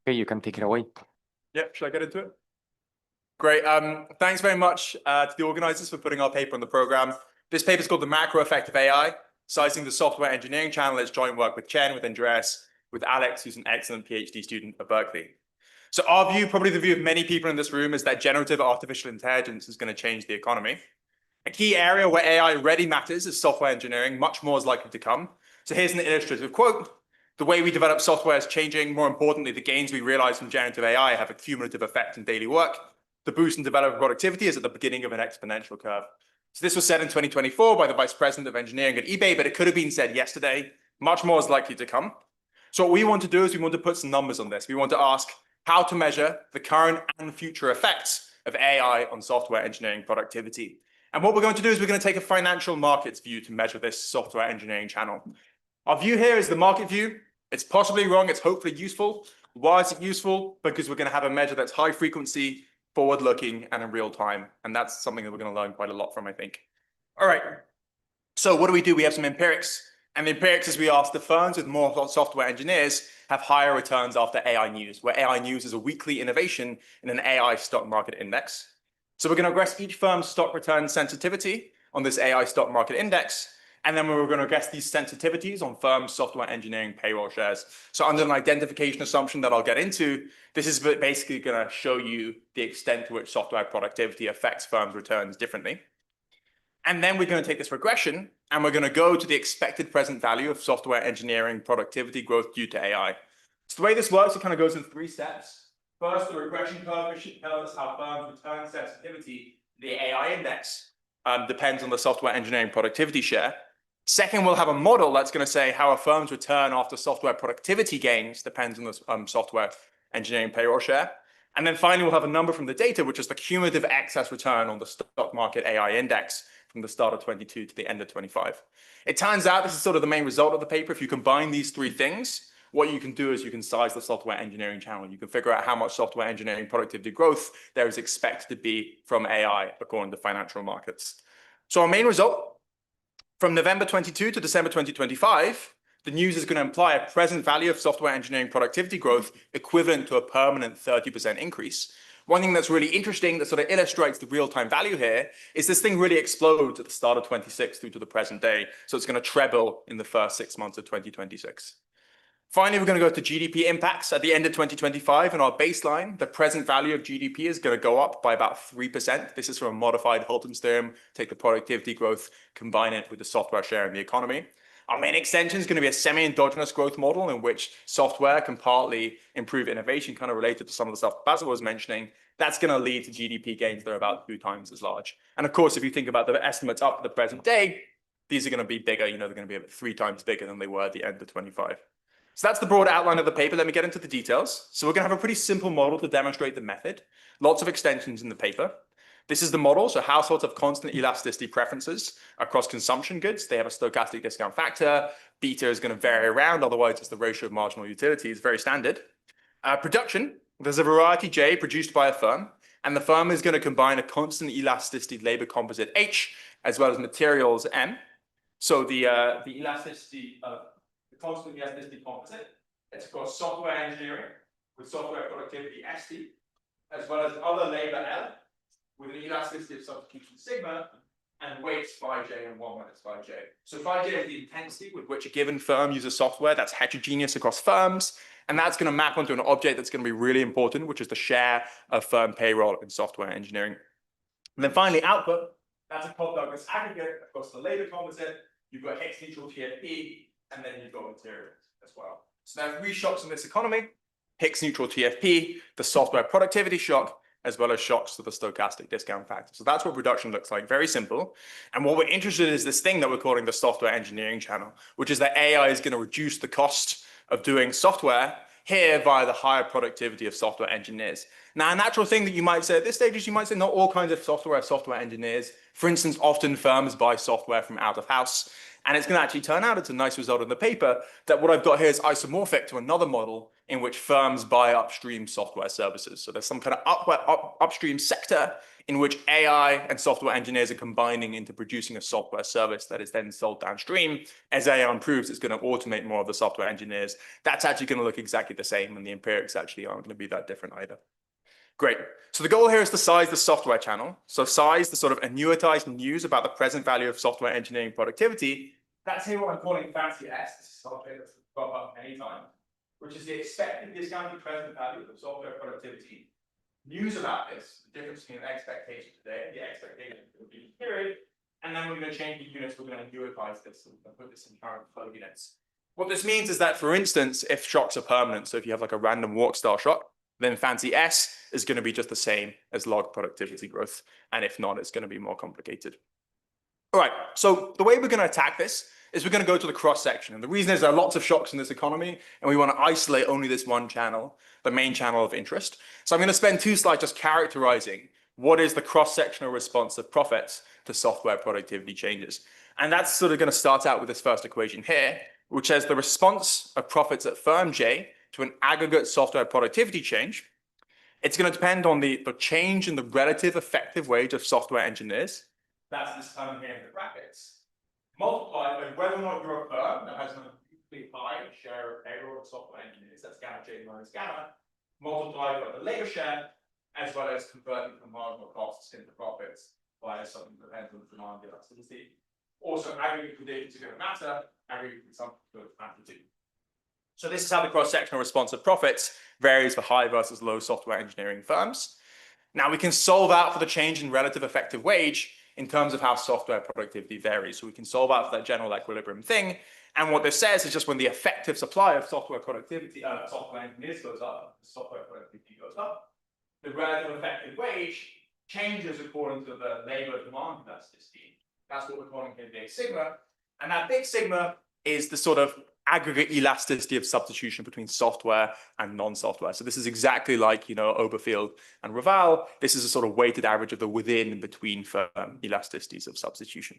Okay, you can take it away. Yep, should I get into it? Great. Thanks very much to the organizers for putting our paper on the program. This paper is called The Macro Effect of AI, Sizing the Software Engineering Channel. It's joint work with Chen, with Andreas, with Alex, who's an excellent PhD student at Berkeley. So our view, probably the view of many people in this room, is that generative artificial intelligence is going to change the economy. A key area where AI already matters is software engineering. Much more is likely to come. So here's an illustrative quote. The way we develop software is changing. More importantly, the gains we realize from generative AI have a cumulative effect in daily work. The boost in developer productivity is at the beginning of an exponential curve. So this was said in 2024 by the vice president of engineering at eBay, but it could have been said yesterday. Much more is likely to come. So what we want to do is we want to put some numbers on this. We want to ask how to measure the current and future effects of AI on software engineering productivity. And what we're going to do is we're going to take a financial markets view to measure this software engineering channel. Our view here is the market view. It's possibly wrong. It's hopefully useful. Why is it useful? Because we're going to have a measure that's high frequency, forward-looking, and in real time. And that's something that we're going to learn quite a lot from, I think. All right. So what do? We have some empirics. And the empirics is we ask the firms with more software engineers have higher returns after AI news, where AI news is a weekly innovation in an AI stock market index. So we're going to guess each firm's stock return sensitivity on this AI stock market index. And then we're going to guess these sensitivities on firms' software engineering payroll shares. So under an identification assumption that I'll get into, this is basically going to show you the extent to which software productivity affects firms' returns differently. And then we're going to take this regression and we're going to go to the expected present value of software engineering productivity growth due to AI. So the way this works, it kind of goes in 3 steps. First, the regression curve tells us how firms' return sensitivity, the AI index, depends on the software engineering productivity share. Second, we'll have a model that's going to say how a firm's return after software productivity gains depends on the software engineering payroll share. And then finally, we'll have a number from the data, which is the cumulative excess return on the stock market AI index from the start of 22 to the end of 25. It turns out this is sort of the main result of the paper. If you combine these 3 things, what you can do is you can size the software engineering channel. You can figure out how much software engineering productivity growth there is expected to be from AI according to financial markets. So our main result, from November 22 to December 2025, the news is going to imply a present value of software engineering productivity growth equivalent to a permanent 30% increase. One thing that's really interesting that sort of illustrates the real-time value here is this thing really explodes at the start of 26 through to the present day. So it's going to treble in the first 6 months of 2026. Finally, we're going to go to GDP impacts at the end of 2025. And our baseline, the present value of GDP is going to go up by about 3%. This is from a modified Hulton's theorem. Take the productivity growth, combine it with the software share in the economy. Our main extension is going to be a semi-endogenous growth model in which software can partly improve innovation, kind of related to some of the stuff Basil was mentioning. That's going to lead to GDP gains that are about 2 times as large. And of course, if you think about the estimates up to the present day, these are going to be bigger. They're going to be about 3 times bigger than they were at the end of 25. So that's the broad outline of the paper. Let me get into the details. So we're going to have a pretty simple model to demonstrate the method. Lots of extensions in the paper. This is the model. So households have constant elasticity preferences across consumption goods. They have a stochastic discount factor. Beta is going to vary around. Otherwise, it's the ratio of marginal utility. It's very standard. Production, there's a variety J produced by a firm. And the firm is going to combine a constant elasticity labor composite H as well as materials M. So the elasticity of constant elasticity composite. It's across software engineering with software productivity ST, as well as other labor L with an elasticity of substitution sigma and weights 5J and 1 minus 5J. So 5J is the intensity with which a given firm uses software that's heterogeneous across firms. And that's going to map onto an object that's going to be really important, which is the share of firm payroll in software engineering. And then finally, output. That's a Cobb-Douglas aggregate across the labor composite. You've got Hicks neutral TFP. And then you've got materials as well. So there are 3 shocks in this economy: Hicks neutral TFP, the software productivity shock, as well as shocks to the stochastic discount factor. So that's what reduction looks like. Very simple. And what we're interested in is this thing that we're calling the software engineering channel, which is that AI is going to reduce the cost of doing software here via the higher productivity of software engineers. Now, a natural thing that you might say at this stage is you might say not all kinds of software engineers. For instance, often firms buy software from out of house. And it's going to actually turn out, it's a nice result in the paper, that what I've got here is isomorphic to another model in which firms buy upstream software services. So there's some kind of upstream sector in which AI and software engineers are combining into producing a software service that is then sold downstream. As AI improves, it's going to automate more of the software engineers. That's actually going to look exactly the same, and the empirics actually aren't going to be that different either. Great. So the goal here is to size the software channel. So size the sort of annuitized news about the present value of software engineering productivity. That's here what I'm calling fancy S. This is something that's got up many times, which is the expected discounted present value of software productivity. News about this, the difference between the expectation today and the expectation for the future period. And then we're going to change the units. We're going to annuitize this and put this in current flow units. What this means is that, for instance, if shocks are permanent, so if you have like a random walk style shock, then fancy S is going to be just the same as log productivity growth. And if not, it's going to be more complicated. All right, so the way we're going to attack this is we're going to go to the cross section. And the reason is there are lots of shocks in this economy, and we want to isolate only this one channel, the main channel of interest. So I'm going to spend 2 slides just characterizing what is the cross-sectional response of profits to software productivity changes. And that's sort of going to start out with this first equation here, which says the response of profits at firm J to an aggregate software productivity change. It's going to depend on the change in the relative effective wage of software engineers. That's this term here in the brackets. Multiplied by whether or not you're a firm that has an unusually high share of payroll of software engineers, that's gamma J minus gamma, multiplied by the labor share, as well as converting from marginal costs into profits via something that depends on demand elasticity. Also, aggregate conditions are going to matter, aggregate consumption is going to matter too. So this is how the cross-sectional response of profits varies for high versus low software engineering firms. Now we can solve out for the change in relative effective wage in terms of how software productivity varies. So we can solve out for that general equilibrium thing. And what this says is just when the effective supply of software productivity, software engineers goes up, software productivity goes up, the relative effective wage changes according to the labor demand elasticity. That's what we're calling here big sigma. And that big sigma is the sort of aggregate elasticity of substitution between software and non-software. So this is exactly like, Oberfield and Raval. This is a sort of weighted average of the within and between firm elasticities of substitution.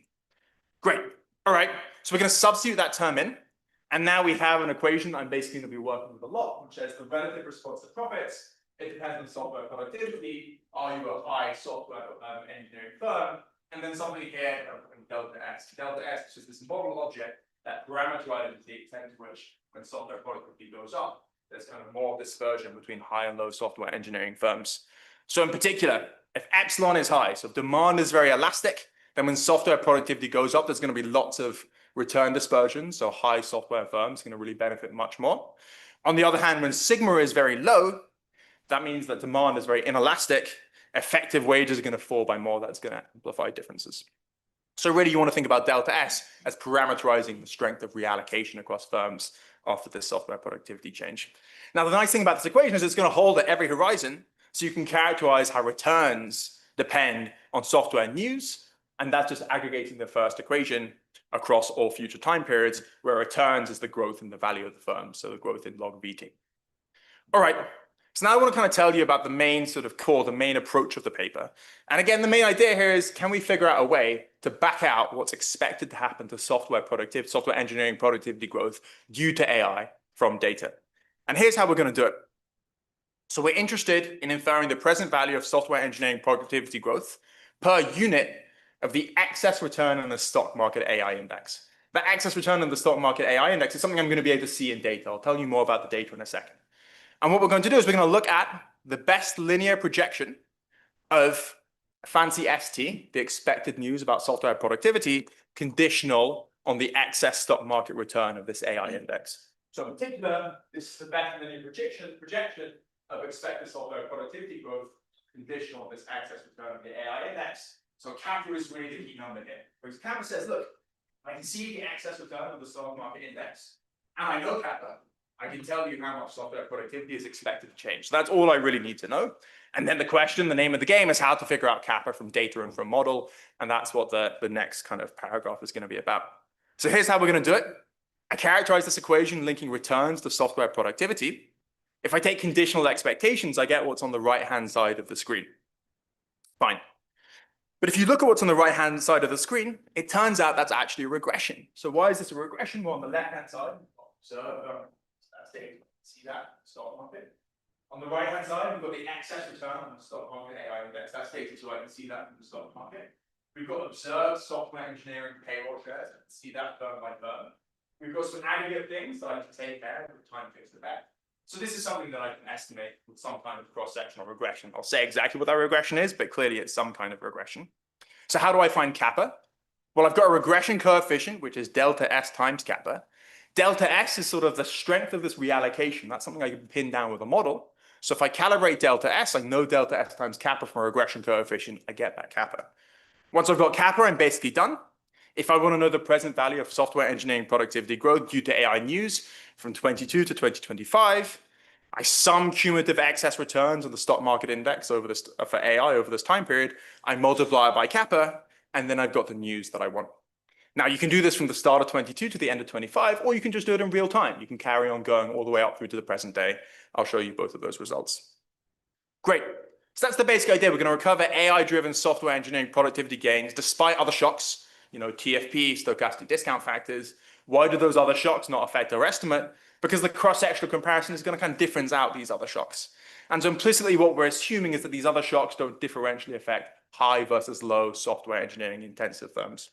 Great. All right. So we're going to substitute that term in. And now we have an equation I'm basically going to be working with a lot, which says the relative response to profits. It depends on software productivity. Are you a high software engineering firm? And then something here, delta S. Delta S is just this model object that parameterizes the extent to which when software productivity goes up, there's kind of more dispersion between high and low software engineering firms. So in particular, if epsilon is high, so demand is very elastic, then when software productivity goes up, there's going to be lots of return dispersion. So high software firms are going to really benefit much more. On the other hand, when sigma is very low, that means that demand is very inelastic. Effective wages are going to fall by more. That's going to amplify differences. So really, you want to think about delta S as parameterizing the strength of reallocation across firms after this software productivity change. Now, the nice thing about this equation is it's going to hold at every horizon, so you can characterize how returns depend on software news, and that's just aggregating the first equation across all future time periods, where returns is the growth in the value of the firm, so the growth in log VT. All right. So now I want to kind of tell you about the main sort of core, the main approach of the paper. And again, the main idea here is, can we figure out a way to back out what's expected to happen to software engineering productivity growth due to AI from data? And here's how we're going to do it. So we're interested in inferring the present value of software engineering productivity growth per unit of the excess return on the stock market AI index. The excess return on the stock market AI index is something I'm going to be able to see in data. I'll tell you more about the data in a second. And what we're going to do is we're going to look at the best linear projection of fancy ST, the expected news about software productivity, conditional on the excess stock market return of this AI index. So in particular, this is the best linear projection of expected software productivity growth, conditional on this excess return of the AI index. So kappa is really the key number here. Because kappa says, look, I can see the excess return of the stock market index, and I know kappa. I can tell you how much software productivity is expected to change. So that's all I really need to know. And then the question, the name of the game, is how to figure out kappa from data and from model. And that's what the next kind of paragraph is going to be about. So here's how we're going to do it. I characterize this equation linking returns to software productivity. If I take conditional expectations, I get what's on the right-hand side of the screen. Fine. But if you look at what's on the right-hand side of the screen, it turns out that's actually a regression. So why is this a regression? Well, on the left-hand side, observe that state. See that? Stock market. On the right-hand side, we've got the excess return on the stock market AI index. That's data, so I can see that from the stock market. We've got observed software engineering payroll shares. I can see that firm by firm. We've got some aggregate things that I can take care of with time fixed effect. So this is something that I can estimate with some kind of cross-sectional regression. I'll say exactly what that regression is, but clearly it's some kind of regression. So how do I find kappa? Well, I've got a regression coefficient, which is delta S times kappa. Delta S is sort of the strength of this reallocation. That's something I can pin down with a model. So if I calibrate delta S, I know delta S times kappa from a regression coefficient, I get that kappa. Once I've got kappa, I'm basically done. If I want to know the present value of software engineering productivity growth due to AI news from 22 to 2025, I sum cumulative excess returns on the stock market index over this for AI over this time period. I multiply it by kappa, and then I've got the news that I want. Now, you can do this from the start of 22 to the end of 25, or you can just do it in real time. You can carry on going all the way up through to the present day. I'll show you both of those results. Great. So that's the basic idea. We're going to recover AI-driven software engineering productivity gains despite other shocks, TFP, stochastic discount factors. Why do those other shocks not affect our estimate? Because the cross-sectional comparison is going to kind of difference out these other shocks. And so implicitly, what we're assuming is that these other shocks don't differentially affect high versus low software engineering intensive firms.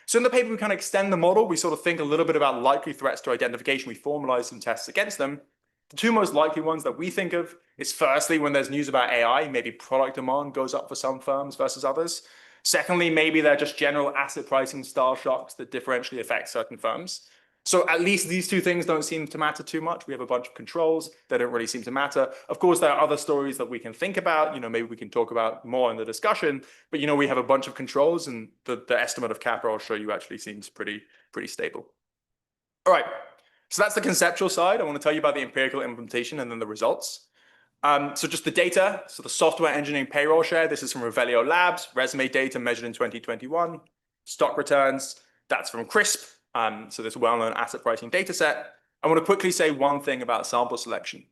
So in the paper, we kind of extend the model. We sort of think a little bit about likely threats to identification. We formalize some tests against them. The two most likely ones that we think of is firstly, when there's news about AI, maybe product demand goes up for some firms versus others. Secondly, maybe they're just general asset pricing style shocks that differentially affect certain firms. So at least these two things don't seem to matter too much. We have a bunch of controls that don't really seem to matter. Of course, there are other stories that we can think about. Maybe we can talk about more in the discussion. But we have a bunch of controls, and the estimate of kappa I'll show you actually seems pretty stable. All right. So that's the conceptual side. I want to tell you about the empirical implementation and then the results. So just the data. So the software engineering payroll share. This is from Revelio Labs. Resume data measured in 2021. Stock returns. That's from CRISP. So this well-known asset pricing data set. I want to quickly say one thing about sample selection.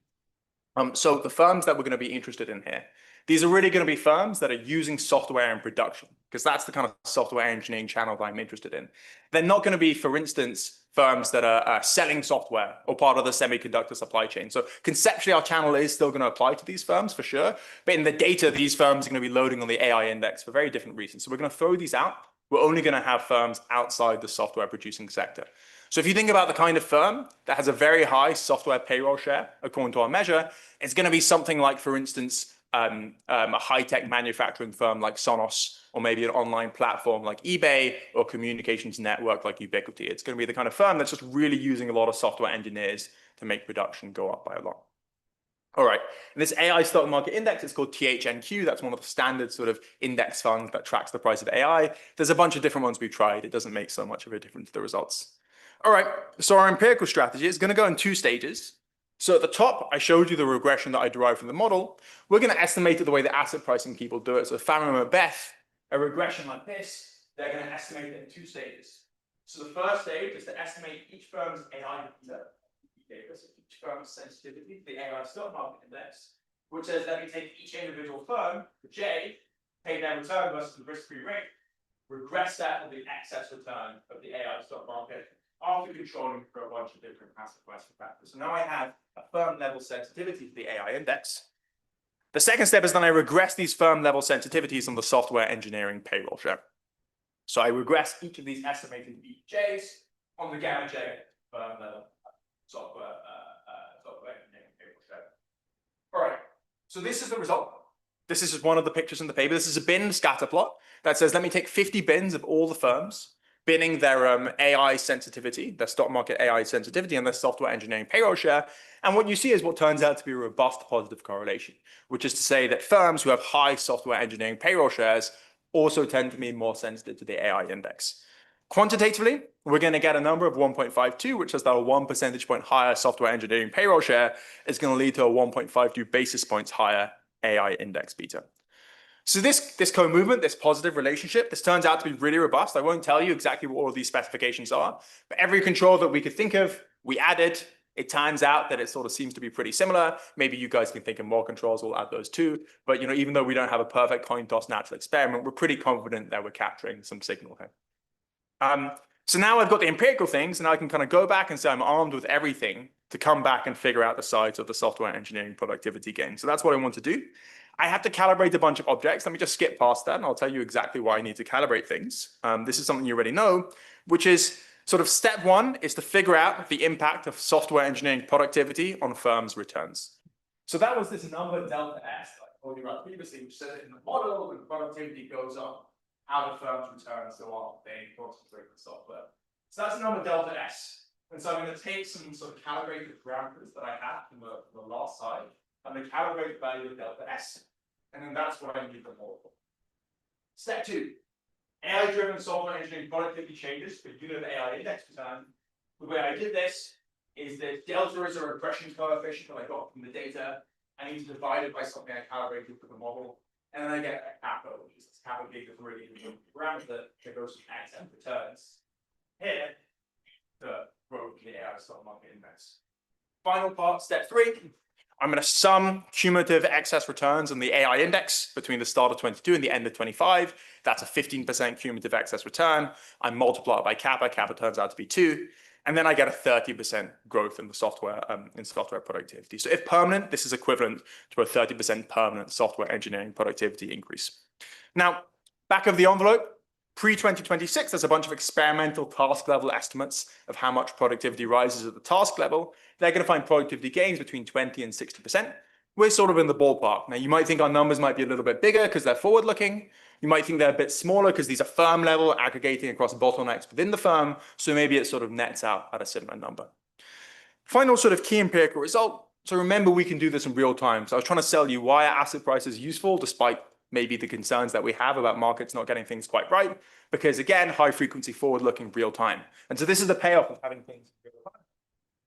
So the firms that we're going to be interested in here, these are really going to be firms that are using software in production, because that's the kind of software engineering channel that I'm interested in. They're not going to be, for instance, firms that are selling software or part of the semiconductor supply chain. So conceptually, our channel is still going to apply to these firms for sure. But in the data, these firms are going to be loading on the AI index for very different reasons. So we're going to throw these out. We're only going to have firms outside the software producing sector. So if you think about the kind of firm that has a very high software payroll share, according to our measure, it's going to be something like, for instance, a high-tech manufacturing firm like Sonos, or maybe an online platform like eBay, or communications network like Ubiquiti. It's going to be the kind of firm that's just really using a lot of software engineers to make production go up by a lot. All right, and this AI stock market index is called THNQ. That's one of the standard sort of index funds that tracks the price of AI. There's a bunch of different ones we've tried. It doesn't make so much of a difference to the results. All right, so our empirical strategy is going to go in two stages. So at the top, I showed you the regression that I derived from the model. We're going to estimate it the way the asset pricing people do it. So Farmer and Beth, a regression like this, they're going to estimate it in two stages. So the first stage is to estimate each firm's AI beta, each firm's sensitivity to the AI stock market index, which says, let me take each individual firm, the J, pay their return versus the risk-free rate, regress that with the excess return of the AI stock market, after controlling for a bunch of different asset pricing factors. So now I have a firm level sensitivity to the AI index. The second step is then I regress these firm level sensitivities on the software engineering payroll share. So I regress each of these estimated BJs on the gamma J firm level software engineering payroll share. All right, so this is the result. This is just one of the pictures in the paper. This is a bin scatter plot that says, let me take 50 bins of all the firms, binning their AI sensitivity, their stock market AI sensitivity, and their software engineering payroll share. And what you see is what turns out to be a robust positive correlation, which is to say that firms who have high software engineering payroll shares also tend to be more sensitive to the AI index. Quantitatively, we're going to get a number of 1.52, which is that a 1 percentage point higher software engineering payroll share is going to lead to a 1.52 basis points higher AI index beta. So this co-movement, this positive relationship, this turns out to be really robust. I won't tell you exactly what all of these specifications are, but every control that we could think of, we added. It turns out that it sort of seems to be pretty similar. Maybe you guys can think of more controls, we'll add those too. But even though we don't have a perfect coin toss natural experiment, we're pretty confident that we're capturing some signal here. So now I've got the empirical things, and I can kind of go back and say I'm armed with everything to come back and figure out the size of the software engineering productivity gain. So that's what I want to do. I have to calibrate a bunch of objects. Let me just skip past that, and I'll tell you exactly why I need to calibrate things. This is something you already know, which is sort of step one is to figure out the impact of software engineering productivity on firms' returns. So that was this number delta S that I told you about previously, which said that in the model, when productivity goes up, how the firm's returns go up, they concentrate on software. So that's the number delta S. And so I'm going to take some sort of calibrated parameters that I had from the last slide, and the calibrated value of delta S. And then that's what I need the model. Step two. AI-driven software engineering productivity changes per unit of AI index return. The way I did this is that delta is a regression coefficient that I got from the data. I need to divide it by something I calibrated for the model. And then I get a kappa, which is this kappa big of really parameter that goes from X and returns here the growth in the AI stock market index. Final part, step three. I'm going to sum cumulative excess returns on the AI index between the start of 22 and the end of 25. That's a 15% cumulative excess return. I multiply it by kappa. Kappa turns out to be 2. And then I get a 30% growth in the software productivity. So if permanent, this is equivalent to a 30% permanent software engineering productivity increase. Now, back of the envelope, pre-2026, there's a bunch of experimental task level estimates of how much productivity rises at the task level. They're going to find productivity gains between 20 and 60%. We're sort of in the ballpark. Now, you might think our numbers might be a little bit bigger because they're forward-looking. You might think they're a bit smaller because these are firm level, aggregating across bottlenecks within the firm. So maybe it sort of nets out at a similar number. Final sort of key empirical result. So remember, we can do this in real time. So I was trying to sell you why are asset prices useful, despite maybe the concerns that we have about markets not getting things quite right. Because again, high frequency forward looking real time. And so this is the payoff of having things in real time.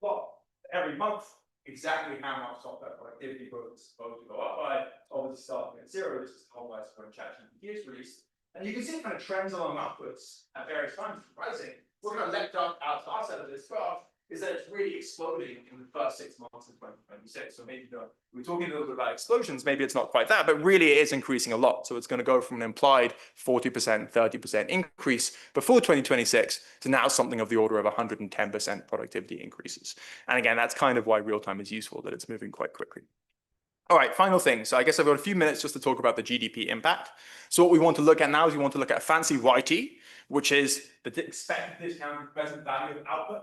Well, every month, exactly how much software productivity growth is supposed to go up by, obviously starting at 0, this is the whole life when ChatGPT is released. And you can see it kind of trends along upwards at various times rising. We're going to let out the outside of this graph is that it's really exploding in the first 6 months of 2026. So maybe we're talking a little bit about explosions, maybe it's not quite that, but really it is increasing a lot. So it's going to go from an implied 40%, 30% increase before 2026 to now something of the order of 110% productivity increases. And again, that's kind of why real time is useful, that it's moving quite quickly. All right, final thing. So I guess I've got a few minutes just to talk about the GDP impact. So what we want to look at now is we want to look at a fancy YT, which is the expected discounted present value of output.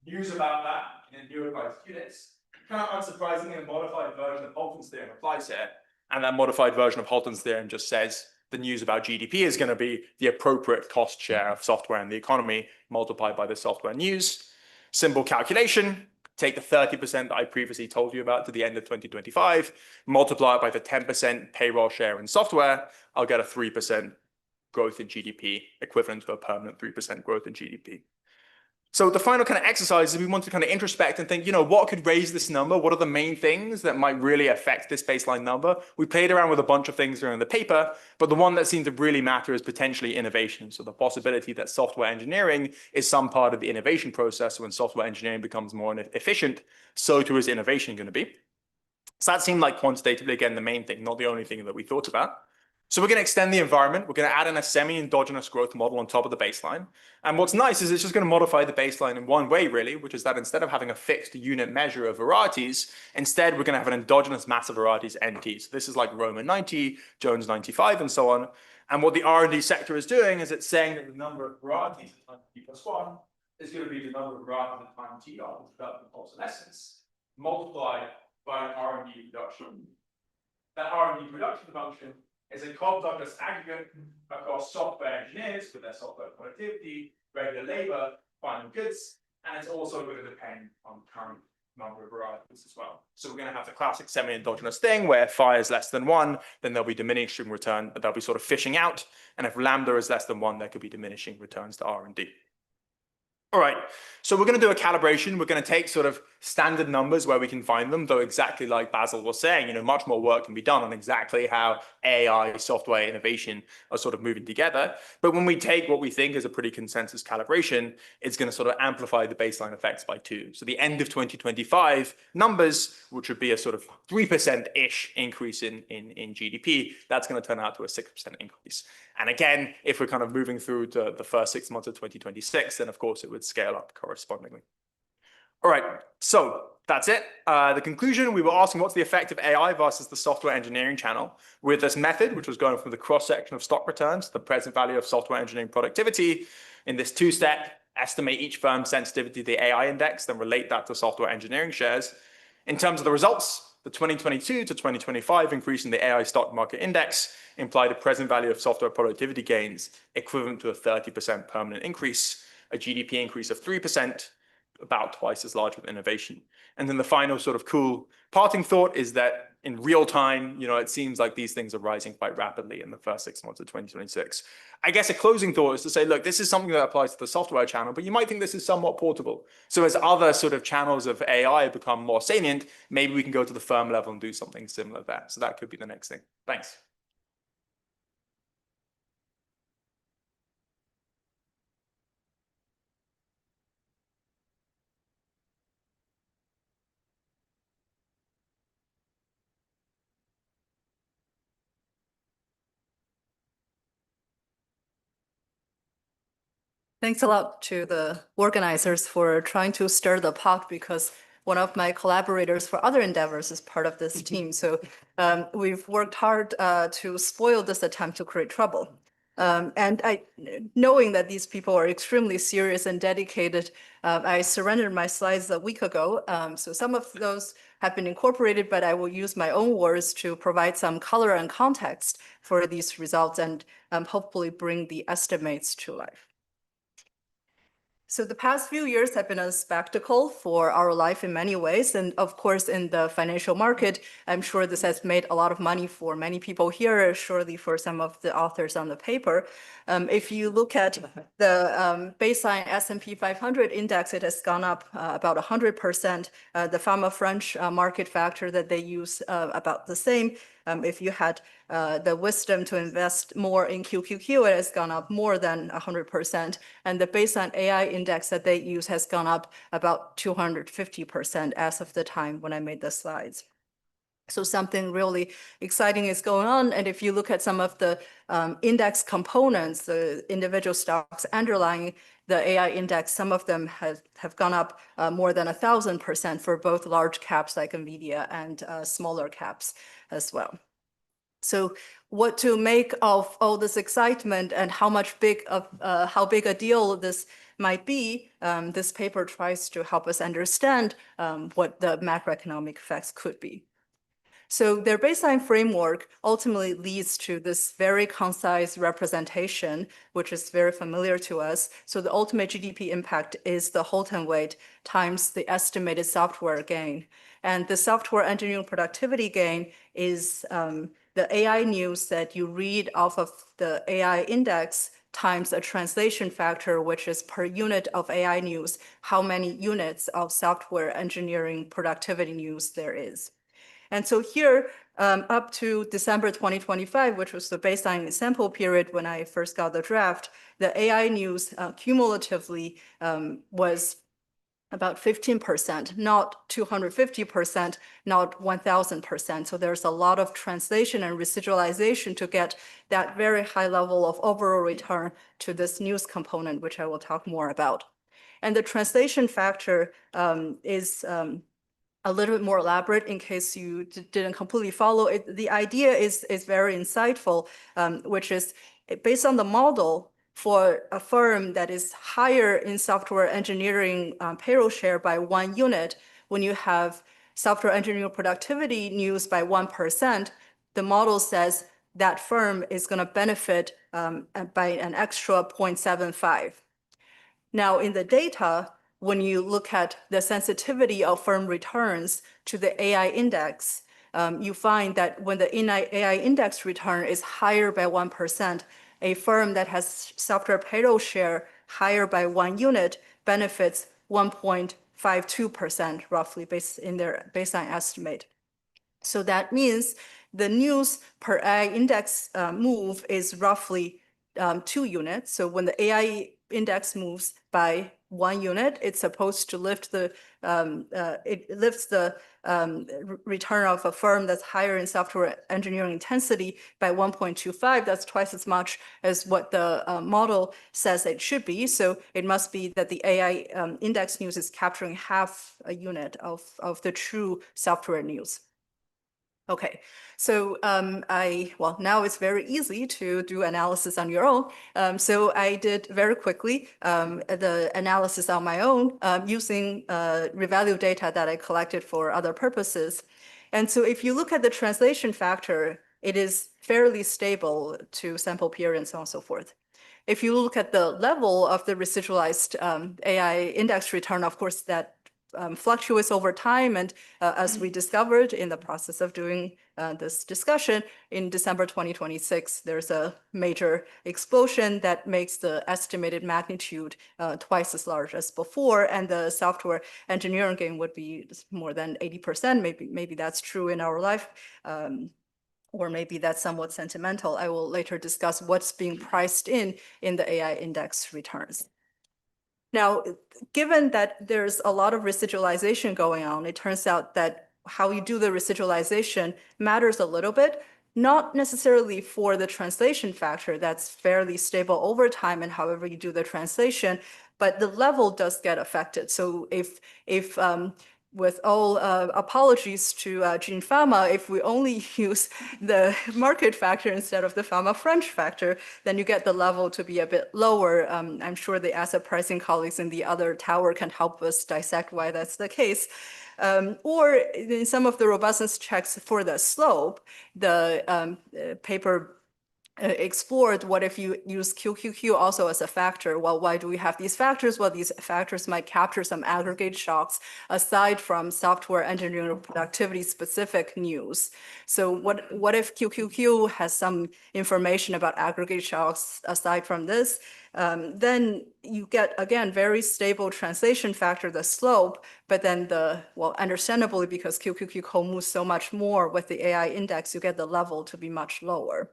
News about that in neutralized units. Kind of unsurprisingly, a modified version of Halton's theorem applies here. And that modified version of Halton's theorem just says the news about GDP is going to be the appropriate cost share of software in the economy multiplied by the software news. Simple calculation. Take the 30% that I previously told you about to the end of 2025, multiply it by the 10% payroll share in software, I'll get a 3% growth in GDP, equivalent to a permanent 3% growth in GDP. So the final kind of exercise is we want to kind of introspect and think, what could raise this number? What are the main things that might really affect this baseline number? We played around with a bunch of things during the paper, but the one that seemed to really matter is potentially innovation. So the possibility that software engineering is some part of the innovation process. When software engineering becomes more efficient, so too is innovation going to be. So that seemed like quantitatively, again, the main thing, not the only thing that we thought about. So we're going to extend the environment. We're going to add in a semi-endogenous growth model on top of the baseline. And what's nice is it's just going to modify the baseline in one way, really, which is that instead of having a fixed unit measure of varieties, instead we're going to have an endogenous mass of varieties, NT. So this is like Roman 90, Jones 95, and so on. And what the R&D sector is doing is it's saying that the number of varieties at time t plus 1 is going to be the number of varieties at time t after development obsolescence, multiplied by an R&D reduction. That R&D reduction function is a cost-douglas aggregate across software engineers with their software productivity, regular labor, final goods, and it's also going to depend on the current number of varieties as well. So we're going to have the classic semi-endogenous thing where if phi is less than 1, then there'll be diminishing return, but they'll be sort of fishing out. And if lambda is less than 1, there could be diminishing returns to R&D. All right, so we're going to do a calibration. We're going to take sort of standard numbers where we can find them, though exactly like Basil was saying, much more work can be done on exactly how AI, software, innovation are sort of moving together. But when we take what we think is a pretty consensus calibration, it's going to sort of amplify the baseline effects by 2. So the end of 2025 numbers, which would be a sort of 3%-ish increase in GDP, that's going to turn out to a 6% increase. And again, if we're kind of moving through to the first 6 months of 2026, then of course it would scale up correspondingly. All right, so that's it. The conclusion, we were asking what's the effect of AI versus the software engineering channel with this method, which was going from the cross-section of stock returns to the present value of software engineering productivity. In this 2-step, estimate each firm's sensitivity to the AI index, then relate that to software engineering shares. In terms of the results, the 2022 to 2025 increase in the AI stock market index implied a present value of software productivity gains equivalent to a 30% permanent increase, a GDP increase of 3%, about twice as large with innovation. And then the final sort of cool parting thought is that in real time, it seems like these things are rising quite rapidly in the first 6 months of 2026. I guess a closing thought is to say, look, this is something that applies to the software channel, but you might think this is somewhat portable. So as other sort of channels of AI become more salient, maybe we can go to the firm level and do something similar there. So that could be the next thing. Thanks. Thanks a lot to the organizers for trying to stir the pot, because one of my collaborators for other endeavors is part of this team. So we've worked hard to spoil this attempt to create trouble. And knowing that these people are extremely serious and dedicated, I surrendered my slides a week ago. So some of those have been incorporated, but I will use my own words to provide some color and context for these results and hopefully bring the estimates to life. So the past few years have been a spectacle for our life in many ways. And of course, in the financial market, I'm sure this has made a lot of money for many people here, surely for some of the authors on the paper. If you look at the baseline S&P 500 index, it has gone up about 100%. The Fama French market factor that they use about the same. If you had the wisdom to invest more in QQQ, it has gone up more than 100%. And the baseline AI index that they use has gone up about 250% as of the time when I made the slides. So something really exciting is going on. And if you look at some of the index components, the individual stocks underlying the AI index, some of them have gone up more than 1,000% for both large caps like NVIDIA and smaller caps as well. So what to make of all this excitement and how big a deal this might be, this paper tries to help us understand what the macroeconomic effects could be. So their baseline framework ultimately leads to this very concise representation, which is very familiar to us. So the ultimate GDP impact is the Houghton weight times the estimated software gain. And the software engineering productivity gain is the AI news that you read off of the AI index times a translation factor, which is per unit of AI news, how many units of software engineering productivity news there is. And so here, up to December 2025, which was the baseline sample period when I first got the draft, the AI news cumulatively was about 15%, not 250%, not 1,000%. So there's a lot of translation and residualization to get that very high level of overall return to this news component, which I will talk more about. And the translation factor is a little bit more elaborate in case you didn't completely follow it. The idea is very insightful, which is based on the model for a firm that is higher in software engineering payroll share by 1 unit. When you have software engineering productivity news by 1%, the model says that firm is going to benefit by an extra 0.75. Now in the data, when you look at the sensitivity of firm returns to the AI index, you find that when the AI index return is higher by 1%, a firm that has software payroll share higher by 1 unit benefits 1.52% roughly based in their baseline estimate. So that means the news per AI index move is roughly 2 units. So when the AI index moves by 1 unit, it's supposed to lift the it lifts the return of a firm that's higher in software engineering intensity by 1.25. That's twice as much as what the model says it should be. So it must be that the AI index news is capturing half a unit of the true software news. Okay, so well, now it's very easy to do analysis on your own. So I did very quickly the analysis on my own using revalue data that I collected for other purposes. And so if you look at the translation factor, it is fairly stable to sample period and so on and so forth. If you look at the level of the residualized AI index return, of course, that fluctuates over time. And as we discovered in the process of doing this discussion in December 2026, there's a major explosion that makes the estimated magnitude twice as large as before. And the software engineering gain would be more than 80%. Maybe that's true in our life. Or maybe that's somewhat sentimental. I will later discuss what's being priced in the AI index returns. Now, given that there's a lot of residualization going on, it turns out that how you do the residualization matters a little bit, not necessarily for the translation factor that's fairly stable over time and however you do the translation, but the level does get affected. So if with all apologies to Gene Fama, if we only use the market factor instead of the Fama French factor, then you get the level to be a bit lower. I'm sure the asset pricing colleagues in the other tower can help us dissect why that's the case. Or in some of the robustness checks for the slope, the paper explored what if you use QQQ also as a factor. Well, why do we have these factors? Well, these factors might capture some aggregate shocks aside from software engineering productivity specific news. So what if QQQ has some information about aggregate shocks aside from this? Then you get, again, very stable translation factor, the slope, but then well, understandably, because QQQ co-moves so much more with the AI index, you get the level to be much lower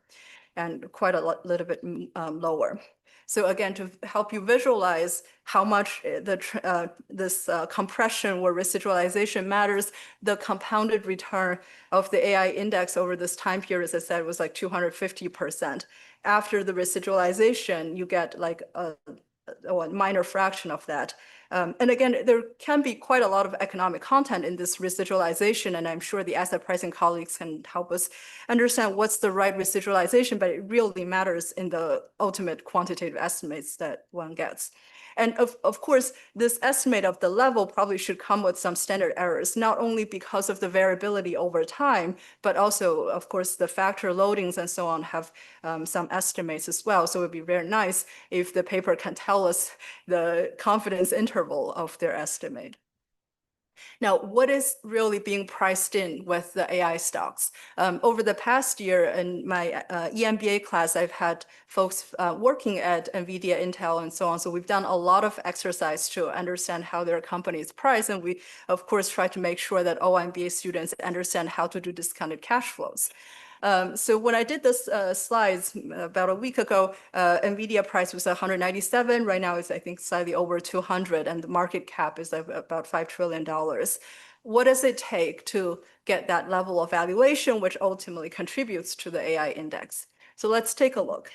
and quite a little bit lower. So again, to help you visualize how much this compression or residualization matters, the compounded return of the AI index over this time period, as I said, was like 250%. After the residualization, you get like a minor fraction of that. And again, there can be quite a lot of economic content in this residualization, and I'm sure the asset pricing colleagues can help us understand what's the right residualization, but it really matters in the ultimate quantitative estimates that one gets. And of course, this estimate of the level probably should come with some standard errors, not only because of the variability over time, but also, of course, the factor loadings and so on have some estimates as well. So it would be very nice if the paper can tell us the confidence interval of their estimate. Now, what is really being priced in with the AI stocks? Over the past year in my EMBA class, I've had folks working at NVIDIA, Intel, and so on. So we've done a lot of exercise to understand how their company is priced. And we, of course, try to make sure that all MBA students understand how to do discounted cash flows. So when I did this slides about a week ago, NVIDIA price was 197. Right now it's, I think, slightly over 200, and the market cap is about $5 trillion. What does it take to get that level of valuation, which ultimately contributes to the AI index? So let's take a look.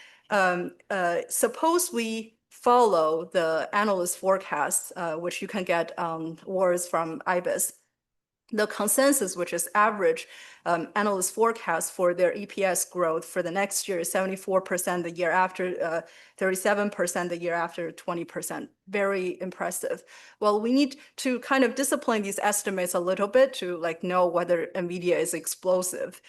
Suppose we follow the analyst forecasts, which you can get words from IBIS. The consensus, which is average analyst forecast for their EPS growth for the next year is 74% the year after, 37% the year after, 20%. Very impressive. Well, we need to kind of discipline these estimates a little bit to know whether NVIDIA is explosive.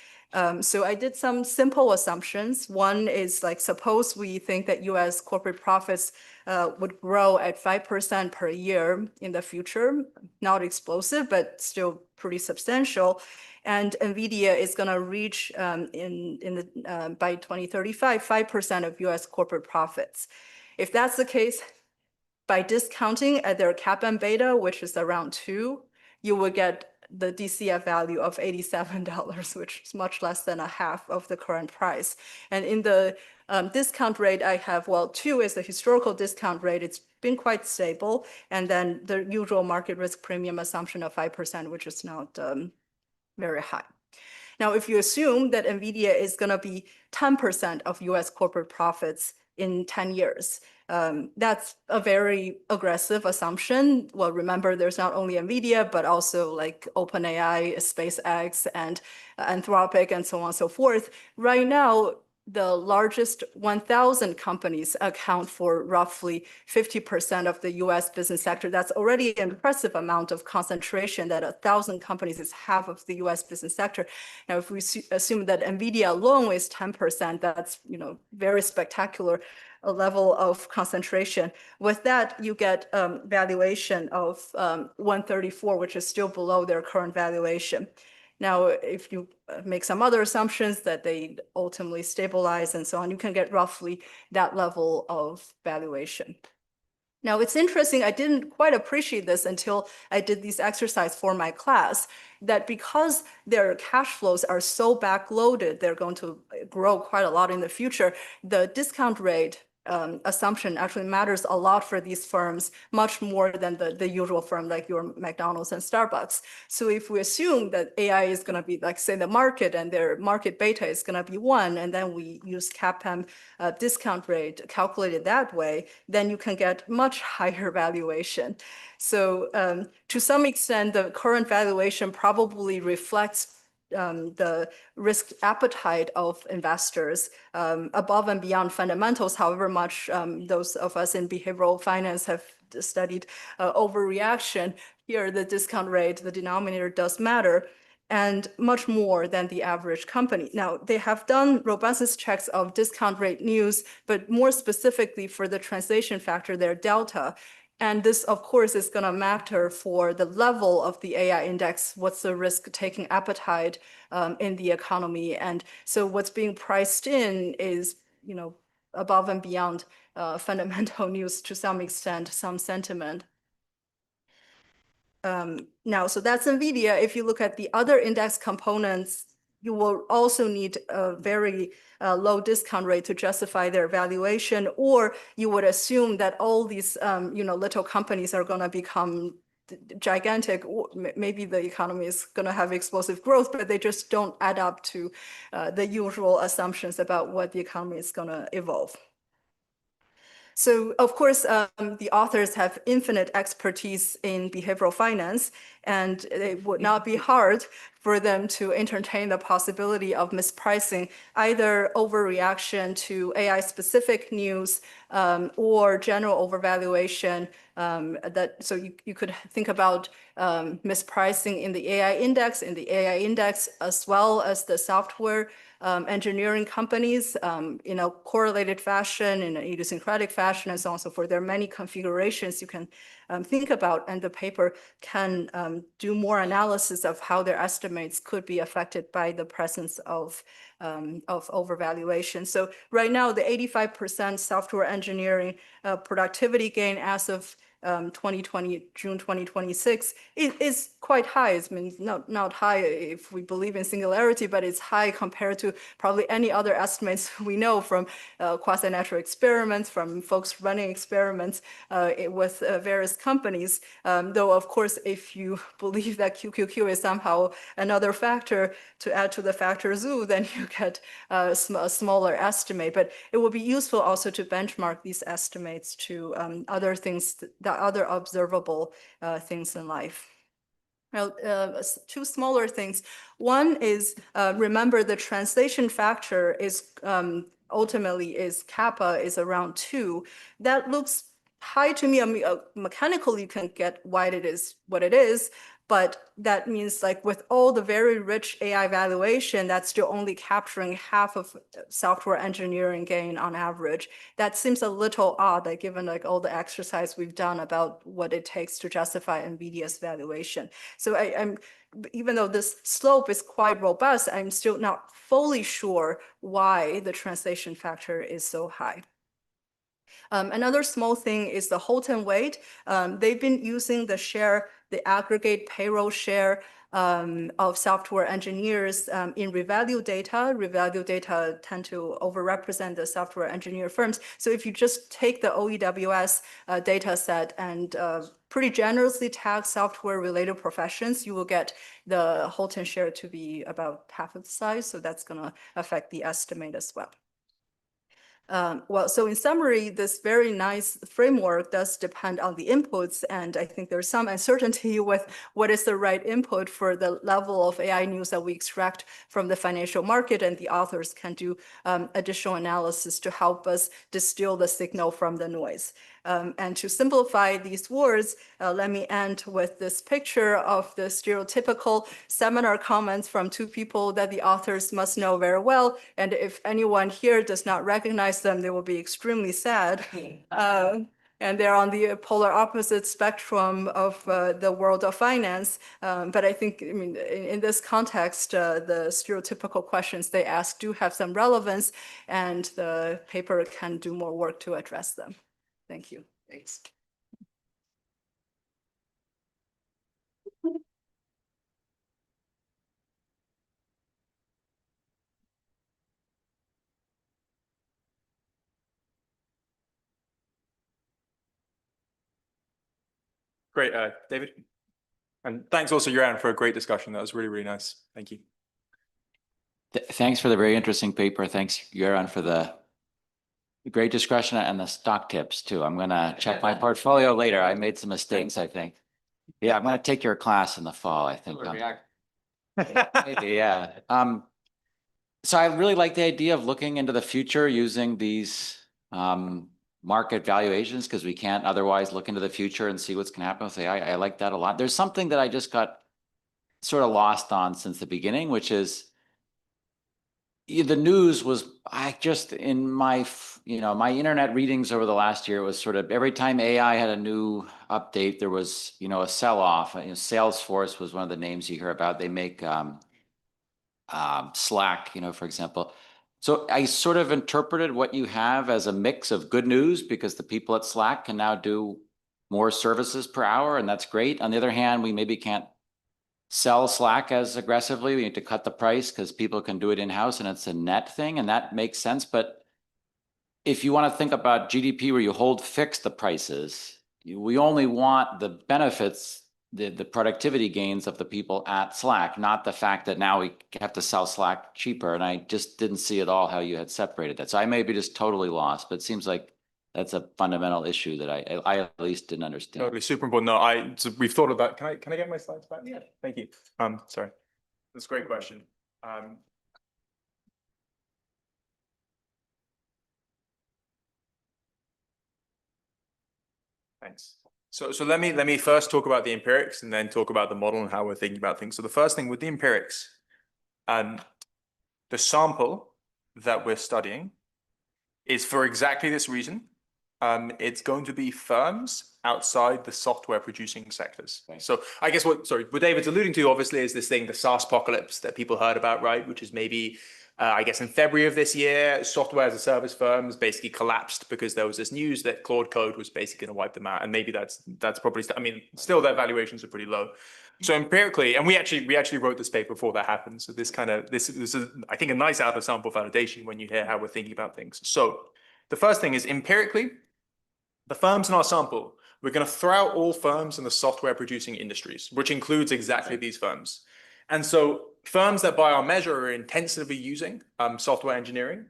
So I did some simple assumptions. One is suppose we think that US corporate profits would grow at 5% per year in the future. Not explosive, but still pretty substantial. And NVIDIA is going to reach by 2035, 5% of US corporate profits. If that's the case, by discounting at their CAPM beta, which is around 2, you will get the DCF value of $87, which is much less than a half of the current price. And in the discount rate, I have, well, 2 is the historical discount rate. It's been quite stable. And then the usual market risk premium assumption of 5%, which is not very high. Now, if you assume that NVIDIA is going to be 10% of US corporate profits in 10 years, that's a very aggressive assumption. Well, remember, there's not only NVIDIA, but also like OpenAI, SpaceX, and Anthropic, and so on and so forth. Right now, the largest 1,000 companies account for roughly 50% of the US business sector. That's already an impressive amount of concentration, that 1,000 companies is half of the US business sector. Now, if we assume that NVIDIA alone is 10%, that's, very spectacular a level of concentration. With that, you get valuation of 134, which is still below their current valuation. Now, if you make some other assumptions that they ultimately stabilize and so on, you can get roughly that level of valuation. Now, it's interesting, I didn't quite appreciate this until I did this exercise for my class, that because their cash flows are so backloaded, they're going to grow quite a lot in the future, the discount rate assumption actually matters a lot for these firms, much more than the usual firm like your McDonald's and Starbucks. So if we assume that AI is going to be like, say, the market, and their market beta is going to be 1, and then we use CAPM discount rate calculated that way, then you can get much higher valuation. So to some extent, the current valuation probably reflects the risk appetite of investors above and beyond fundamentals, however much those of us in behavioral finance have studied overreaction. Here, the discount rate, the denominator does matter, and much more than the average company. Now, they have done robustness checks of discount rate news, but more specifically for the translation factor, their delta. And this, of course, is going to matter for the level of the AI index. What's the risk-taking appetite in the economy? And so what's being priced in is, above and beyond fundamental news to some extent, some sentiment. Now, so that's NVIDIA. If you look at the other index components, you will also need a very low discount rate to justify their valuation, or you would assume that all these, little companies are going to become gigantic. Maybe the economy is going to have explosive growth, but they just don't add up to the usual assumptions about what the economy is going to evolve. So, of course, the authors have infinite expertise in behavioral finance, and it would not be hard for them to entertain the possibility of mispricing, either overreaction to AI-specific news or general overvaluation. So you could think about mispricing in the AI index, as well as the software engineering companies in a correlated fashion, in an idiosyncratic fashion, and so on and so forth. There are many configurations you can think about, and the paper can do more analysis of how their estimates could be affected by the presence of overvaluation. So right now, the 85% software engineering productivity gain as of 2020, June 2026, is quite high. It's not high if we believe in singularity, but it's high compared to probably any other estimates we know from quasi-natural experiments, from folks running experiments with various companies. Though, of course, if you believe that QQQ is somehow another factor to add to the factor zoo, then you get a smaller estimate. But it will be useful also to benchmark these estimates to other things, the other observable things in life. Now, 2 smaller things. One is, remember, the translation factor is ultimately kappa is around 2. That looks high to me. I mean, mechanically, you can get why it is what it is, but that means, like, with all the very rich AI valuation, that's still only capturing half of software engineering gain on average. That seems a little odd, like, given like all the exercise we've done about what it takes to justify NVIDIA's valuation. So I'm even though this slope is quite robust, I'm still not fully sure why the translation factor is so high. Another small thing is the Houghton weight. They've been using the share, the aggregate payroll share of software engineers in revalue data. Revalue data tend to overrepresent the software engineer firms. So if you just take the OEWS data set and pretty generously tag software related professions, you will get the Houghton share to be about half of the size. So that's going to affect the estimate as well. Well, so in summary, this very nice framework does depend on the inputs, and I think there's some uncertainty with what is the right input for the level of AI news that we extract from the financial market, and the authors can do additional analysis to help us distill the signal from the noise. And to simplify these words, let me end with this picture of the stereotypical seminar comments from two people that the authors must know very well. And if anyone here does not recognize them, they will be extremely sad. And they're on the polar opposite spectrum of the world of finance. But I think, I mean, in this context, the stereotypical questions they ask do have some relevance, and the paper can do more work to address them. Thank you. Thanks. Great, David. And thanks also, Joran, for a great discussion. That was really, really nice. Thank you. Thanks for the very interesting paper. Thanks, Joran, for the great discussion and the stock tips too. I'm going to check my portfolio later. I made some mistakes, I think. Yeah, I'm going to take your class in the fall, I think. Maybe, yeah. So I really like the idea of looking into the future using these market valuations, because we can't otherwise look into the future and see what's going to happen with AI. I like that a lot. There's something that I just got sort of lost on since the beginning, which is the news was, I just, in my, my internet readings over the last year was sort of every time AI had a new update, there was, a sell-off. Salesforce was one of the names you hear about. They make Slack, for example. So I sort of interpreted what you have as a mix of good news, because the people at Slack can now do more services per hour, and that's great. On the other hand, we maybe can't sell Slack as aggressively. We need to cut the price because people can do it in-house, and it's a net thing, and that makes sense. But if you want to think about GDP where you hold fixed the prices, we only want the benefits, the productivity gains of the people at Slack, not the fact that now we have to sell Slack cheaper. And I just didn't see at all how you had separated that. So I may be just totally lost, but it seems like that's a fundamental issue that I at least didn't understand. Totally, super important. No, so we've thought of that. Can I get my slides back? Yeah. Thank you. Sorry. That's a great question. Thanks. So let me first talk about the empirics and then talk about the model and how we're thinking about things. So the first thing with the empirics, the sample that we're studying is for exactly this reason. It's going to be firms outside the software producing sectors. So I guess what David's alluding to obviously is this thing, the SaaS apocalypse that people heard about, right? Which is maybe, I guess in February of this year, software as a service firms basically collapsed because there was this news that Claude Code was basically going to wipe them out. And maybe that's probably, I mean, still their valuations are pretty low. So empirically, and we actually wrote this paper before that happened. So this is, I think, a nice out of sample validation when you hear how we're thinking about things. So the first thing is empirically, the firms in our sample, we're going to throw out all firms in the software producing industries, which includes exactly these firms. And so firms that by our measure are intensively using software engineering,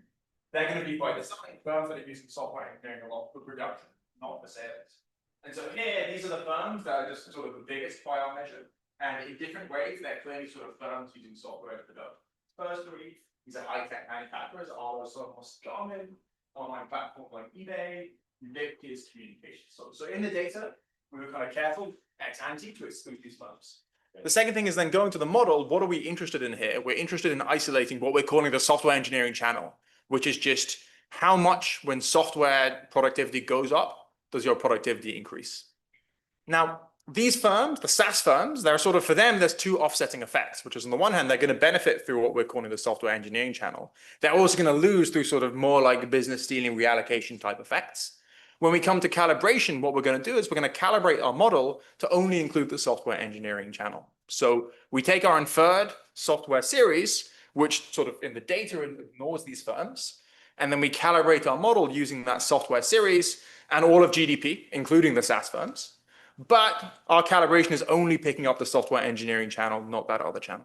they're going to be by design firms that are using software engineering a lot for production, not for sales. And so here, these are the firms that are just sort of the biggest by our measure. And in different ways, they're clearly sort of firms using software to develop. First three, these are high-tech manufacturers, almost Garmin, online platforms like eBay, ubiquitous communication. So in the data, we were kind of careful ex ante to exclude these firms. The second thing is then going to the model. What are we interested in here? We're interested in isolating what we're calling the software engineering channel, which is just how much when software productivity goes up, does your productivity increase? Now, these firms, the SaaS firms, they're sort of, for them, there's two offsetting effects, which is on the one hand, they're going to benefit through what we're calling the software engineering channel. They're also going to lose through sort of more like business stealing reallocation type effects. When we come to calibration, what we're going to do is we're going to calibrate our model to only include the software engineering channel. So we take our inferred software series, which sort of in the data ignores these firms, and then we calibrate our model using that software series and all of GDP, including the SaaS firms. But our calibration is only picking up the software engineering channel, not that other channel.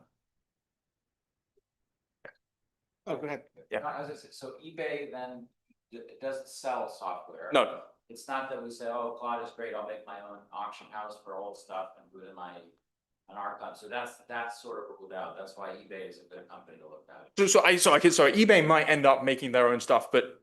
Oh, go ahead. Yeah. So eBay then, it doesn't sell software. No. It's not that we say, oh, Claude is great, I'll make my own auction house for old stuff and put it in an archive. So that's sort of ruled out. That's why eBay is a good company to look at. So eBay might end up making their own stuff, but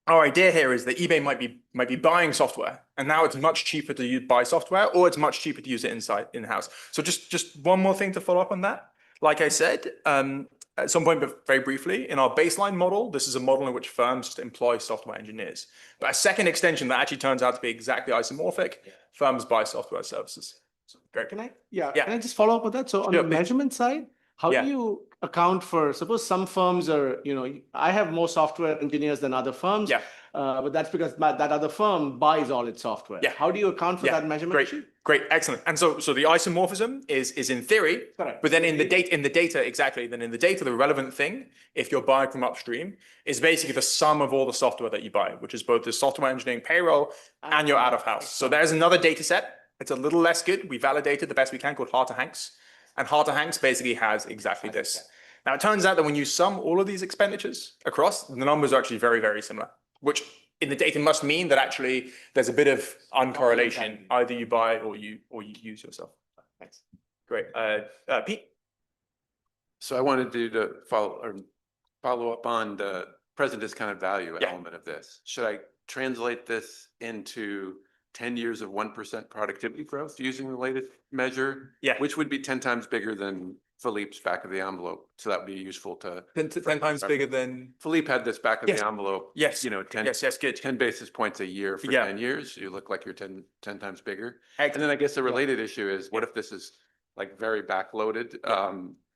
our idea here is that eBay might be buying software, and now it's much cheaper to buy software, or it's much cheaper to use it in-house. So just one more thing to follow up on that. Like I said, at some point, but very briefly, in our baseline model, this is a model in which firms just employ software engineers. But a second extension that actually turns out to be exactly isomorphic, firms buy software services. So, great. Can I just follow up with that? So on the measurement side, how do you account for, suppose some firms are, I have more software engineers than other firms, but that's because that other firm buys all its software. How do you account for that measurement issue? Great, excellent. And so the isomorphism is in theory, but then in the data, exactly. Then in the data, the relevant thing, if you're buying from upstream, is basically the sum of all the software that you buy, which is both the software engineering payroll and your out of house. So there's another data set. It's a little less good. We validated the best we can, called Harter-Hanks. And Harter-Hanks basically has exactly this. Now, it turns out that when you sum all of these expenditures across, the numbers are actually very, very similar, which in the data must mean that actually there's a bit of uncorrelation. Either you buy or you use yourself. Thanks. Great. Pete? So I wanted to follow up on the present discounted value element of this. Should I translate this into 10 years of 1% productivity growth using the latest measure? Which would be 10 times bigger than Philippe's back of the envelope. So that would be useful to 10 times bigger than Philippe had this back of the envelope. Yes. 10 basis points a year for 10 years. You look like you're 10 times bigger. And then I guess the related issue is what if this is like very backloaded?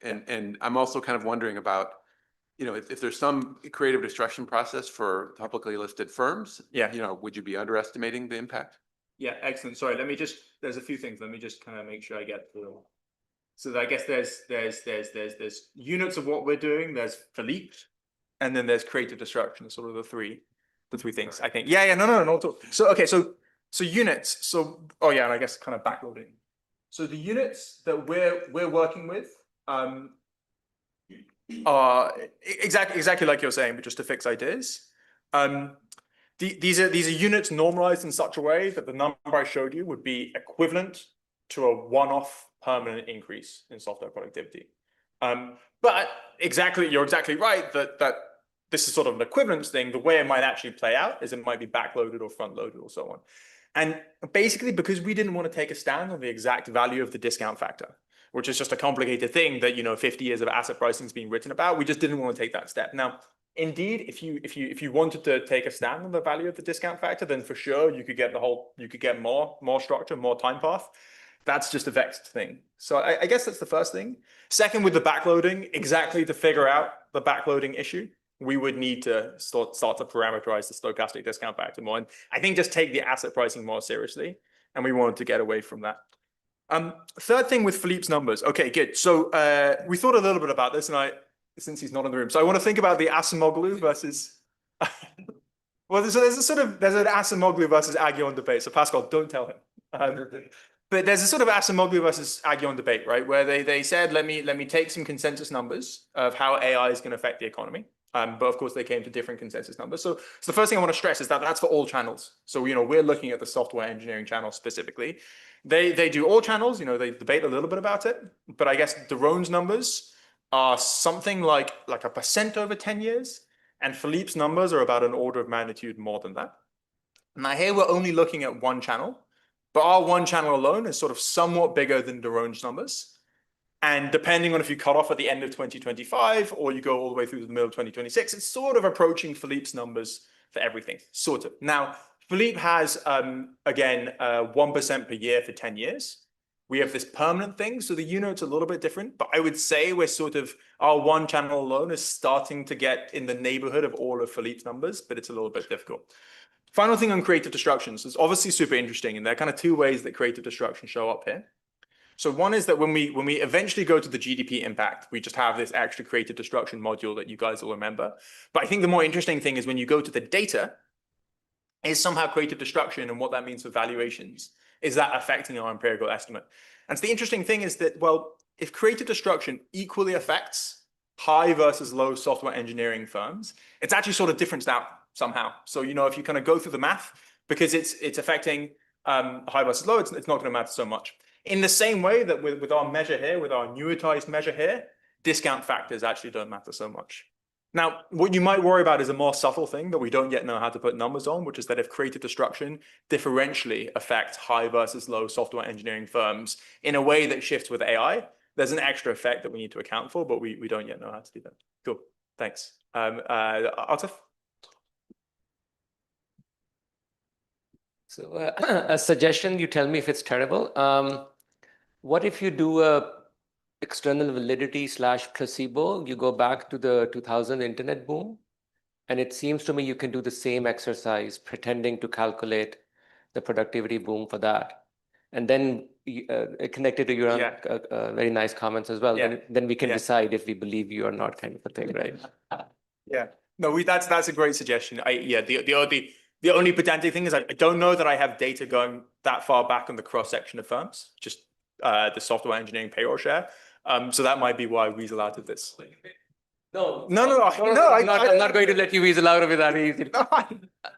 And I'm also kind of wondering about, if there's some creative destruction process for publicly listed firms, would you be underestimating the impact? Yeah, excellent. Sorry, there's a few things. Let me just kind of make sure I get through. So I guess there's units of what we're doing. There's Philippe, and then there's creative destruction. Sort of the three things. I think. No. So okay, so units. So and I guess kind of backloading. So the units that we're working with are exactly like you're saying, but just to fix ideas. These are units normalized in such a way that the number I showed you would be equivalent to a one-off permanent increase in software productivity. But you're exactly right that this is sort of an equivalence thing. The way it might actually play out is it might be backloaded or front-loaded or so on. And basically, because we didn't want to take a stand on the exact value of the discount factor, which is just a complicated thing that 50 years of asset pricing is being written about, we just didn't want to take that step. Now, indeed, if you wanted to take a stand on the value of the discount factor, then for sure you could get more structure, more time path. That's just a vexed thing. So I guess that's the first thing. Second, with the backloading, exactly to figure out the backloading issue, we would need to start to parameterize the stochastic discount factor more. And I think just take the asset pricing more seriously. And we wanted to get away from that. Third thing with Philippe's numbers. Okay, good. So we thought a little bit about this, and since he's not in the room, so I want to think about the Acemoglu versus. There's an Acemoglu versus Aghion debate. So Pascal, don't tell him. But there's a sort of Acemoglu versus Aghion debate, right? Where they said, let me take some consensus numbers of how AI is going to affect the economy. But of course, they came to different consensus numbers. So the first thing I want to stress is that that's for all channels. So we're looking at the software engineering channel specifically. They do all channels. They debate a little bit about it. But I guess Daron's numbers are something like 1% over 10 years. And Philippe's numbers are about an order of magnitude more than that. Now here we're only looking at one channel. But our one channel alone is sort of somewhat bigger than Daron's numbers. And depending on if you cut off at the end of 2025 or you go all the way through to the middle of 2026, it's sort of approaching Philippe's numbers for everything, sort of. Now, Philippe has, again, 1% per year for 10 years. We have this permanent thing, so the unit's a little bit different. But I would say our one channel alone is starting to get in the neighborhood of all of Philippe's numbers, but it's a little bit difficult. Final thing on creative destructions is obviously super interesting, and there are kind of two ways that creative destruction show up here. So one is that when we eventually go to the GDP impact, we just have this extra creative destruction module that you guys will remember. But I think the more interesting thing is when you go to the data, is somehow creative destruction and what that means for valuations. Is that affecting our empirical estimate? And so the interesting thing is that, well, if creative destruction equally affects high versus low software engineering firms, it's actually sort of differenced out somehow. So, you know, if you kind of go through the math, because it's affecting high versus low, it's not going to matter so much. In the same way that with our measure here, with our annuitized measure here, discount factors actually don't matter so much. Now, what you might worry about is a more subtle thing that we don't yet know how to put numbers on, which is that if creative destruction differentially affects high versus low software engineering firms in a way that shifts with AI, there's an extra effect that we need to account for, but we don't yet know how to do that. Cool, thanks. Atif? So a suggestion, you tell me if it's terrible. What if you do a external validity / placebo, you go back to the 2000 internet boom, and it seems to me you can do the same exercise pretending to calculate the productivity boom for that. And then connected to your very nice comments as well, then we can decide if we believe you or not, kind of a thing, right? Yeah, no, that's a great suggestion. The only pedantic thing is I don't know that I have data going that far back on the cross-section of firms, just the software engineering payroll share. So that might be why I weasel out of this. No, I'm not going to let you weasel out of it that easy.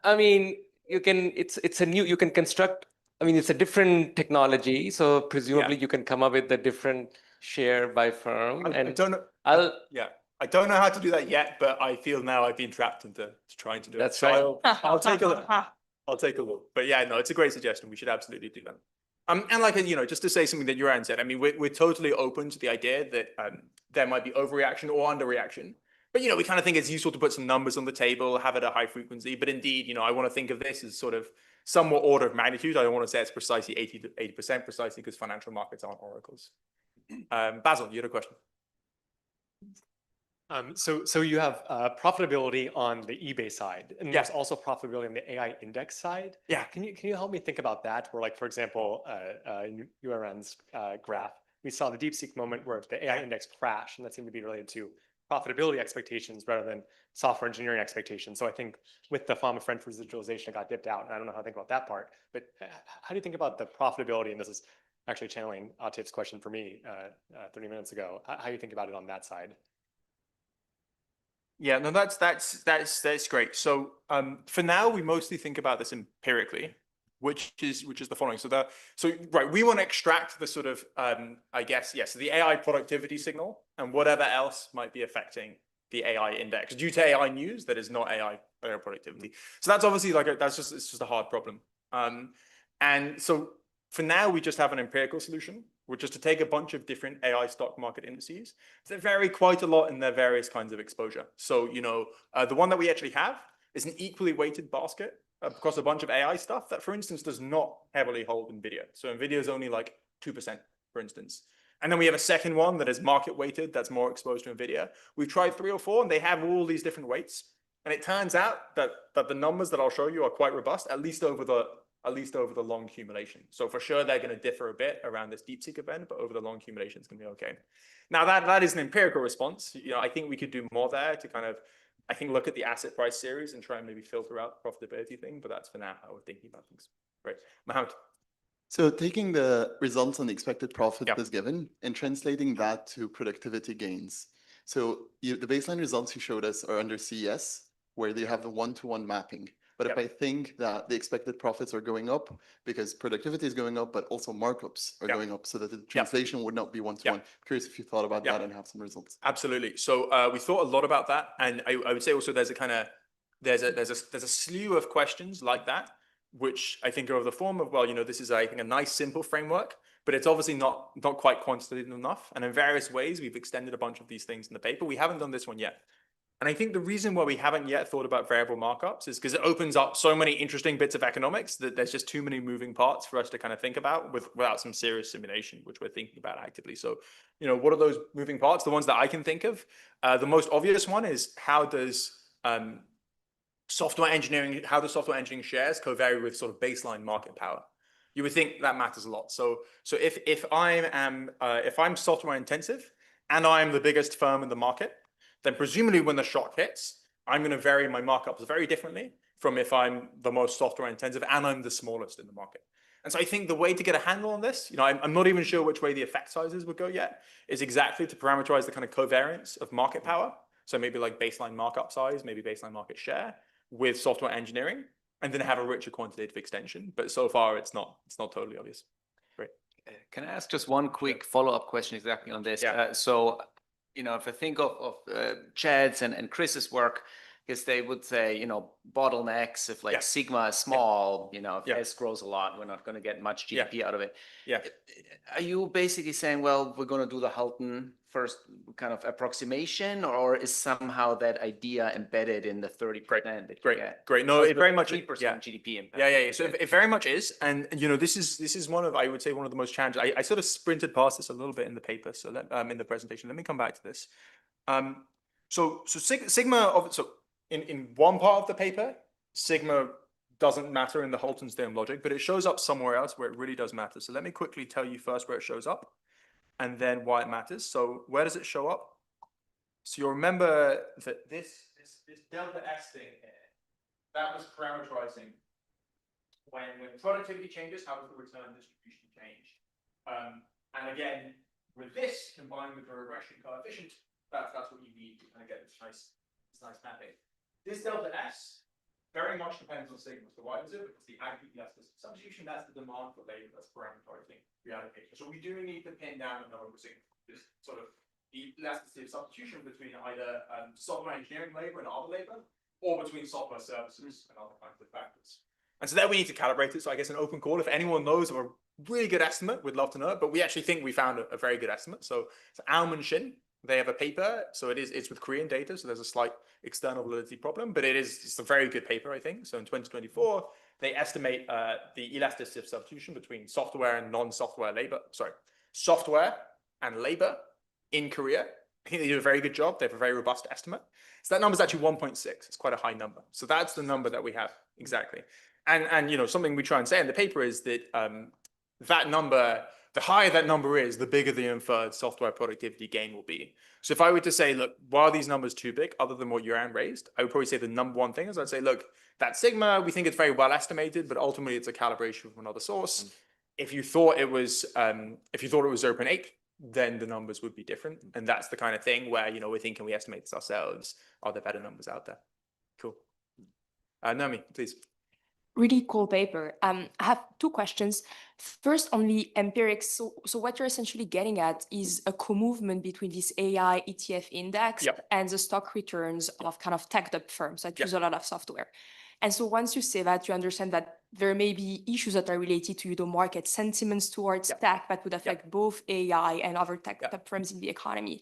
I mean, you can construct, I mean, it's a different technology, so presumably you can come up with a different share by firm. I don't know. I don't know how to do that yet, but I feel now I've been trapped into trying to do it. That's right. So I'll take a look. I'll take a look. But yeah, no, it's a great suggestion. We should absolutely do that. And like, you know, just to say something that Joran said, I mean, we're totally open to the idea that there might be overreaction or underreaction. But, you know, we kind of think it's useful to put some numbers on the table, have it at a high frequency. But indeed, you know, I want to think of this as sort of somewhat order of magnitude. I don't want to say it's precisely 80% precisely because financial markets aren't oracles. Basil, you had a question. So you have profitability on the eBay side, and there's also profitability on the AI index side. Yeah. Can you help me think about that? Where, like, for example, URN's graph, we saw the DeepSeek moment where the AI index crashed, and that seemed to be related to profitability expectations rather than software engineering expectations. So I think with the Fama French residualization, it got dipped out, and I don't know how to think about that part. But how do you think about the profitability? And this is actually channeling Atif's question for me 30 minutes ago. How do you think about it on that side? Yeah, no, that's great. So for now, we mostly think about this empirically, which is the following. So right, we want to extract the sort of I guess so the AI productivity signal and whatever else might be affecting the AI index due to AI news that is not AI productivity. So that's obviously like it's just a hard problem. And so for now, we just have an empirical solution, which is to take a bunch of different AI stock market indices that vary quite a lot in their various kinds of exposure. So, you know, the one that we actually have is an equally weighted basket across a bunch of AI stuff that, for instance, does not heavily hold NVIDIA. So NVIDIA is only like 2%, for instance. And then we have a second one that is market weighted, that's more exposed to NVIDIA. We've tried 3 or 4, and they have all these different weights. And it turns out that the numbers that I'll show you are quite robust, at least over the long accumulation. So for sure, they're going to differ a bit around this DeepSeek event, but over the long accumulation, it's going to be okay. Now that is an empirical response. You know, I think we could do more there to kind of, I think, look at the asset price series and try and maybe filter out the profitability thing. But that's for now how we're thinking about things. Great, Mohammed. So taking the results on the expected profit is given and translating that to productivity gains. So the baseline results you showed us are under CES, where they have the one-to-one mapping. But if I think that the expected profits are going up because productivity is going up, but also markups are going up so that the translation would not be one-to-one. Curious if you thought about that and have some results. Absolutely. So we thought a lot about that. And I would say also there's a slew of questions like that, which I think are of the form of, well, you know, this is, I think, a nice, simple framework, but it's obviously not quite quantitative enough. And in various ways, we've extended a bunch of these things in the paper. We haven't done this one yet. And I think the reason why we haven't yet thought about variable markups is because it opens up so many interesting bits of economics that there's just too many moving parts for us to kind of think about without some serious simulation, which we're thinking about actively. So, you know, what are those moving parts? The ones that I can think of, the most obvious one is how does software engineering, how the software engineering shares co-vary with sort of baseline market power. You would think that matters a lot. So if I'm software intensive and I'm the biggest firm in the market, then presumably when the shock hits, I'm going to vary my markups very differently from if I'm the most software intensive and I'm the smallest in the market. And so I think the way to get a handle on this, I'm not even sure which way the effect sizes would go yet, is exactly to parameterize the kind of covariance of market power. So maybe like baseline markup size, maybe baseline market share with software engineering, and then have a richer quantitative extension. But so far, it's not totally obvious. Great. Can I ask just one quick follow-up question exactly on this? So, if I think of Chad's and Chris's work, because they would say, bottlenecks, if like sigma is small, if S grows a lot, we're not going to get much GDP out of it. Are you basically saying, well, we're going to do the Houghton first kind of approximation, or is somehow that idea embedded in the 30% that you get? Great. No, it very much 3% GDP impact. Yeah. So it very much is, and this is one of, I would say, one of the most challenging. I sort of sprinted past this a little bit in the paper, so in the presentation. Let me come back to this. So sigma in one part of the paper, sigma doesn't matter in the Houghton's theorem logic, but it shows up somewhere else where it really does matter. So let me quickly tell you first where it shows up, and then why it matters. So where does it show up? So you'll remember that this delta S thing here, that was parameterizing when productivity changes, how does the return distribution change? And again, with this combined with the regression coefficient, that's what you need to kind of get this nice mapping. This delta S very much depends on sigma. So why does it? Because the aggregate elasticity substitution, that's the demand for labor that's parameterizing reallocation. So we do need to pin down a number of sigma. This sort of the elasticity of substitution between either software engineering labor and other labor, or between software services and other kinds of factors. And so there we need to calibrate it. So I guess an open call, if anyone knows of a really good estimate, we'd love to know it. But we actually think we found a very good estimate. So Alman Shin, they have a paper. So it's with Korean data. So there's a slight external validity problem, but it's a very good paper, I think. So in 2024, they estimate the elasticity of substitution between software and non-software labor. Sorry, software and labor in Korea. I think they do a very good job. They have a very robust estimate. So that number is actually 1.6. It's quite a high number. So that's the number that we have exactly. And something we try and say in the paper is that that number, the higher that number is, the bigger the inferred software productivity gain will be. So if I were to say, look, why are these numbers too big, other than what Yuan raised, I would probably say the number one thing is I'd say, look, that sigma, we think it's very well estimated, but ultimately it's a calibration from another source. If you thought it was 0.8, then the numbers would be different. And that's the kind of thing where, we're thinking we estimate this ourselves. Are there better numbers out there? Cool. Naomi, please. Really cool paper. I have two questions. First, on the empirics. So what you're essentially getting at is a co-movement between this AI ETF index and the stock returns of kind of tech-up firms that use a lot of software. And so once you say that, you understand that there may be issues that are related to the market sentiments towards tech that would affect both AI and other tech firms in the economy.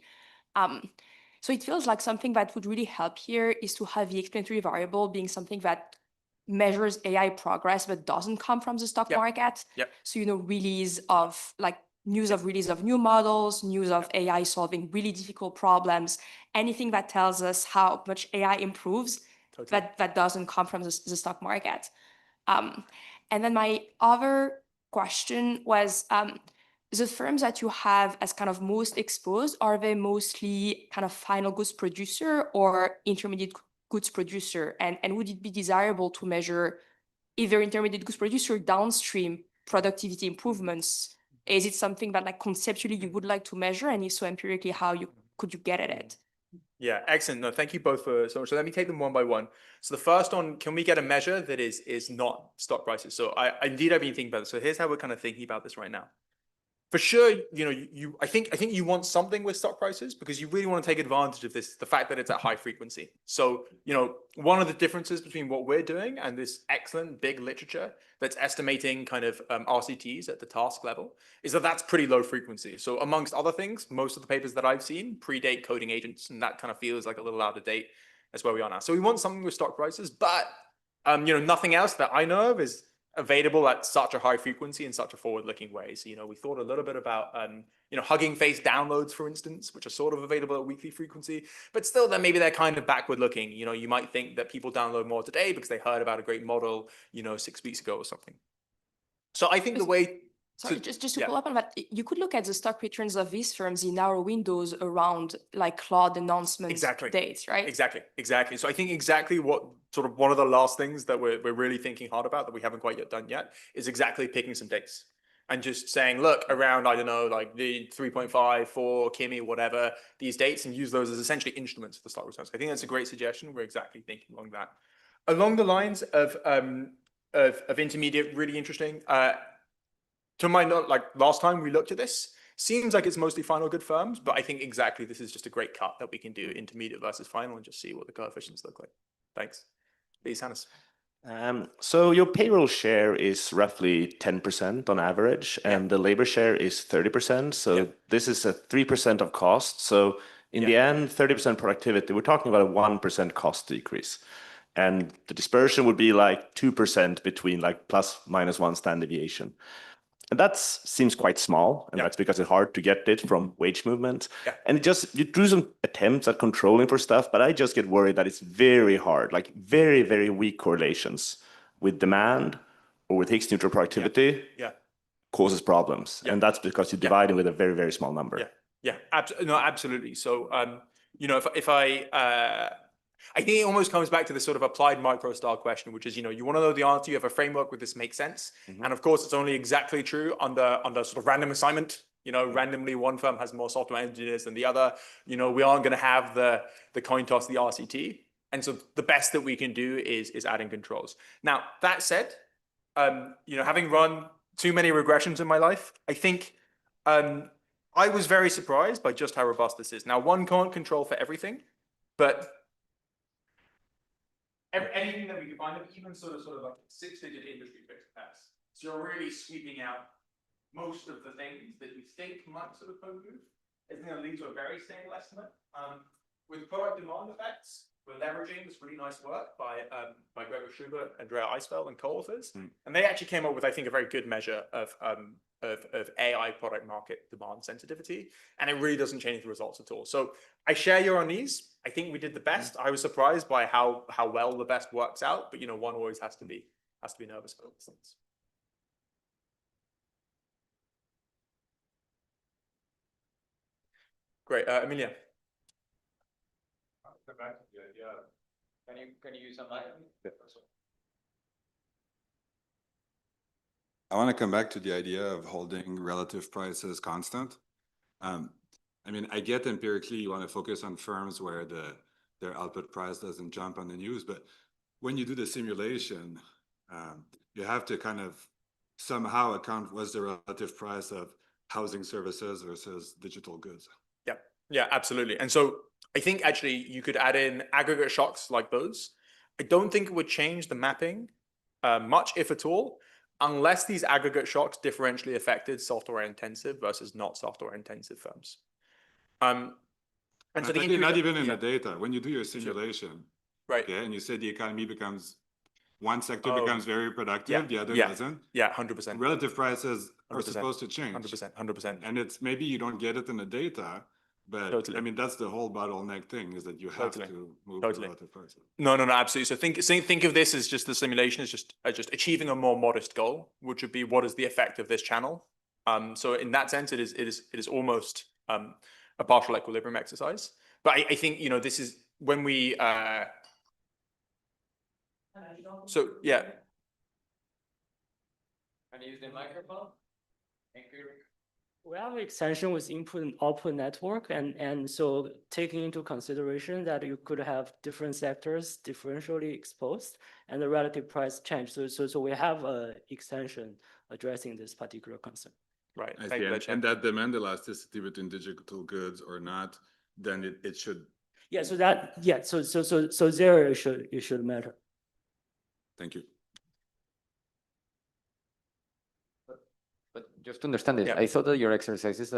So it feels like something that would really help here is to have the explanatory variable being something that measures AI progress but doesn't come from the stock market. So, release of news of release of new models, news of AI solving really difficult problems, anything that tells us how much AI improves that doesn't come from the stock market. And then my other question was, the firms that you have as kind of most exposed, are they mostly kind of final goods producer or intermediate goods producer? And would it be desirable to measure either intermediate goods producer downstream productivity improvements? Is it something that conceptually you would like to measure? And if so, empirically, how could you get at it? Yeah, excellent. No, thank you both for so much. So let me take them one by one. So the first one, can we get a measure that is not stock prices? So I've been thinking about this. So here's how we're kind of thinking about this right now. For sure, I think you want something with stock prices because you really want to take advantage of this, the fact that it's at high frequency. So, one of the differences between what we're doing and this excellent big literature that's estimating kind of RCTs at the task level is that that's pretty low frequency. So amongst other things, most of the papers that I've seen predate coding agents, and that kind of feels like a little out of date. That's where we are now. So we want something with stock prices, but nothing else that I know of is available at such a high frequency in such a forward-looking way. So, we thought a little bit about, Hugging Face downloads, for instance, which are sort of available at weekly frequency, but still then maybe they're kind of backward-looking. You might think that people download more today because they heard about a great model, 6 weeks ago or something. So I think the way... Sorry, just to follow up on that, you could look at the stock returns of these firms in narrow windows around like cloud announcement dates, right? Exactly. So I think exactly what sort of one of the last things that we're really thinking hard about that we haven't quite yet done yet is exactly picking some dates and just saying, look, around, I don't know, like the 3.5, 4, Kimi, whatever, these dates, and use those as essentially instruments for the stock returns. I think that's a great suggestion. We're exactly thinking along that. Along the lines of intermediate, really interesting. To my note, like last time we looked at this, seems like it's mostly final good firms, but I think exactly this is just a great cut that we can do intermediate versus final and just see what the coefficients look like. Thanks. Please, Hannes. So your payroll share is roughly 10% on average, and the labor share is 30%. So this is a 3% of cost. So in the end, 30% productivity, we're talking about a 1% cost decrease. And the dispersion would be like 2% between like plus minus one standard deviation. And that seems quite small, and that's because it's hard to get it from wage movement. And you do some attempts at controlling for stuff, but I just get worried that it's very hard, like very, very weak correlations with demand or with Higgs neutral productivity causes problems. And that's because you're dividing with a very, very small number. No, absolutely. So, if I think it almost comes back to this sort of applied micro style question, which is, you want to know the answer, you have a framework where this makes sense. And of course, it's only exactly true under sort of random assignment. Randomly one firm has more software engineers than the other. We aren't going to have the coin toss, the RCT. And so the best that we can do is adding controls. Now, that said, having run too many regressions in my life, I think I was very surprised by just how robust this is. Now, one can't control for everything, but anything that we can find, even sort of like 6-digit industry fixed paths. So you're really sweeping out most of the things that you think might sort of move. It's going to lead to a very stable estimate. With product demand effects, we're leveraging this really nice work by Gregor Schubert, Andrea Eisfeld, and co-authors. And they actually came up with, I think, a very good measure of AI product market demand sensitivity. And it really doesn't change the results at all. So I share your unease. I think we did the best. I was surprised by how well the best works out, but one always has to be nervous about these things. Great, Emilia. Come back to the idea. Can you use a mic? I want to come back to the idea of holding relative prices constant. I mean, I get empirically you want to focus on firms where their output price doesn't jump on the news, but when you do the simulation, you have to kind of somehow account what's the relative price of housing services versus digital goods. Yeah, absolutely. And so I think actually you could add in aggregate shocks like those. I don't think it would change the mapping much, if at all, unless these aggregate shocks differentially affected software intensive versus not software intensive firms. And so not even in the data. When you do your simulation, and you say the economy becomes, one sector becomes very productive, the other doesn't. 100%. Relative prices are supposed to change. 100%. And it's maybe you don't get it in the data, but I mean, that's the whole bottleneck thing, is that you have to move the relative prices. No, absolutely. So think of this as just the simulation is just achieving a more modest goal, which would be what is the effect of this channel. So in that sense, it is almost a partial equilibrium exercise. But I think this is when we so yeah. Can you use the microphone? We have an extension with input and output network, and so taking into consideration that you could have different sectors differentially exposed and the relative price change. So we have an extension addressing this particular concern. Right. And that demand elasticity between digital goods or not, then it should. Yeah. So there it should matter. Thank you. But just to understand it, I thought that your exercises,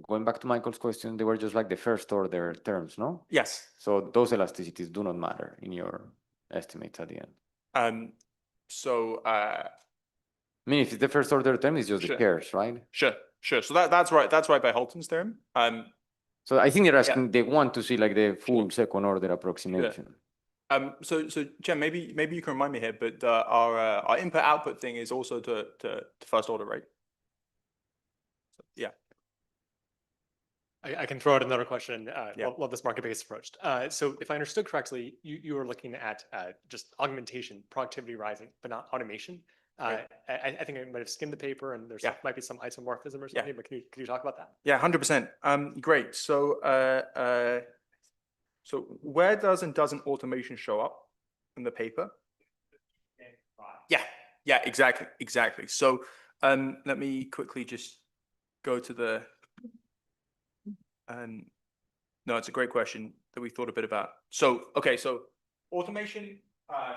going back to Michael's question, they were just like the first order terms, no? Yes. So those elasticities do not matter in your estimates at the end. I mean, if it's the first order term, it's just the pairs, right? Sure. So that's right. That's right by Halton's theorem. So I think they're asking, they want to see like the full second order approximation. So Jen, maybe you can remind me here, but our input output thing is also to first order, right? So, yeah. I can throw out another question. Love this market-based approach. So if I understood correctly, you were looking at just augmentation, productivity rising, but not automation. Right. I think I might have skimmed the paper, and there's might be some isomorphism or something. But can you talk about that? Yeah, 100%. Great. So where does and doesn't automation show up in the paper? Yeah, exactly. So let me quickly just go to the. No, it's a great question that we thought a bit about. So automation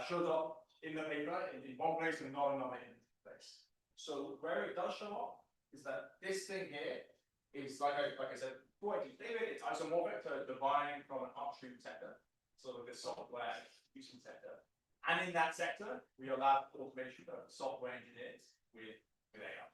shows up in the paper in one place and not another place. So where it does show up is that this thing here is like I said, it's isomorphic to the buying from an upstream sector, so this software using sector. And in that sector, we allow automation of software engineers with AI.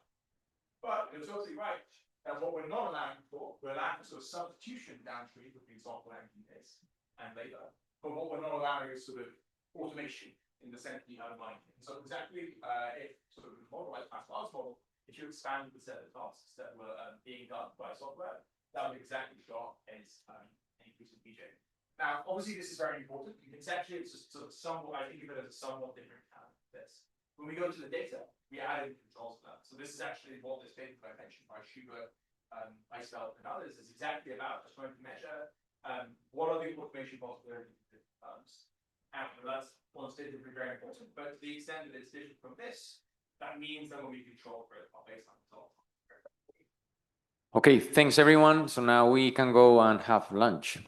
But you're totally right. And what we're not allowing for, we're allowing for sort of substitution downstream between software engineers and labor. But what we're not allowing is sort of automation in the sense you have in mind. So exactly, if sort of model like Pascal's model, if you expand the set of tasks that were being done by software, that would exactly show up as an increase in PJ. Now, obviously, this is very important. Conceptually, it's just sort of somewhat, I think of it as a somewhat different kind of this. When we go to the data, we add in controls to that. So this is actually what this paper I mentioned by Schubert, Eisfeld, and others is exactly about, just trying to measure what are the automation possibilities of different firms. And that's quantitatively very important, but to the extent that it's different from this, that means that when we control for our baseline results. Okay, thanks everyone. So now we can go and have lunch.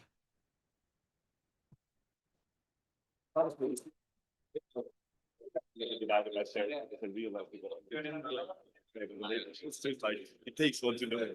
It takes one to know.